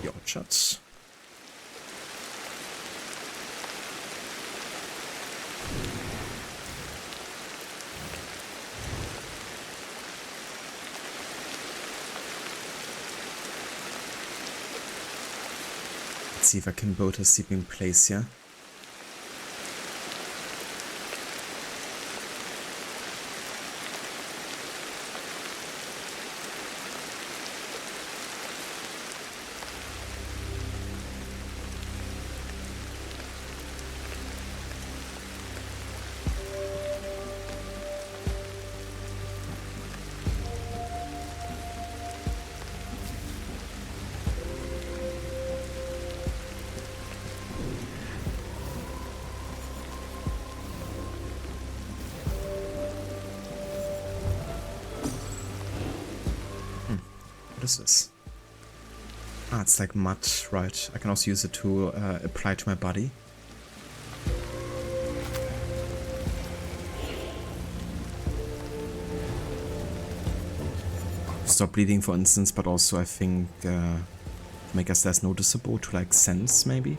The orchards. Let's see if I can build a sleeping place here. What is this? Ah, it's like mud, right. I can also use it to apply to my body. Stop bleeding, for instance, but also I think make us less noticeable to like sense, maybe.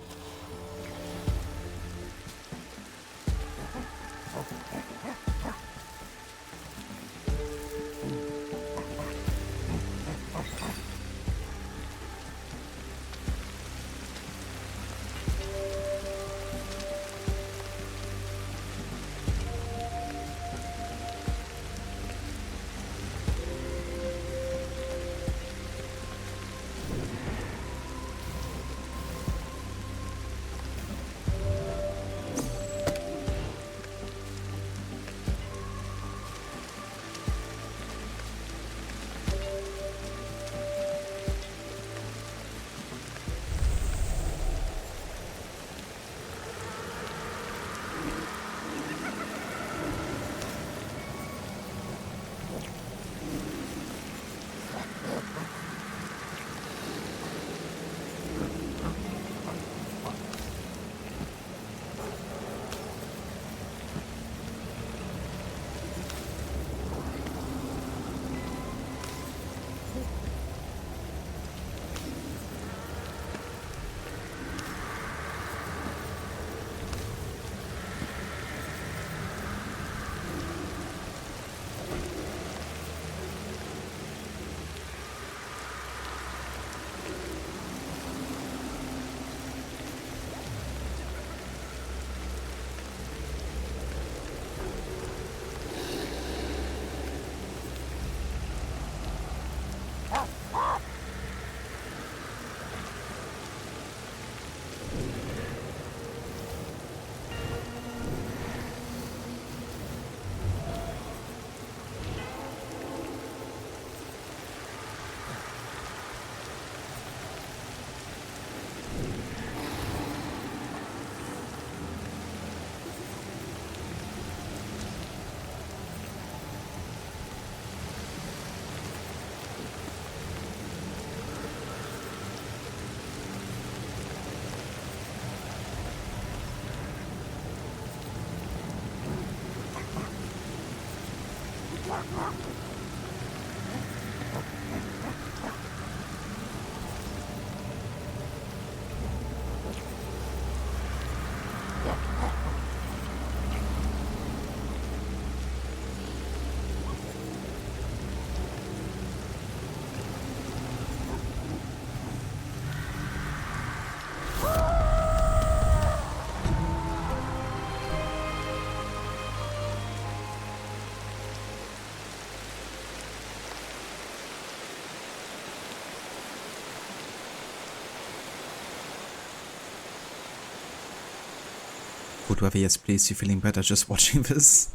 good weather, yes please, you're feeling better just watching this.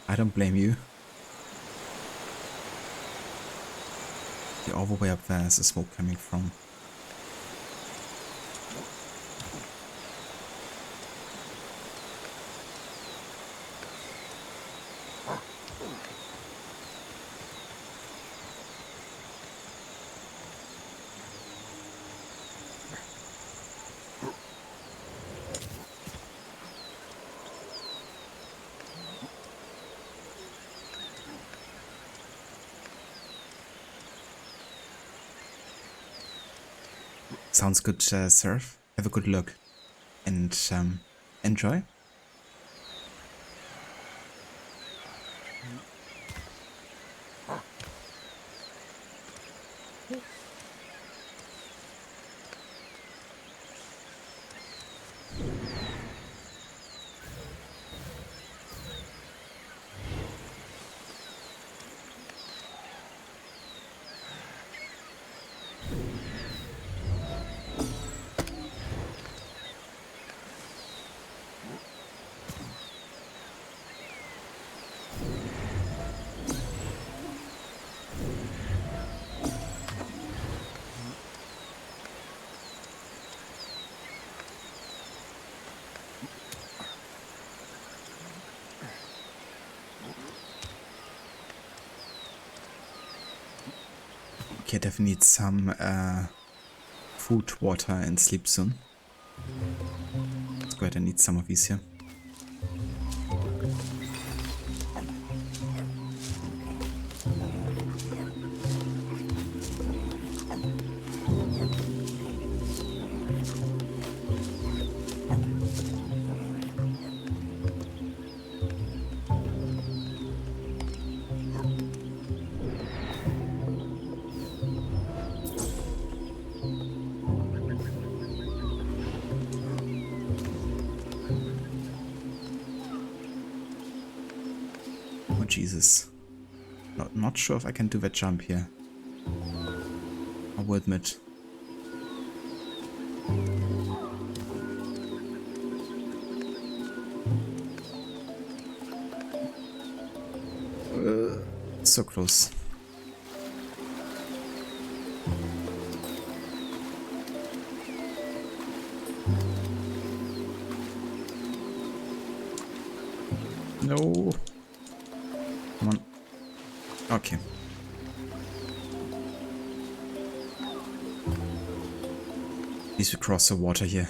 I don't blame you. All the way up there is the smoke coming from. Sounds good, Surf. Have a good look and enjoy. Okay, definitely need some food, water, and sleep soon. Let's go ahead and eat some of these here. Oh Jesus. Not sure if I can do that jump here. I will admit. So close. No. Come on. Okay. At least we cross the water here.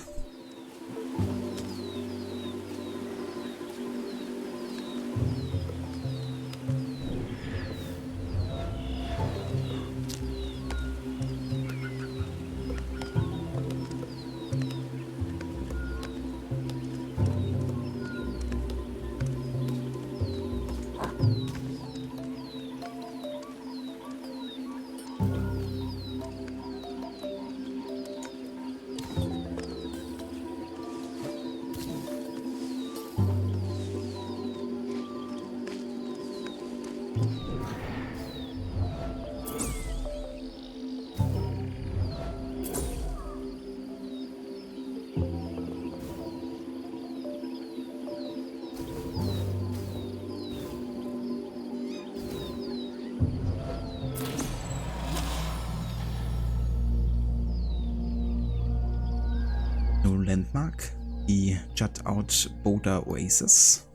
New landmark, the Jut Out Boulder Oasis.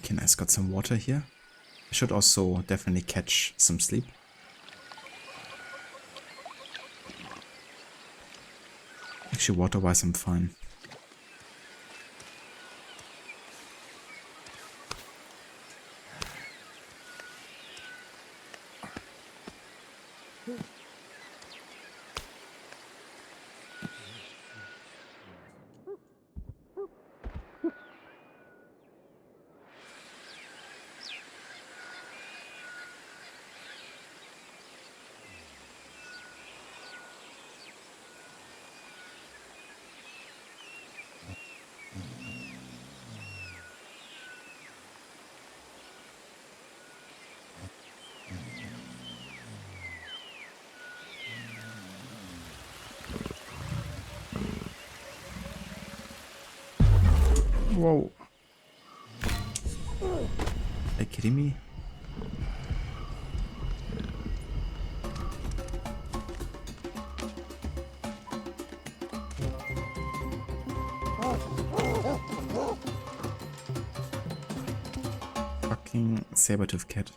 Okay, nice, got some water here. I should also definitely catch some sleep. Actually, water-wise, I'm fine. Whoa. Are you kidding me? Fucking saber-tooth cat.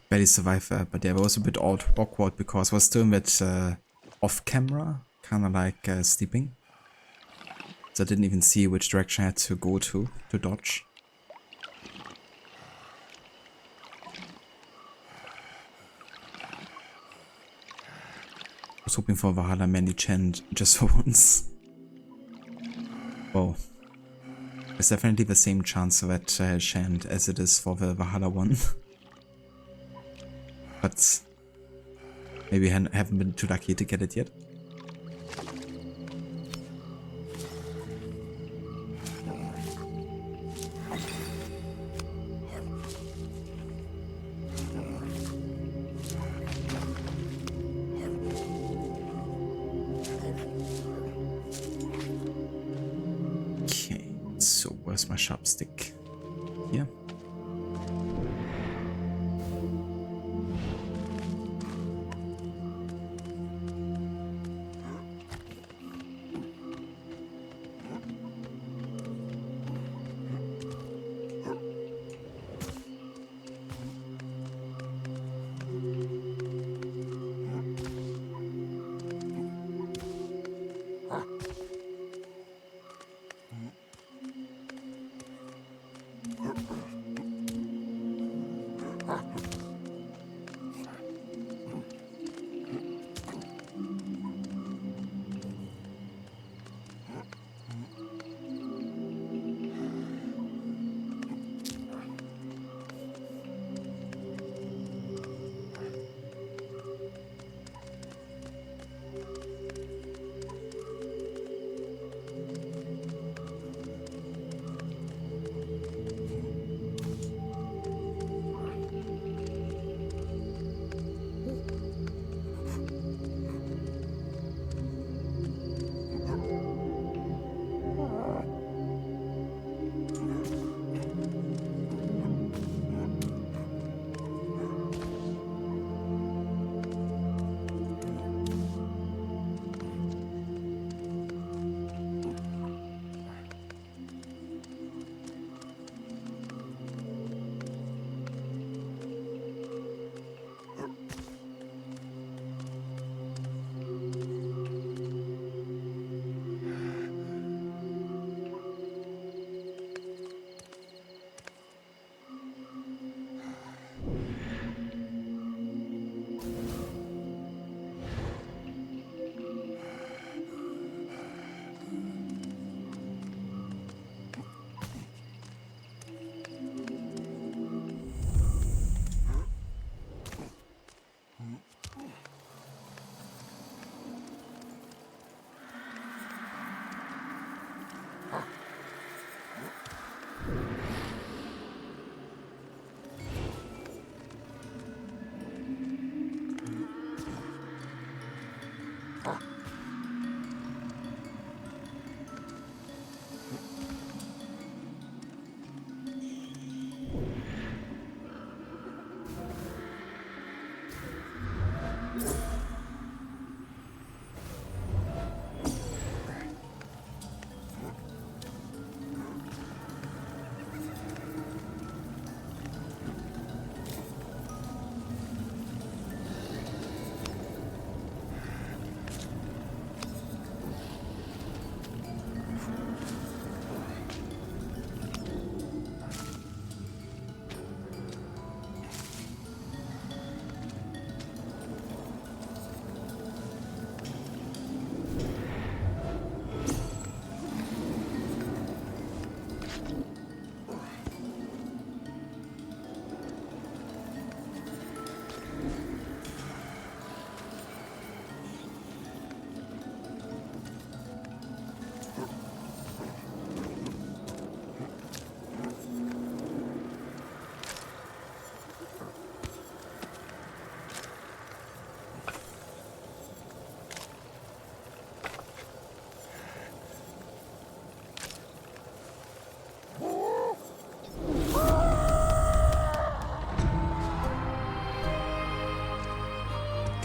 Barely survived that, but yeah, it was a bit awkward because I was doing that off camera, kind of like sleeping. So I didn't even see which direction I had to go to dodge. I was hoping for Valhalla Mandy Chant just for once. Whoa. It's definitely the same chance of that chant as it is for the Valhalla one. But maybe I haven't been too lucky to get it yet. Okay, so where's my sharp stick? Here.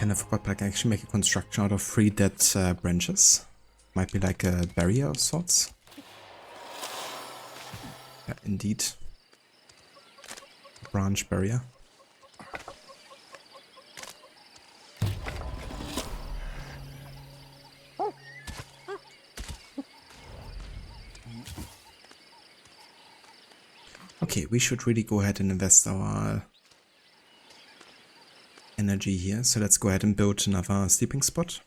Kind of forgot, but I can actually make a construction out of 3 dead branches. Might be like a barrier of sorts. Yeah, indeed. Branch barrier. Okay, we should really go ahead and invest our energy here. So let's go ahead and build another sleeping spot.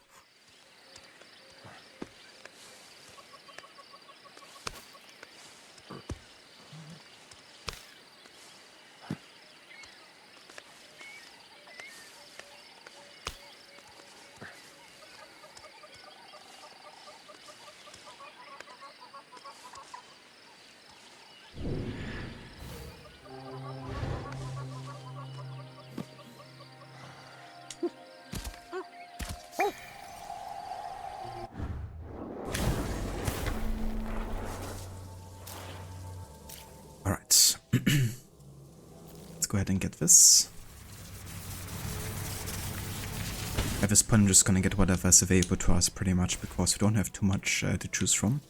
Alright. Let's go ahead and get this. At this point I'm just gonna get whatever is available to us pretty much, because we don't have too much to choose from.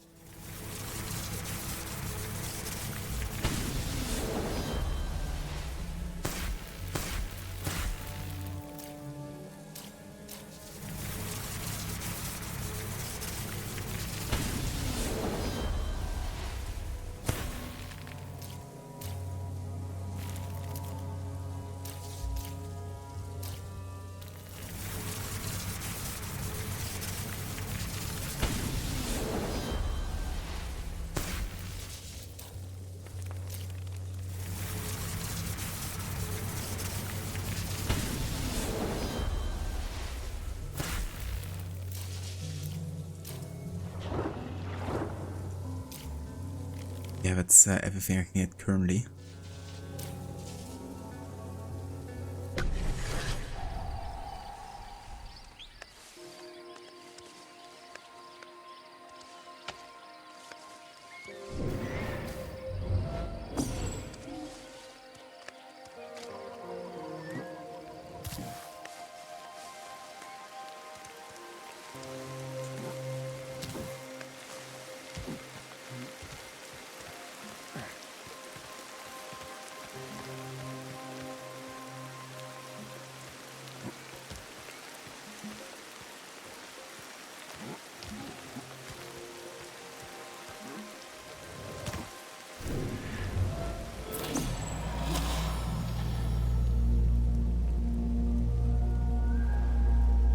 Yeah, that's everything I can get currently.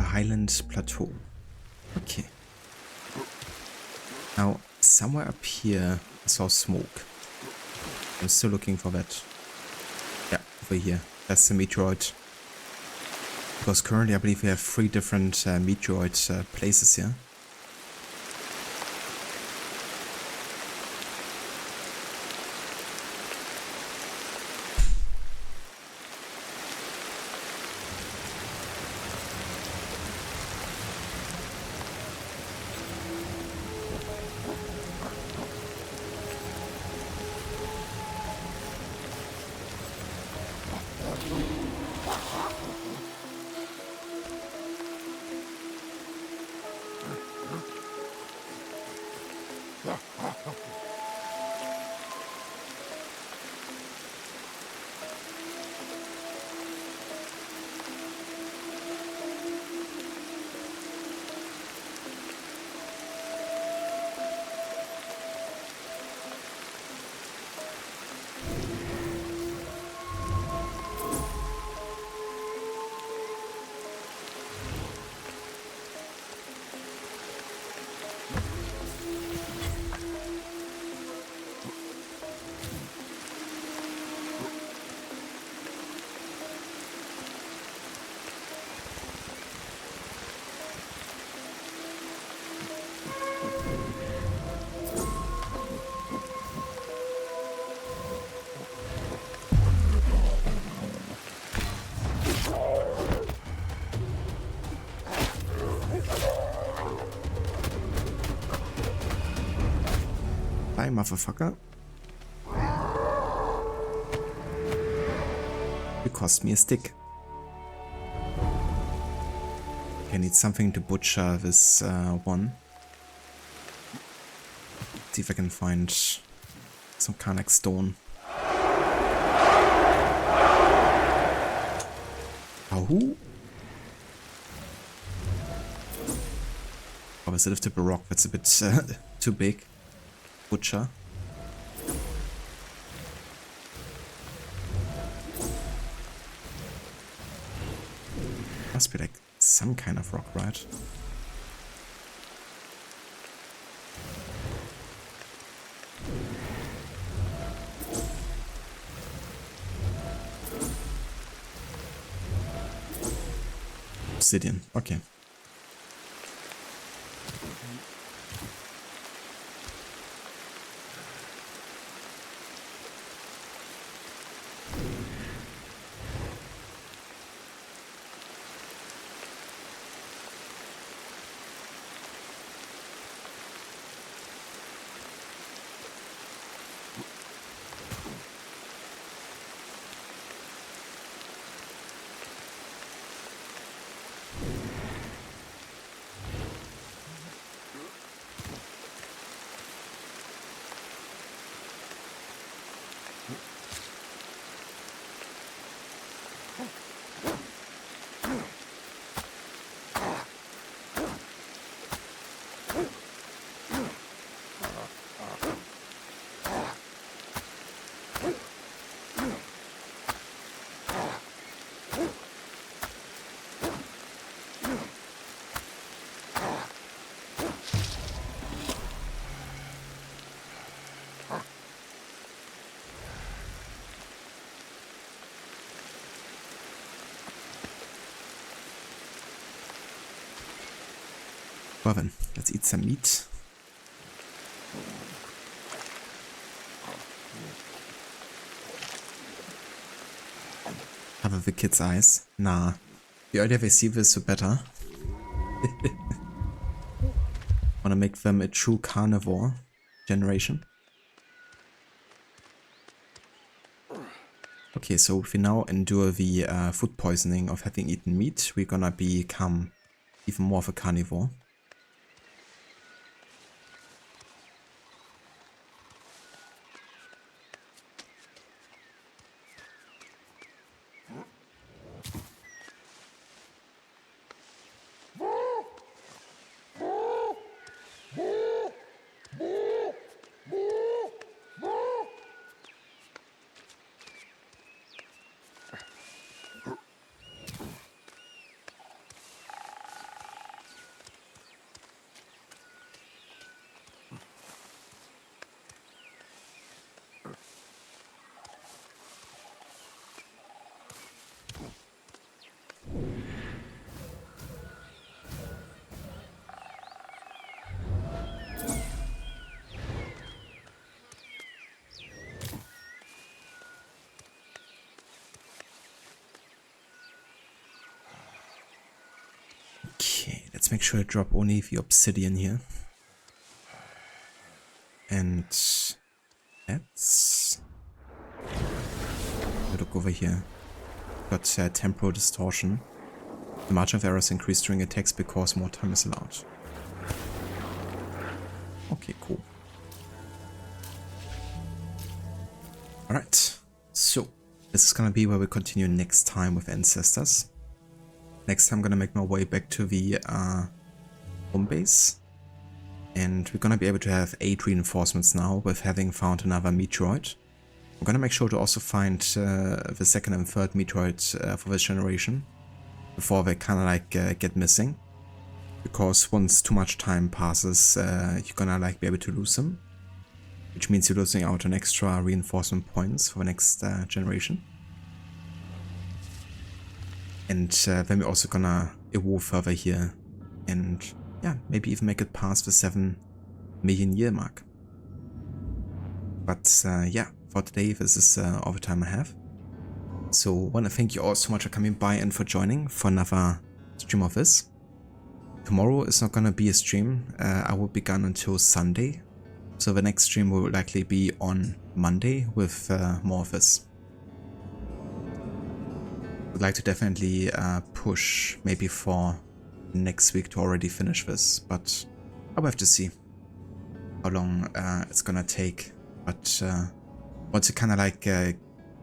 Highland Plateau. Okay. Now, somewhere up here I saw smoke. I'm still looking for that. Yeah, over here. That's the meteoroid. Because currently I believe we have 3 different meteoroid places here. Bye, motherfucker. You cost me a stick. Okay, I need something to butcher this one. See if I can find some kind of like stone. Oh, obviously lifted a rock that's a bit too big. Butcher. Must be like some kind of rock, right? Obsidian, okay. Well then, let's eat some meat. Have the kid's eyes? Nah. The earlier they see this, the better. Wanna make them a true carnivore generation. Okay, so if we now endure the food poisoning of having eaten meat, we're gonna become even more of a carnivore. Let's make sure I drop only the obsidian here. And let's look over here. Got temporal distortion. The margin of error is increased during attacks because more time is allowed. Okay, cool. Alright, so this is gonna be where we continue next time with Ancestors. Next time I'm gonna make my way back to the home base. And we're gonna be able to have 8 reinforcements now with having found another meteoroid. I'm gonna make sure to also find the second and third meteoroid for this generation before they kinda like get missing. Because once too much time passes, you're gonna like be able to lose them. Which means you're losing out on extra reinforcement points for the next generation. And then we're also gonna evolve further here and yeah, maybe even make it past the 7 million year mark. But yeah, for today this is all the time I have. So wanna thank you all so much for coming by and for joining for another stream of this. Tomorrow is not gonna be a stream, I will be gone until Sunday. So the next stream will likely be on Monday with more of this. Would like to definitely push maybe for next week to already finish this, but I'll have to see how long it's gonna take. But once you kind of like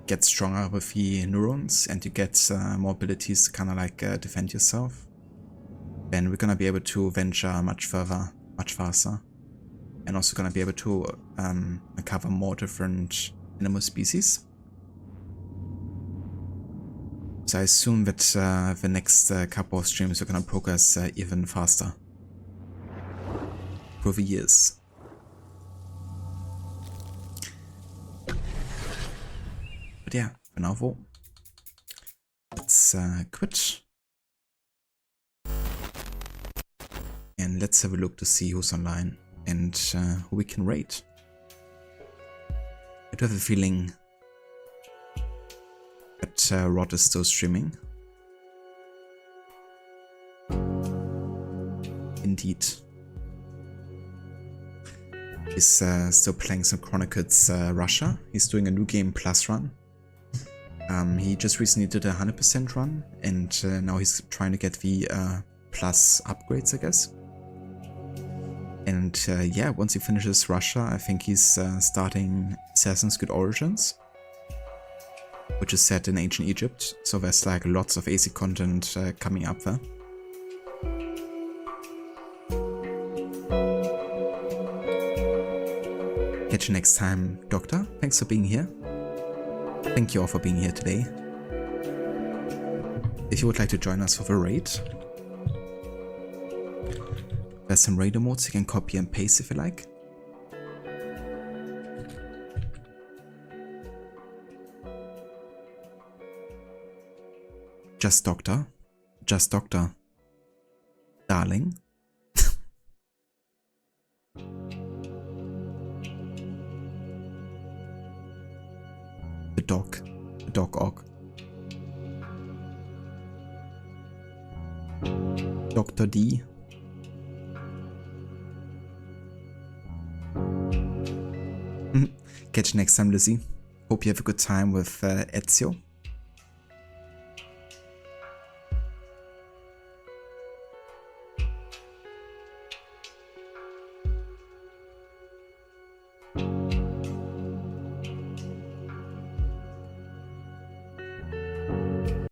get stronger with the neurons and you get more abilities to kind of like defend yourself, then we're gonna be able to venture much further, much faster, and also gonna be able to cover more different animal species. So I assume that the next couple of streams are gonna progress even faster through the years. But yeah, for now though, let's quit. And let's have a look to see who's online and who we can raid. I do have a feeling that Rod is still streaming. Indeed. He's still playing some Chronicles Russia. He's doing a new game plus run. He just recently did a 100% run, and now he's trying to get the plus upgrades, I guess. And yeah, once he finishes Russia, I think he's starting Assassin's Creed Origins, which is set in ancient Egypt, so there's like lots of AC content coming up there. Catch you next time, Doctor. Thanks for being here. Thank you all for being here today. If you would like to join us for the raid, there's some raid emotes you can copy and paste if you like. Just Doctor. Just Doctor. Darling. The dog. The dog og. Dr. D. Catch you next time, Lizzie. Hope you have a good time with Ezio.